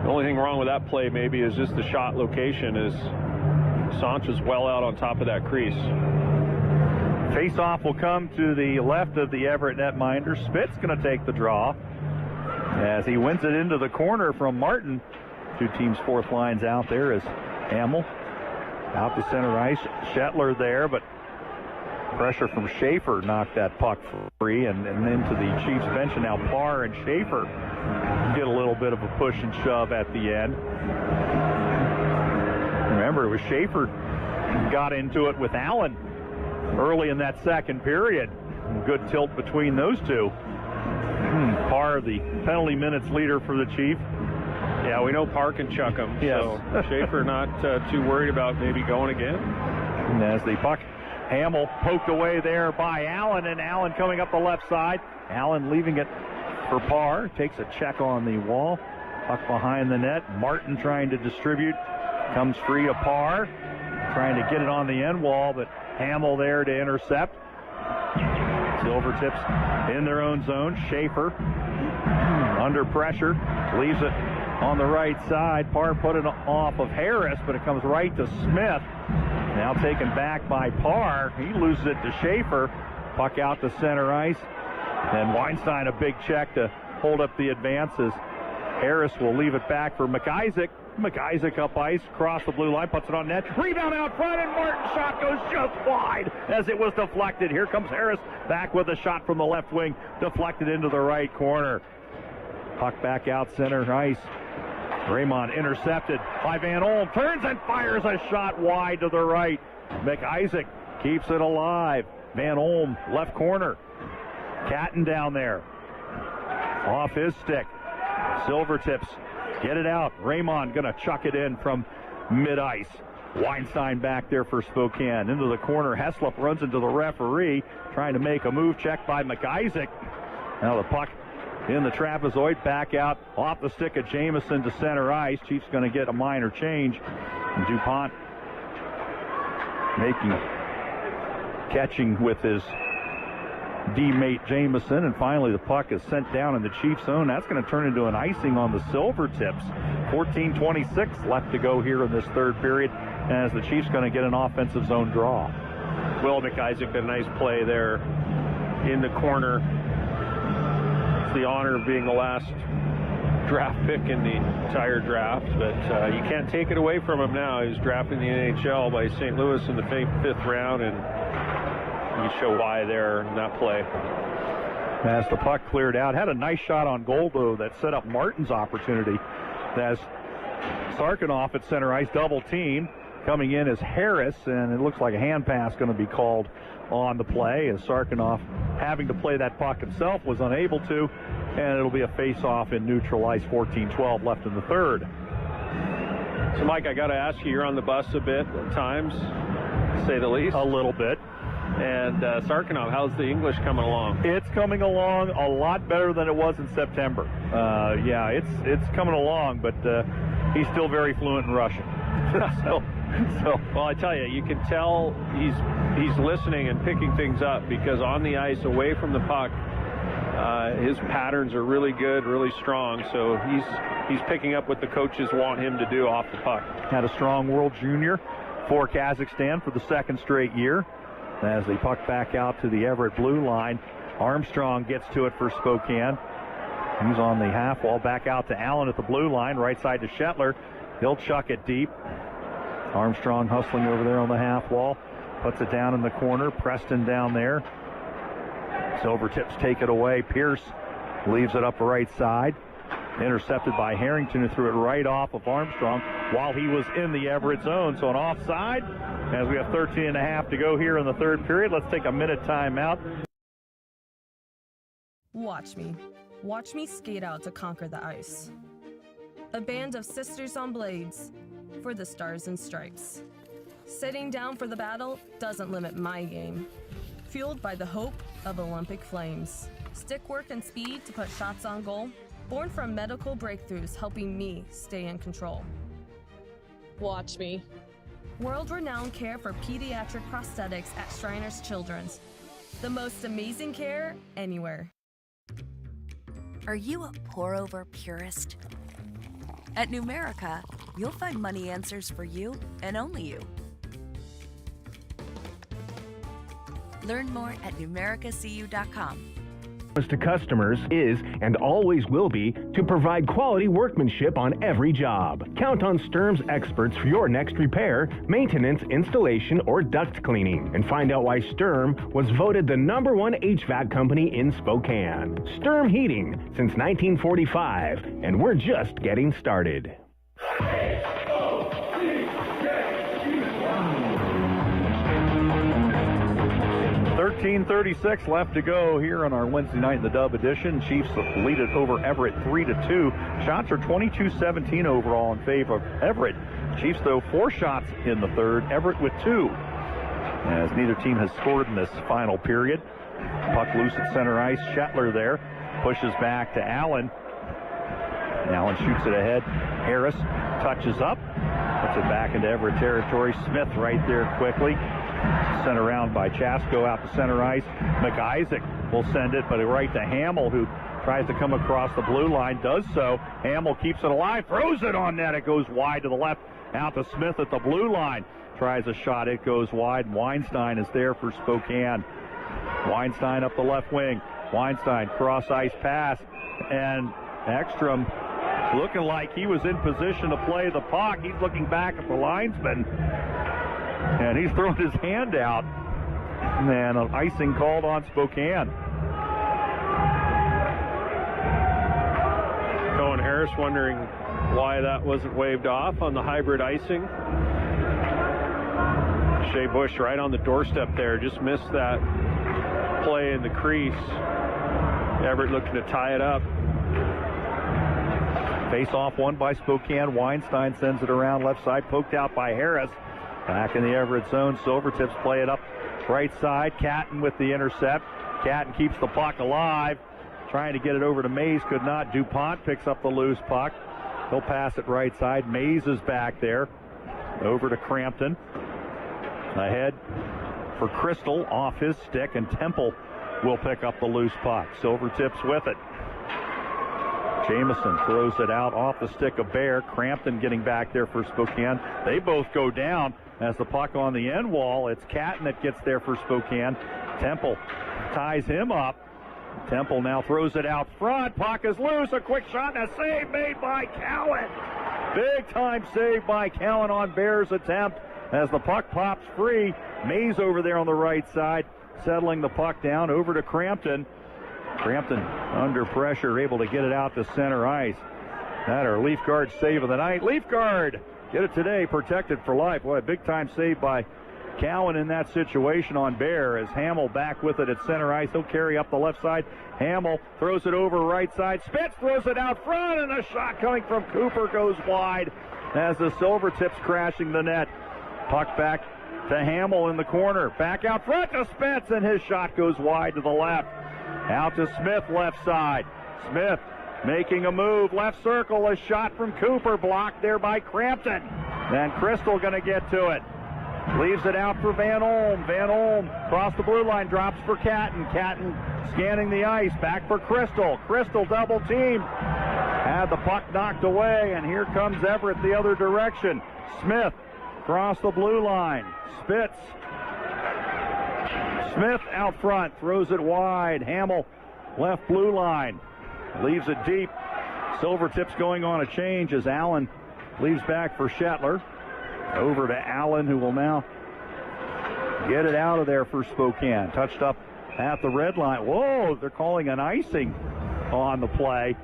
Speaker 11: the only thing wrong with that play maybe is just the shot location, as Sanch is well out on top of that crease.
Speaker 4: Face-off will come to the left of the Everett netminder. Spitz's going to take the draw as he wins it into the corner from Martin. Two teams' fourth lines out there as Hammell out to center ice. Shetler there, but pressure from Schaefer knocked that puck free and into the Chiefs bench. And now Parr and Schaefer get a little bit of a push and shove at the end. Remember, it was Schaefer got into it with Allen early in that second period. Good tilt between those two. Parr, the penalty minutes leader for the Chief.
Speaker 11: Yeah, we know Parr can chuck him,
Speaker 4: yes.
Speaker 11: So Schaefer not too worried about maybe going again.
Speaker 4: And as the puck, Hammell poked away there by Allen, and Allen coming up the left side. Allen leaving it for Parr, takes a check on the wall. Puck behind the net. Martin trying to distribute, comes free to Parr, trying to get it on the end wall, but Hammell there to intercept. Silvertips in their own zone. Schaefer under pressure, leaves it on the right side. Parr put it off of Harris, but it comes right to Smith. Now taken back by Parr. He loses it to Schaefer. Puck out to center ice. And Weinstein a big check to hold up the advances. Harris will leave it back for McIsaac. McIsaac up ice, across the blue line, puts it on net. Rebound out front, and Martin's shot goes just wide as it was deflected. Here comes Harris back with a shot from the left wing, deflected into the right corner. Puck back out center ice. Raymond intercepted by Van Olm, turns and fires a shot wide to the right. McIsaac keeps it alive. Van Olm, left corner. Catton down there. Off his stick. Silvertips get it out. Raymond going to chuck it in from mid-ice. Weinstein back there for Spokane. Into the corner. Heslop runs into the referee, trying to make a move. Checked by McIsaac. Now the puck in the trapezoid. Back out off the stick of Jamison to center ice. Chiefs going to get a minor change. And DuPont catching with his D-mate Jamison, and finally the puck is sent down in the Chiefs zone. That's going to turn into an icing on the Silvertips. 14:26 left to go here in this third period, as the Chiefs going to get an offensive zone draw.
Speaker 11: Will McIsaac did a nice play there in the corner. It's the honor of being the last draft pick in the entire draft, but you can't take it away from him now. He's drafted in the NHL by St. Louis in the fifth round, and you show why there in that play.
Speaker 4: As the puck cleared out, had a nice shot on goal, though, that set up Martin's opportunity. As Sarkanoff at center ice, double team. Coming in is Harris, and it looks like a hand pass going to be called on the play, as Sarkanoff, having to play that puck himself, was unable to, and it'll be a face-off in neutral ice. 14:12 left in the third.
Speaker 11: So, Mike, I got to ask you, you're on the bus a bit at times, to say the least.
Speaker 4: A little bit.
Speaker 11: And Sarkinov, how's the English coming along?
Speaker 4: It's coming along a lot better than it was in September. Yeah, it's coming along, but he's still very fluent in Russian. so,
Speaker 11: well, I tell you, you can tell he's listening and picking things up, because on the ice, away from the puck, his patterns are really good, really strong. So he's picking up what the coaches want him to do off the puck.
Speaker 4: Had a strong World Junior for Kazakhstan for the second straight year. As they puck back out to the Everett blue line, Armstrong gets to it for Spokane. He's on the half wall, back out to Allen at the blue line, right side to Shetler. He'll chuck it deep. Armstrong hustling over there on the half wall, puts it down in the corner. Preston down there. Silvertips take it away. Pierce leaves it up the right side. Intercepted by Harrington, who threw it right off of Armstrong while he was in the Everett zone. So an offside, as we have 13.5 to go here in the third period. Let's take a minute timeout.
Speaker 14: Watch me. Watch me skate out to conquer the ice. A band of sisters on blades for the stars and stripes. Sitting down for the battle doesn't limit my game. Fueled by the hope of Olympic flames. Stick work and speed to put shots on goal. Born from medical breakthroughs helping me stay in control.
Speaker 3: Watch me.
Speaker 14: World-renowned care for pediatric prosthetics at Shriners Children's. The most amazing care anywhere.
Speaker 18: Are you a pour-over purist? At Numerica, you'll find money answers for you and only you. Learn more at numericacu.com.
Speaker 17: To customers is and always will be to provide quality workmanship on every job. Count on Sturm's experts for your next repair, maintenance, installation, or duct cleaning. And find out why Sturm was voted the #1 HVAC company in Spokane. Sturm Heating since 1945, and we're just getting started.
Speaker 4: 13:36 left to go here on our Wednesday night in the Dub edition. Chiefs lead it over Everett 3-2. Shots are 22-17 overall in favor of Everett. Chiefs, though, 4 shots in the third. Everett with 2. As neither team has scored in this final period. Puck loose at center ice. Shetler there. Pushes back to Allen. Allen shoots it ahead. Harris touches up. Puts it back into Everett territory. Smith right there quickly. Sent around by Chasko out to center ice. McIsaac will send it, but right to Hammell, who tries to come across the blue line, does so. Hammell keeps it alive, throws it on net. It goes wide to the left, out to Smith at the blue line. Tries a shot, it goes wide. Weinstein is there for Spokane. Weinstein up the left wing. Weinstein cross ice pass, and Ekstrom looking like he was in position to play the puck. He's looking back at the linesman. And he's throwing his hand out. And an icing called on Spokane.
Speaker 11: Cohen Harris wondering why that wasn't waved off on the hybrid icing. Shea Bush right on the doorstep there. Just missed that play in the crease. Everett looking to tie it up.
Speaker 4: Face off won by Spokane. Weinstein sends it around left side, poked out by Harris. Back in the Everett zone, Silvertips play it up right side. Catton with the intercept. Catton keeps the puck alive. Trying to get it over to Mays, could not. DuPont picks up the loose puck. He'll pass it right side. Mays is back there. Over to Crampton. Ahead for Crystal, off his stick, and Temple will pick up the loose puck. Silvertips with it. Jamison throws it out off the stick of Bear. Crampton getting back there for Spokane. They both go down as the puck on the end wall. It's Catton that gets there for Spokane. Temple ties him up. Temple now throws it out front. Puck is loose. A quick shot and a save made by Cowan. Big time save by Cowan on Bear's attempt as the puck pops free. Mays over there on the right side, settling the puck down over to Crampton. Crampton under pressure, able to get it out to center ice. That our Leaf Guard save of the night. Leaf Guard, get it today, protected for life. What a big time save by Cowan in that situation on Bear as Hammell back with it at center ice. He'll carry up the left side. Hammell throws it over right side. Spitz throws it out front, and a shot coming from Cooper goes wide as the Silvertips crashing the net. Puck back to Hammell in the corner. Back out front to Spence, and his shot goes wide to the left. Out to Smith, left side. Smith making a move, left circle, a shot from Cooper, blocked there by Crampton. And Crystal going to get to it. Leaves it out for Van Olm. Van Olm across the blue line, drops for Catton. Catton scanning the ice, back for Crystal. Crystal double teamed. Had the puck knocked away, and here comes Everett the other direction. Smith across the blue line. Spitz. Smith out front, throws it wide. Hammell left blue line. Leaves it deep. Silvertips going on a change as Allen leaves back for Shetler. Over to Allen, who will now get it out of there for Spokane. Touched up at the red line. Whoa, they're calling an icing on the play.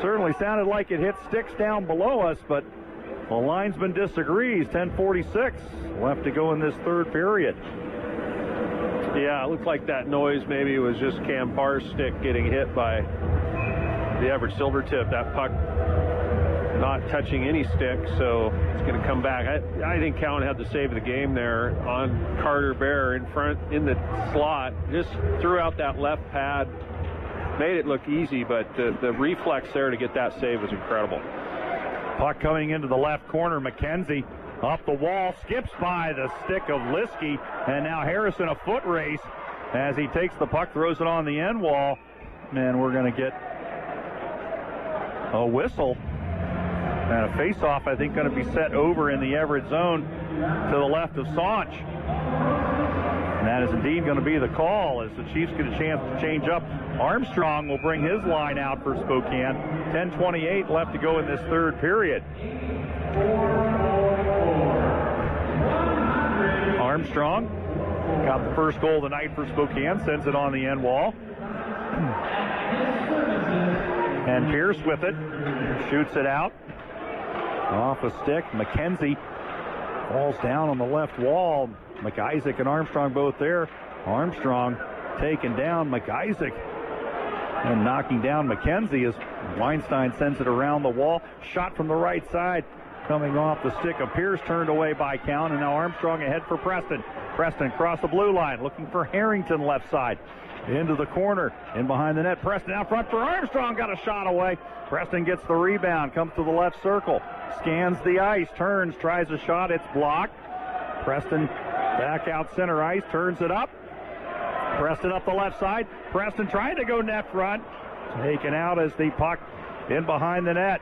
Speaker 4: Certainly sounded like it hit sticks down below us, but the linesman disagrees. 10:46 left to go in this third period.
Speaker 11: Yeah, it looked like that noise maybe was just Cam Parr's stick getting hit by the Everett Silvertip. That puck not touching any stick, so it's going to come back. I think Cowan had the save of the game there on Carter Bear in front in the slot. Just threw out that left pad, made it look easy, but the reflex there to get that save was incredible.
Speaker 4: Puck coming into the left corner. McKenzie up the wall, skips by the stick of Liskey, and now Harrison a foot race as he takes the puck, throws it on the end wall, and we're going to get a whistle. And a face-off, I think, going to be set over in the Everett zone to the left of Saunch. And that is indeed going to be the call as the Chiefs get a chance to change up. Armstrong will bring his line out for Spokane. 10:28 left to go in this third period. Armstrong got the first goal tonight for Spokane, sends it on the end wall. And Pierce with it, shoots it out. Off a stick. McKenzie falls down on the left wall. McIsaac and Armstrong both there. Armstrong taken down. McIsaac and knocking down McKenzie as Weinstein sends it around the wall. Shot from the right side coming off the stick of Pierce, turned away by Cowan, and now Armstrong ahead for Preston. Preston across the blue line, looking for Harrington left side. Into the corner, in behind the net. Preston out front for Armstrong, got a shot away. Preston gets the rebound, comes to the left circle, scans the ice, turns, tries a shot, it's blocked. Preston back out center ice, turns it up. Preston up the left side. Preston trying to go net front. Taken out as the puck in behind the net.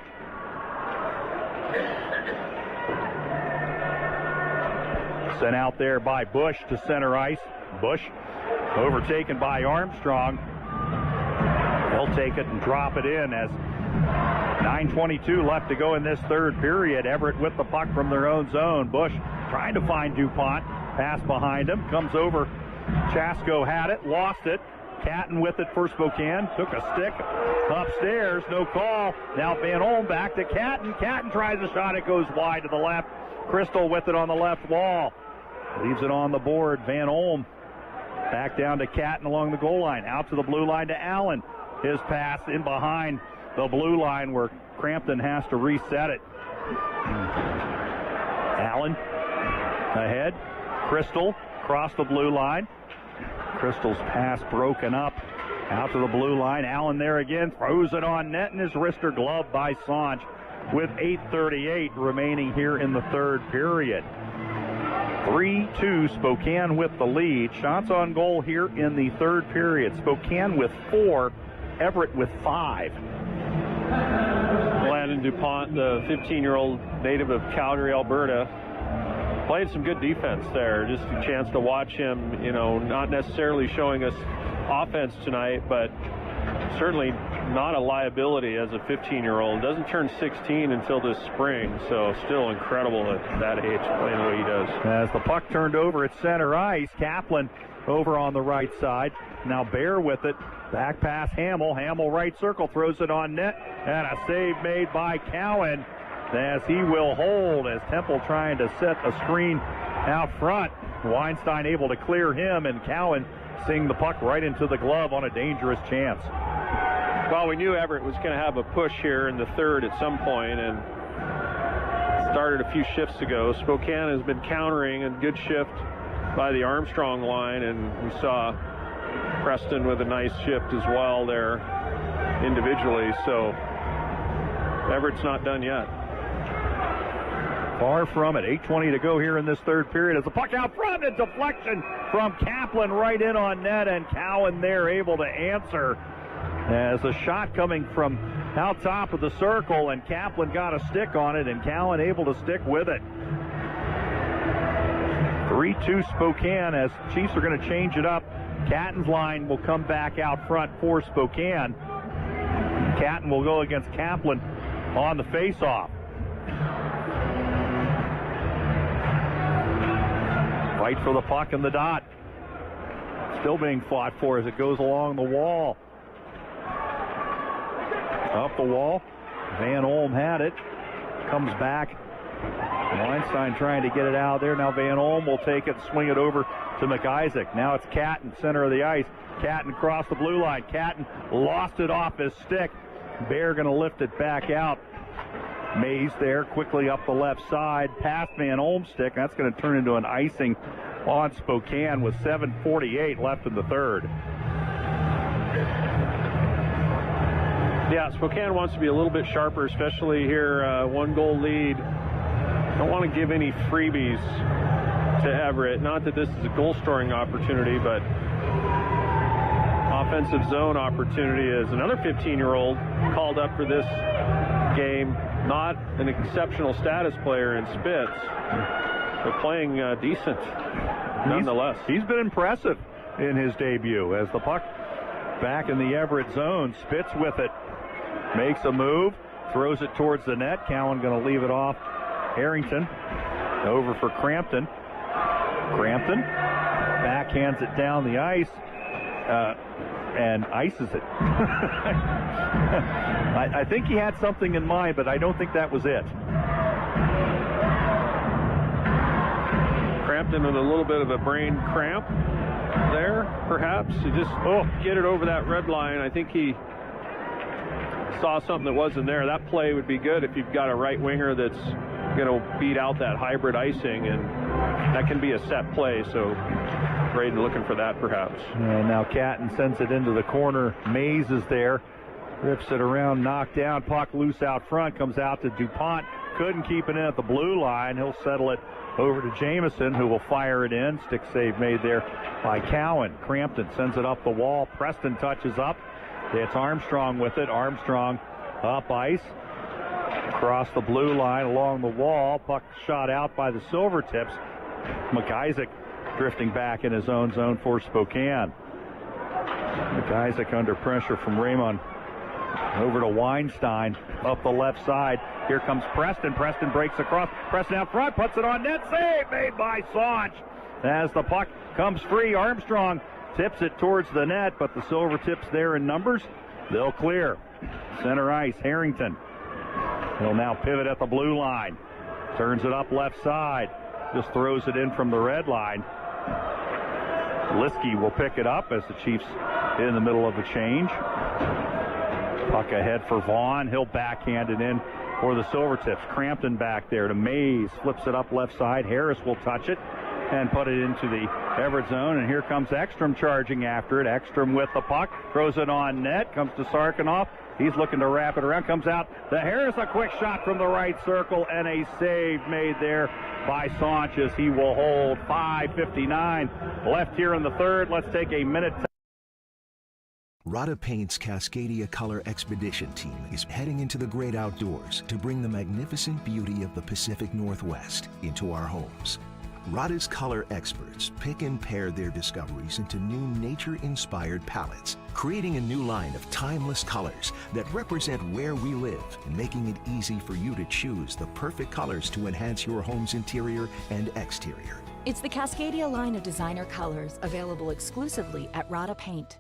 Speaker 4: Sent out there by Bush to center ice. Bush overtaken by Armstrong. They'll take it and drop it in as 9:22 left to go in this third period. Everett with the puck from their own zone. Bush trying to find DuPont. Pass behind him. Comes over. Chasko had it. Lost it. Catton with it for Spokane. Took a stick upstairs. No call. Now Van Olm back to Catton. Catton tries a shot. It goes wide to the left. Crystal with it on the left wall. Leaves it on the board. Van Olm back down to Catton along the goal line. Out to the blue line to Allen. His pass in behind the blue line where Crampton has to reset it. Allen ahead. Crystal across the blue line. Crystal's pass broken up. Out to the blue line. Allen there again. Throws it on net and his wrister glove by Saunch with 8:38 remaining here in the third period. 3-2 Spokane with the lead. Shots on goal here in the third period. Spokane with 4, Everett with 5.
Speaker 11: Landon DuPont, the 15-year-old native of Calgary, Alberta, played some good defense there. Just a chance to watch him, not necessarily showing us offense tonight, but certainly not a liability as a 15-year-old. Doesn't turn 16 until this spring, so still incredible at that age playing the way he does.
Speaker 4: As the puck turned over at center ice, Kaplan over on the right side. Now Bear with it. Back pass Hammell. Hammell right circle, throws it on net, and a save made by Cowan as he will hold as Temple trying to set a screen out front. Weinstein able to clear him, and Cowan seeing the puck right into the glove on a dangerous chance.
Speaker 11: Well, we knew Everett was going to have a push here in the third at some point, and started a few shifts ago. Spokane has been countering a good shift by the Armstrong line, and we saw Preston with a nice shift as well there individually. So Everett's not done yet.
Speaker 4: Far from it. 8:20 to go here in this third period. As the puck out front, a deflection from Kaplan right in on net, and Cowan there able to answer. As the shot coming from out top of the circle, and Kaplan got a stick on it, and Cowan able to stick with it. 3-2 Spokane, as Chiefs are going to change it up. Catton's line will come back out front for Spokane. Catton will go against Kaplan on the face-off. Fight for the puck in the dot. Still being fought for as it goes along the wall. Up the wall. Van Olm had it. Comes back. Weinstein trying to get it out there. Now Van Olm will take it, swing it over to McIsaac. Now it's Catton, center of the ice. Catton across the blue line. Catton lost it off his stick. Bear going to lift it back out. Mays there quickly up the left side, past Van Olm's stick. That's going to turn into an icing on Spokane with 7:48 left in the third.
Speaker 11: Yeah, Spokane wants to be a little bit sharper, especially here, 1-goal lead. Don't want to give any freebies to Everett. Not that this is a goal-scoring opportunity, but offensive zone opportunity is another 15-year-old called up for this game. Not an exceptional status player in Spitz, but playing decent nonetheless.
Speaker 4: He's been impressive in his debut as the puck back in the Everett zone. Spitz with it. Makes a move, throws it towards the net. Cowan going to leave it off Harrington. Over for Crampton. Crampton backhands it down the ice and ices it. I think he had something in mind, but I don't think that was it.
Speaker 11: Crampton with a little bit of a brain cramp there, perhaps. He just get it over that red line. I think he saw something that wasn't there. That play would be good if you've got a right winger that's going to beat out that hybrid icing, and that can be a set play. So Braden looking for that perhaps.
Speaker 4: And now Catton sends it into the corner. Mays is there. Rips it around, knocked down. Puck loose out front. Comes out to DuPont. Couldn't keep it in at the blue line. He'll settle it over to Jamison, who will fire it in. Stick save made there by Cowan. Crampton sends it up the wall. Preston touches up. It's Armstrong with it. Armstrong up ice. Across the blue line along the wall. Puck shot out by the Silvertips. McIsaac drifting back in his own zone for Spokane. McIsaac under pressure from Raymond. Over to Weinstein up the left side. Here comes Preston. Preston breaks across. Preston out front, puts it on net. Save made by Saunch. As the puck comes free, Armstrong tips it towards the net, but the Silvertips there in numbers. They'll clear. Center ice, Harrington. He'll now pivot at the blue line. Turns it up left side. Just throws it in from the red line. Liskey will pick it up as the Chiefs in the middle of a change. Puck ahead for Vaughn. He'll backhand it in for the Silvertips. Crampton back there to Mays. Flips it up left side. Harris will touch it and put it into the Everett zone. And here comes Ekstrom charging after it. Ekstrom with the puck. Throws it on net. Comes to Sarkanoff. He's looking to wrap it around. Comes out to Harris. A quick shot from the right circle. And a save made there by Saunch as he will hold. 5:59 left here in the third. Let's take a minute.
Speaker 7: Rada Paint's Cascadia Color Expedition team is heading into the great outdoors to bring the magnificent beauty of the Pacific Northwest into our homes. Rada's color experts pick and pair their discoveries into new nature-inspired palettes, creating a new line of timeless colors that represent where we live and making it easy for you to choose the perfect colors to enhance your home's interior and exterior.
Speaker 8: It's the Cascadia line of designer colors available exclusively at Rada Paint.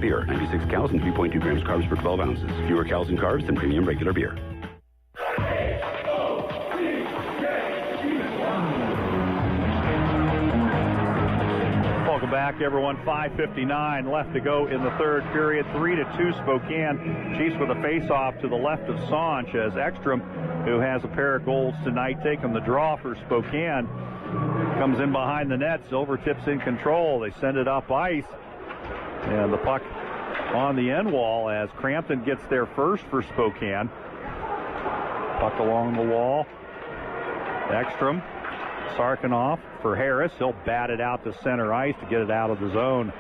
Speaker 24: beer. 96 calories and 3.2 grams carbs per 12 ounces. Fewer calories and carbs than premium regular beer.
Speaker 4: Welcome back, everyone. 5:59 left to go in the third period. 3-2 Spokane. Chiefs with a face-off to the left of Sanch as Ekstrom, who has a pair of goals tonight, taking the draw for Spokane. Comes in behind the net. Silvertips in control. They send it up ice. And the puck on the end wall as Crampton gets there first for Spokane. Puck along the wall. Ekstrom. Sarkanoff for Harris. He'll bat it out to center ice to get it out of the zone.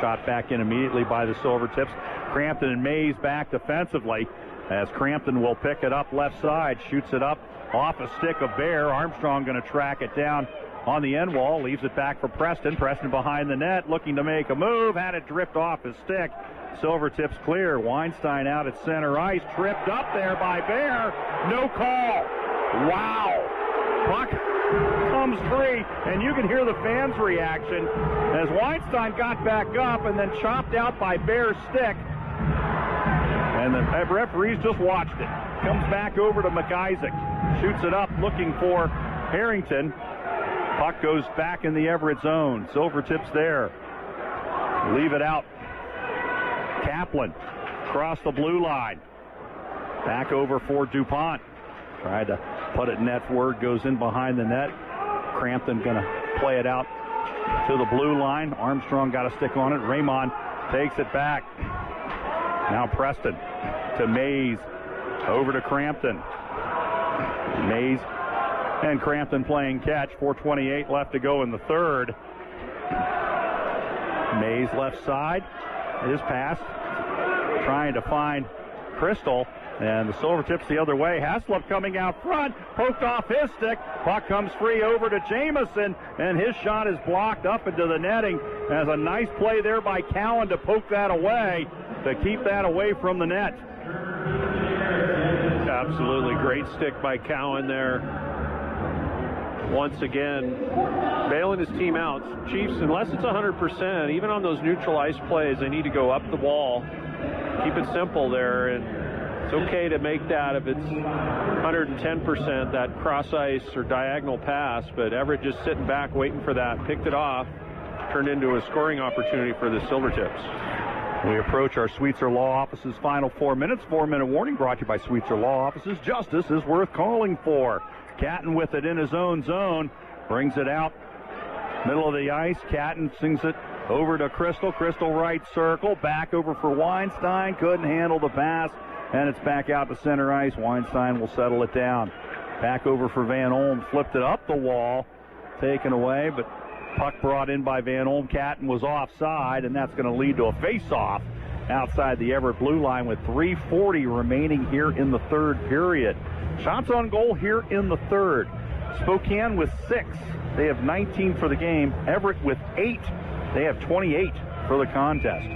Speaker 4: Shot back in immediately by the Silvertips. Crampton and Mays back defensively as Crampton will pick it up left side. Shoots it up off a stick of Bear. Armstrong going to track it down on the end wall. Leaves it back for Preston. Preston behind the net looking to make a move. Had it drift off his stick. Silvertips clear. Weinstein out at center ice. Tripped up there by Bear. No call. Wow. Puck comes free, and you can hear the fans' reaction as Weinstein got back up and then chopped out by Bear's stick. And the referees just watched it. Comes back over to McIsaac. Shoots it up looking for Harrington. Puck goes back in the Everett zone. Silvertips there. Leave it out. Kaplan across the blue line. Back over for DuPont. Tried to put it net. Word goes in behind the net. Crampton going to play it out to the blue line. Armstrong got a stick on it. Raymond takes it back. Now Preston to Mays. Over to Crampton. Mays and Crampton playing catch. 4:28 left to go in the third. Mays left side. His pass. Trying to find Crystal. And the Silvertips the other way. Haslip coming out front. Poked off his stick. Puck comes free over to Jamison. And his shot is blocked up into the netting. As a nice play there by Cowan to poke that away. To keep that away from the net.
Speaker 11: Absolutely great stick by Cowan there. Once again, bailing his team out. Chiefs, unless it's 100%, even on those neutral ice plays, they need to go up the wall. Keep it simple there. And it's okay to make that if it's 110%, that cross ice or diagonal pass, but Everett just sitting back waiting for that, picked it off, turned into a scoring opportunity for the Silvertips.
Speaker 4: We approach our Sweetser Law Office's final 4 minutes. 4-minute warning brought to you by Sweetser Law Offices. Justice is worth calling for. Catton with it in his own zone. Brings it out. Middle of the ice. Catton sings it over to Crystal. Crystal right circle. Back over for Weinstein. Couldn't handle the pass. And it's back out to center ice. Weinstein will settle it down. Back over for Van Olm. Flipped it up the wall. Taken away, but puck brought in by Van Olm. Catton was offside, and that's going to lead to a face-off outside the Everett blue line with 3:40 remaining here in the third period. Shots on goal here in the third. Spokane with 6. They have 19 for the game. Everett with 8. They have 28 for the contest.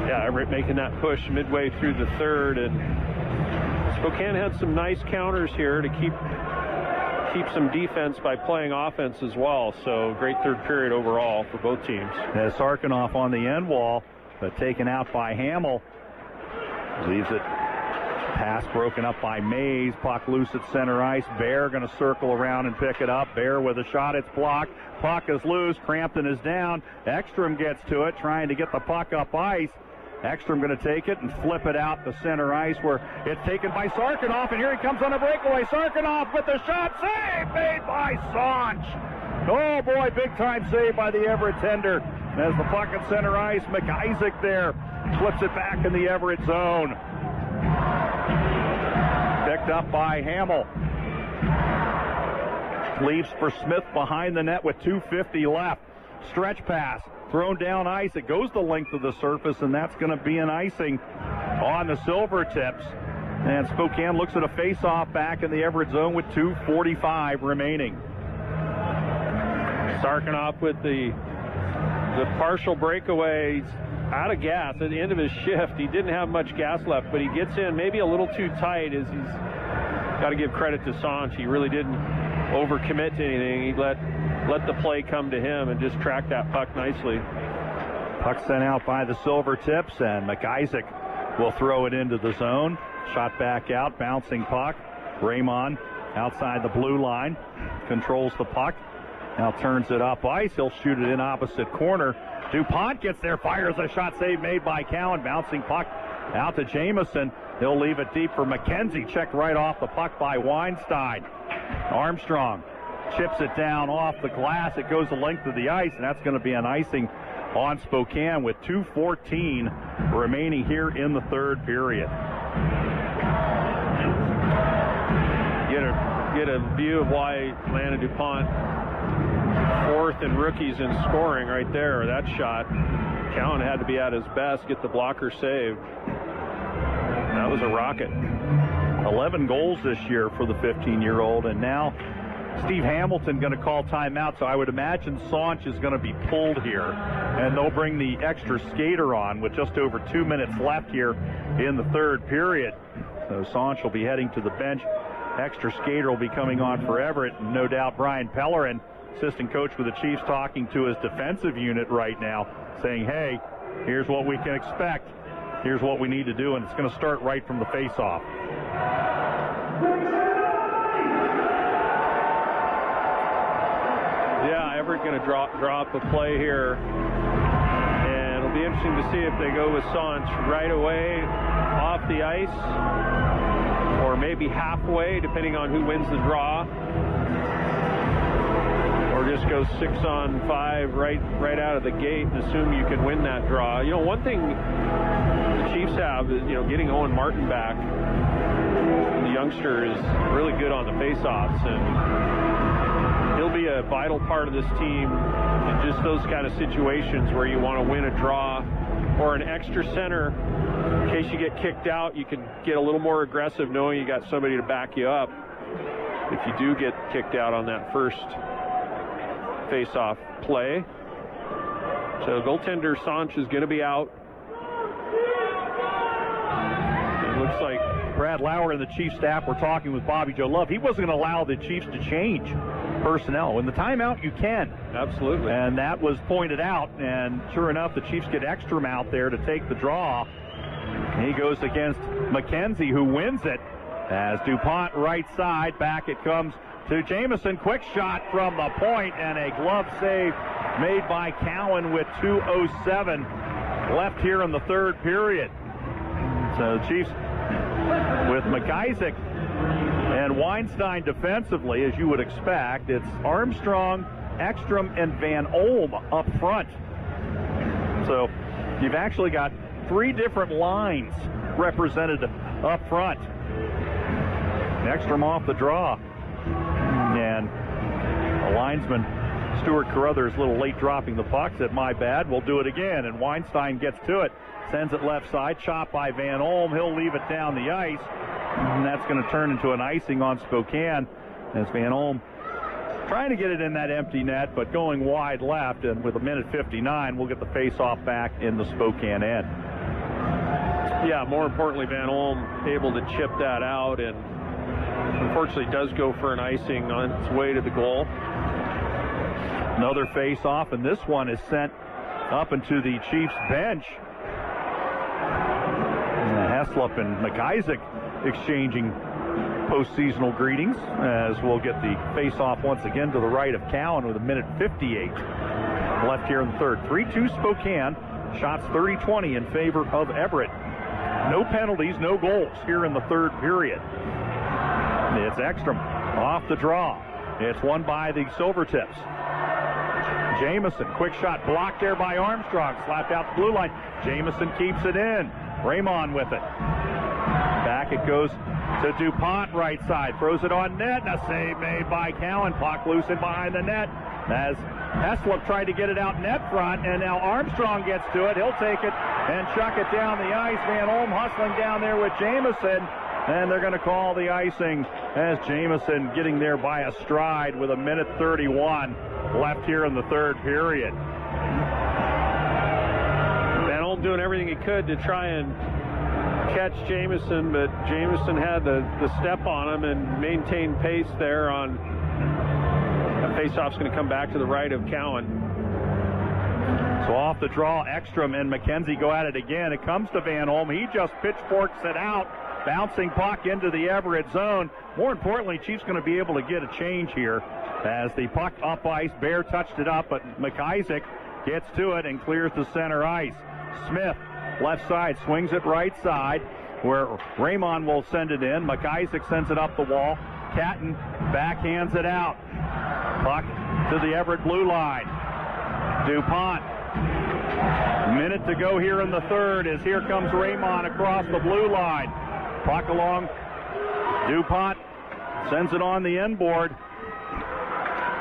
Speaker 11: Yeah, Everett making that push midway through the third, and Spokane had some nice counters here to keep some defense by playing offense as well. So great third period overall for both teams.
Speaker 4: As Sarkanoff on the end wall, but taken out by Hammell. Leaves it. Pass broken up by Mays. Puck loose at center ice. Bear going to circle around and pick it up. Bear with a shot. It's blocked. Puck is loose. Crampton is down. Ekstrom gets to it, trying to get the puck up ice. Ekstrom going to take it and flip it out to center ice where it's taken by Sarkanoff, and here he comes on a breakaway. Sarkanoff with the shot. Save made by Sanch. Oh boy, big time save by the Everett tender. As the puck at center ice, McIsaac there flips it back in the Everett zone. Picked up by Hammell. Leaves for Smith behind the net with 2:50 left. Stretch pass. Thrown down ice. It goes the length of the surface, and that's going to be an icing on the Silvertips. And Spokane looks at a face-off back in the Everett zone with 2:45 remaining.
Speaker 11: Sarkanoff with the partial breakaway. He's out of gas at the end of his shift. He didn't have much gas left, but he gets in maybe a little too tight as he's got to give credit to Sanch. He really didn't overcommit to anything. He let let the play come to him and just track that puck nicely.
Speaker 4: Puck sent out by the Silvertips, and McIsaac will throw it into the zone. Shot back out, bouncing puck. Raymond outside the blue line, controls the puck. Now turns it up ice. He'll shoot it in opposite corner. DuPont gets there, fires a shot, save made by Cowan. Bouncing puck out to Jamison. He'll leave it deep for McKenzie. Checked right off the puck by Weinstein. Armstrong chips it down off the glass. It goes the length of the ice, and that's going to be an icing on Spokane with 2:14 remaining here in the third period.
Speaker 11: Get a view of why Atlanta DuPont fourth in rookies in scoring right there. That shot, Cowan had to be at his best, get the blocker saved. That was a rocket.
Speaker 4: 11 goals this year for the 15-year-old, and now Steve Hamilton going to call timeout, so I would imagine Saunch is going to be pulled here, and they'll bring the extra skater on with just over 2 minutes left here in the third period. So Saunch will be heading to the bench. Extra skater will be coming on for Everett, and no doubt Brian Pellerin, assistant coach with the Chiefs, talking to his defensive unit right now, saying, hey, here's what we can expect. Here's what we need to do, and it's going to start right from the face-off.
Speaker 11: Yeah, Everett going to draw up a play here, and it'll be interesting to see if they go with Saunch right away off the ice, or maybe halfway, depending on who wins the draw, or just go 6-on-5 right out of the gate and assume you can win that draw. You know, one thing the Chiefs have is, getting Owen Martin back. The youngster is really good on the faceoffs, and he'll be a vital part of this team in just those kind of situations where you want to win a draw, or an extra center. In case you get kicked out, you can get a little more aggressive knowing you got somebody to back you up if you do get kicked out on that first face-off play. So goaltender Saunch is going to be out. It looks like
Speaker 4: Brad Lauer and the Chiefs staff were talking with Bobby Joe Love. He wasn't going to allow the Chiefs to change personnel. In the timeout, you can.
Speaker 11: Absolutely.
Speaker 4: And that was pointed out, and sure enough, the Chiefs get Ekstrom out there to take the draw. He goes against McKenzie, who wins it. As DuPont right side, back it comes to Jamison. Quick shot from the point, and a glove save made by Cowan with 2:07 left here in the third period. So the Chiefs with McIsaac and Weinstein defensively, as you would expect. It's Armstrong, Ekstrom, and Van Olm up front. So you've actually got three different lines represented up front. Ekstrom off the draw. And the linesman, Stuart Carruthers, a little late dropping the puck, said, my bad, we'll do it again. And Weinstein gets to it, sends it left side, chopped by Van Olm. He'll leave it down the ice, and that's going to turn into an icing on Spokane as Van Olm trying to get it in that empty net, but going wide left, and with 1:59, we'll get the face-off back in the Spokane end.
Speaker 11: Yeah, more importantly, Van Olm able to chip that out, and unfortunately does go for an icing on its way to the goal.
Speaker 4: Another face-off, and this one is sent up into the Chiefs bench. Heslop and McIsaac exchanging postseasonal greetings, as we'll get the face-off once again to the right of Cowan with 1:58 left here in the third. 3-2 Spokane. Shots 30-20 in favor of Everett. No penalties, no goals here in the third period. It's Ekstrom off the draw. It's won by the Silvertips. Jamison, quick shot blocked there by Armstrong. Slapped out the blue line. Jamison keeps it in. Raymond with it. Back it goes to DuPont right side. Throws it on net. And a save made by Cowan. Puck loose in behind the net. As Heslop tried to get it out net front, and now Armstrong gets to it. He'll take it and chuck it down the ice. Van Olm hustling down there with Jamison, and they're going to call the icing as Jamison getting there by a stride with 1:31 left here in the third period.
Speaker 11: Van Olm doing everything he could to try and catch Jamison, but Jamison had the step on him and maintained pace there on a Faceoff's going to come back to the right of Cowan.
Speaker 4: So off the draw, Ekstrom and McKenzie go at it again. It comes to Van Olm. He just pitchforks it out. Bouncing puck into the Everett zone. More importantly, Chiefs going to be able to get a change here as the puck up ice. Bear touched it up, but McIsaac gets to it and clears the center ice. Smith, left side, swings it right side, where Raymond will send it in. McIsaac sends it up the wall. Catton backhands it out. Puck to the Everett blue line. DuPont. Minute to go here in the third as here comes Raymond across the blue line. Puck along. DuPont sends it on the end board.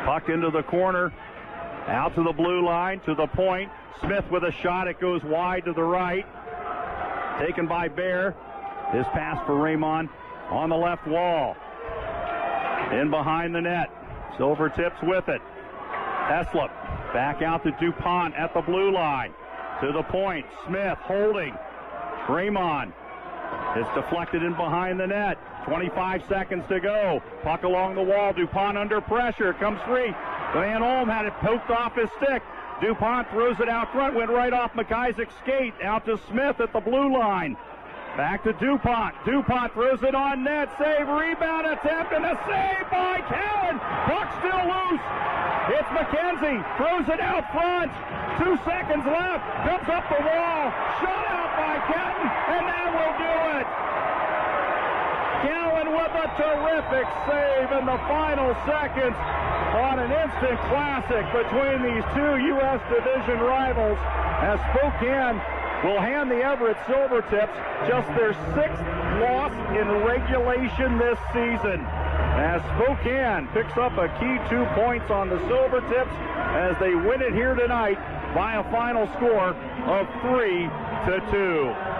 Speaker 4: Puck into the corner. Out to the blue line, to the point. Smith with a shot. It goes wide to the right. Taken by Bear. His pass for Raymond on the left wall. In behind the net. Silvertips with it. Heslop back out to DuPont at the blue line. To the point. Smith holding. Raymond. It's deflected in behind the net. 25 seconds to go. Puck along the wall. DuPont under pressure. Comes free. Van Olm had it poked off his stick. DuPont throws it out front. Went right off McIsaac's skate. Out to Smith at the blue line. Back to DuPont. DuPont throws it on net. Save, rebound attempt, and a save by Cowan. Puck still loose. It's McKenzie. Throws it out front. 2 seconds left. Comes up the wall. Shot out by Catton, and that will do it. Cowan with a terrific save in the final seconds on an instant classic between these two U.S. Division rivals as Spokane will hand the Everett Silvertips just their 6th loss in regulation this season. As Spokane picks up a key 2 points on the Silvertips as they win it here tonight by a final score of 3-2.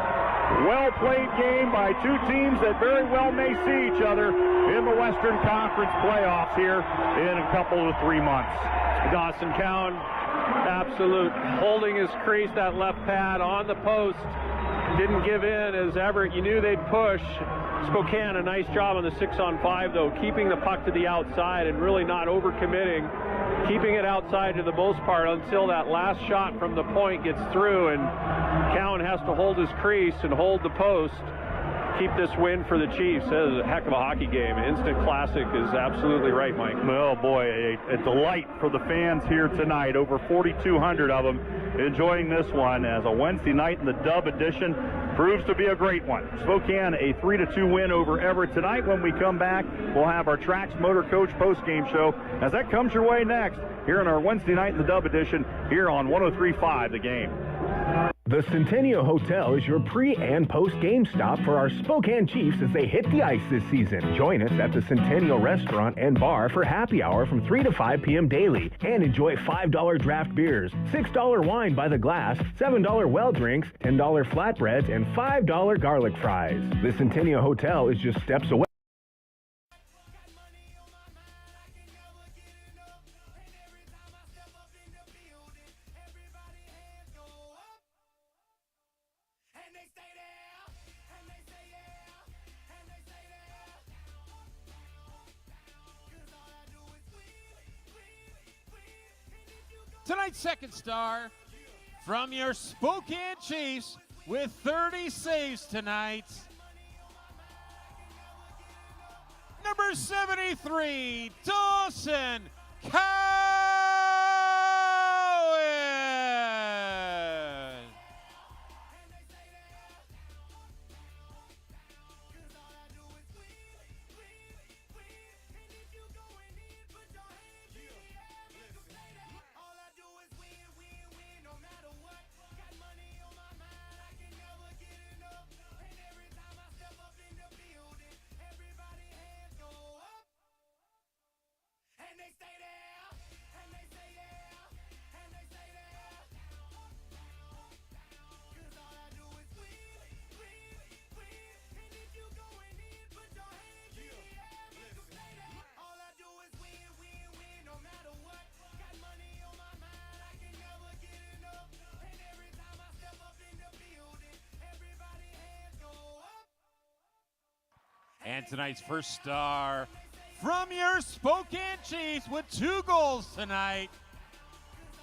Speaker 4: Well-played game by two teams that very well may see each other in the Western Conference playoffs here in a couple of 3 months.
Speaker 11: Dawson Cowan, absolute holding his crease, that left pad on the post. Didn't give in as Everett, you knew they'd push. Spokane, a nice job on the 6-on-5, though, keeping the puck to the outside and really not overcommitting, keeping it outside to the most part until that last shot from the point gets through, and Cowan has to hold his crease and hold the post. Keep this win for the Chiefs. That is a heck of a hockey game. Instant classic is absolutely right, Mike.
Speaker 4: Oh, boy, a delight for the fans here tonight. Over 4,200 of them enjoying this one as a Wednesday night in the Dub edition proves to be a great one. Spokane, a 3-2 win over Everett tonight. When we come back, we'll have our Trax Motor Coach post-game show as that comes your way next here in our Wednesday night in the Dub edition here on 103.5 The Game.
Speaker 17: The Centennial Hotel is your pre- and post-game stop for our Spokane Chiefs as they hit the ice this season. Join us at the Centennial Restaurant and Bar for happy hour from 3 to 5 p.m. daily and enjoy $5 draft beers, $6 wine by the glass, $7 well drinks, $10 flatbreads, and $5 garlic fries. The Centennial Hotel is just steps away.
Speaker 1: Tonight's second star from your Spokane Chiefs with 30 saves tonight, number 73, Dawson Cowan. And tonight's first star from your Spokane Chiefs with 2 goals tonight,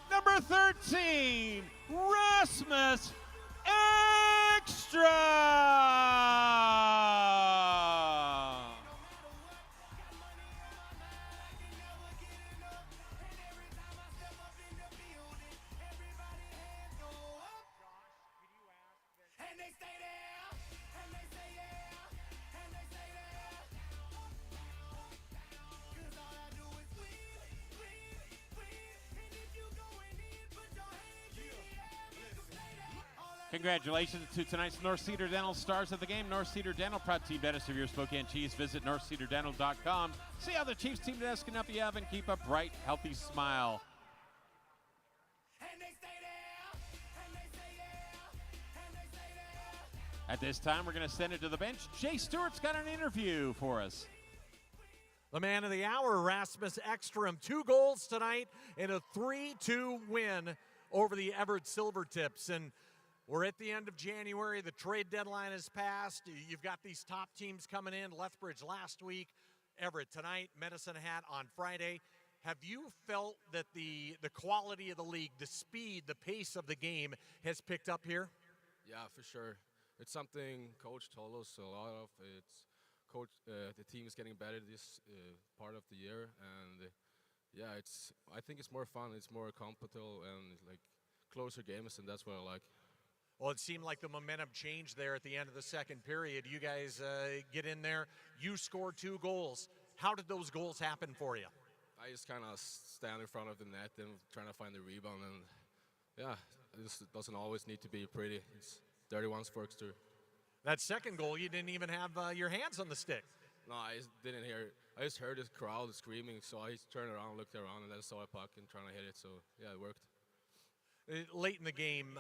Speaker 1: number 13, Rasmus Ekstrom. Congratulations to tonight's North Cedar Dental stars of the game. North Cedar Dental, proud team dentist of your Spokane Chiefs. Visit northcedardental.com. See how the Chiefs team dentist can help you have and keep a bright, healthy smile. At this time, we're going to send it to the bench. Jay Stewart's got an interview for us.
Speaker 2: The man of the hour, Rasmus Ekstrom. 2 goals tonight in a 3-2 win over the Everett Silvertips. And we're at the end of January. The trade deadline has passed. You've got these top teams coming in. Lethbridge last week, Everett tonight, Medicine Hat on Friday. Have you felt that the quality of the league, the speed, the pace of the game has picked up here?
Speaker 10: Yeah, for sure. It's something Coach told us a lot of. It's the team is getting better this part of the year, and yeah, I think it's more fun. It's more competitive and like closer games, and that's what I like.
Speaker 2: Well, it seemed like the momentum changed there at the end of the second period. You guys get in there. You scored 2 goals. How did those goals happen for you?
Speaker 10: I just kind of stand in front of the net and trying to find the rebound, and yeah, it doesn't always need to be pretty. It's dirty ones works too.
Speaker 2: That second goal, you didn't even have your hands on the stick.
Speaker 10: No, I just didn't hear it. I just heard the crowd screaming, so I just turned around, looked around, and then saw a puck and trying to hit it, so yeah, it worked.
Speaker 2: Late in the game,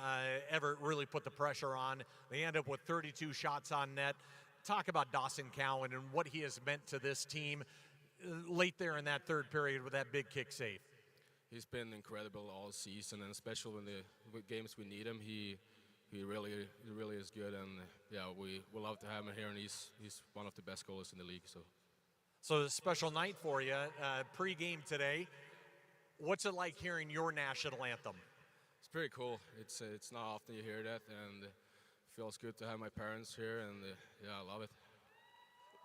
Speaker 2: Everett really put the pressure on. They end up with 32 shots on net. Talk about Dawson Cowan and what he has meant to this team late there in that third period with that big kick save.
Speaker 10: He's been incredible all season, and especially when the games we need him, he really is good, and yeah, we love to have him here, and he's one of the best goalies in the league.
Speaker 2: So a special night for you, pre-game today. What's it like hearing your national anthem?
Speaker 10: It's pretty cool. It's not often you hear that, and it feels good to have my parents here, and yeah, I love it.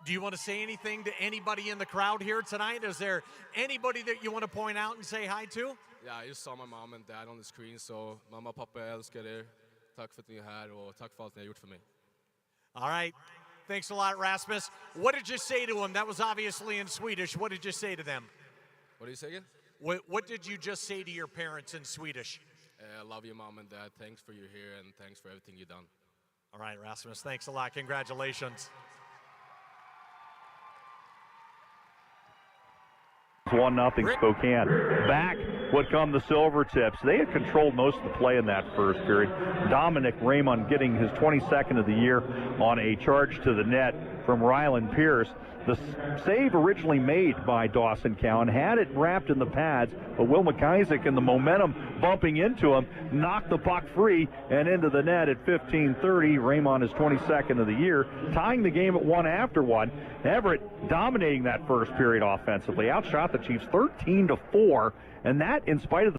Speaker 2: Do you want to say anything to anybody in the crowd here tonight? Is there anybody that you want to point out and say hi to?
Speaker 10: Yeah, I just saw my mom and dad on the screen, so mamma, pappa, älskar er. Tack för att ni är här, och tack för allt ni har gjort för mig.
Speaker 2: All right. Thanks a lot, Rasmus. What did you say to him? That was obviously in Swedish. What did you say to them?
Speaker 10: What did you say again?
Speaker 2: What did you just say to your parents in Swedish?
Speaker 10: I love you, Mom and Dad. Thanks for your here, and thanks for everything you've done.
Speaker 2: All right, Rasmus. Thanks a lot. Congratulations.
Speaker 4: 1-0 Spokane. Back would come the Silvertips. They had controlled most of the play in that first period. Dominic Raymond getting his 22nd of the year on a charge to the net from Ryland Pierce. The save originally made by Dawson Cowan had it wrapped in the pads, but Will McIsaac and the momentum bumping into him knocked the puck free and into the net at 15:30. Raymond is 22nd of the year, tying the game at 1 after 1. Everett dominating that first period offensively, outshot the Chiefs 13-4, and that in spite of the